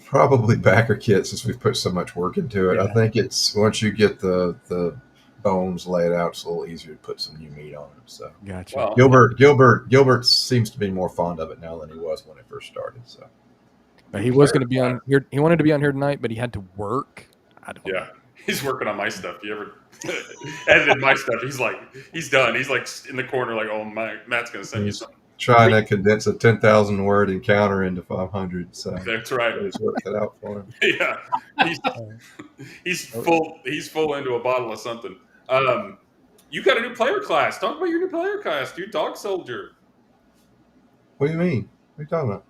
Probably backer kit, since we've put so much work into it. Yeah. I think it's once you get the bones laid out, it's a little easier to put some new meat on it. So gotcha. Well, Gilbert seems to be more fond of it now than he was when it first started. So he was going to be on here. He wanted to be on here tonight, but he had to work. Yeah, he's working on my stuff. You ever edited my stuff? He's done. He's like in the corner, like, oh Matt's going to send you something. Trying to condense a 10,000 word encounter into 500. So that's right. It's worked it out for him. Yeah, he's full into a bottle of something. You got a new player class. Talk about your new player class, dude. Dog Soldier. What do you mean? What are you talking about?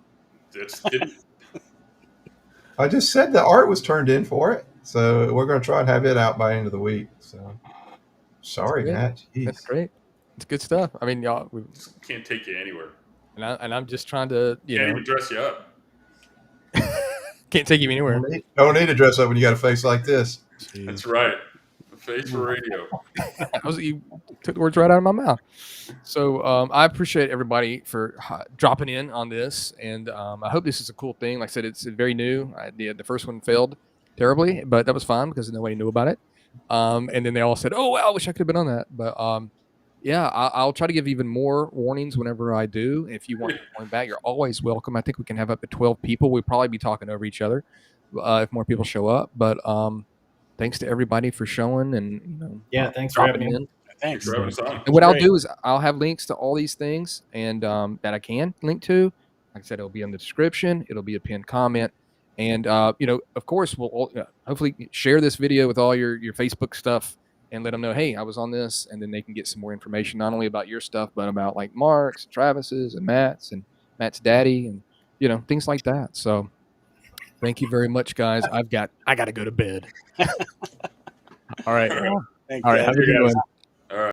I just said the art was turned in for it, so we're going to try and have it out by the end of the week. So sorry, Matt. Jeez. That's great. It's good stuff. I mean, y'all can't take you anywhere. And I'm just trying to, can't even dress you up. Can't take you anywhere. Don't need to dress up when you got a face like this. Jeez. That's right. The face for radio. You took the words right out of my mouth. So I appreciate everybody for dropping in on this, and I hope this is a cool thing. Like I said, it's very new. The first one failed terribly, but that was fine because nobody knew about it. And then they all said, "Oh, well, I wish I could have been on that." But yeah, I'll try to give even more warnings whenever I do. If you want to join back, you're always welcome. I think we can have up to 12 people. We'll probably be talking over each other if more people show up. But thanks to everybody for showing and thanks for having me. Thanks for having us on. And what I'll do is I'll have links to all these things and that I can link to. Like I said, it'll be in the description. It'll be a pinned comment. And, of course, we'll hopefully share this video with all your Facebook stuff and let them know, hey, I was on this. And then they can get some more information, not only about your stuff, but about like Mark's, Travis's, and Matt's daddy and, things like that. So thank you very much, guys. I got to go to bed. All right. Thank all right. Have a good one.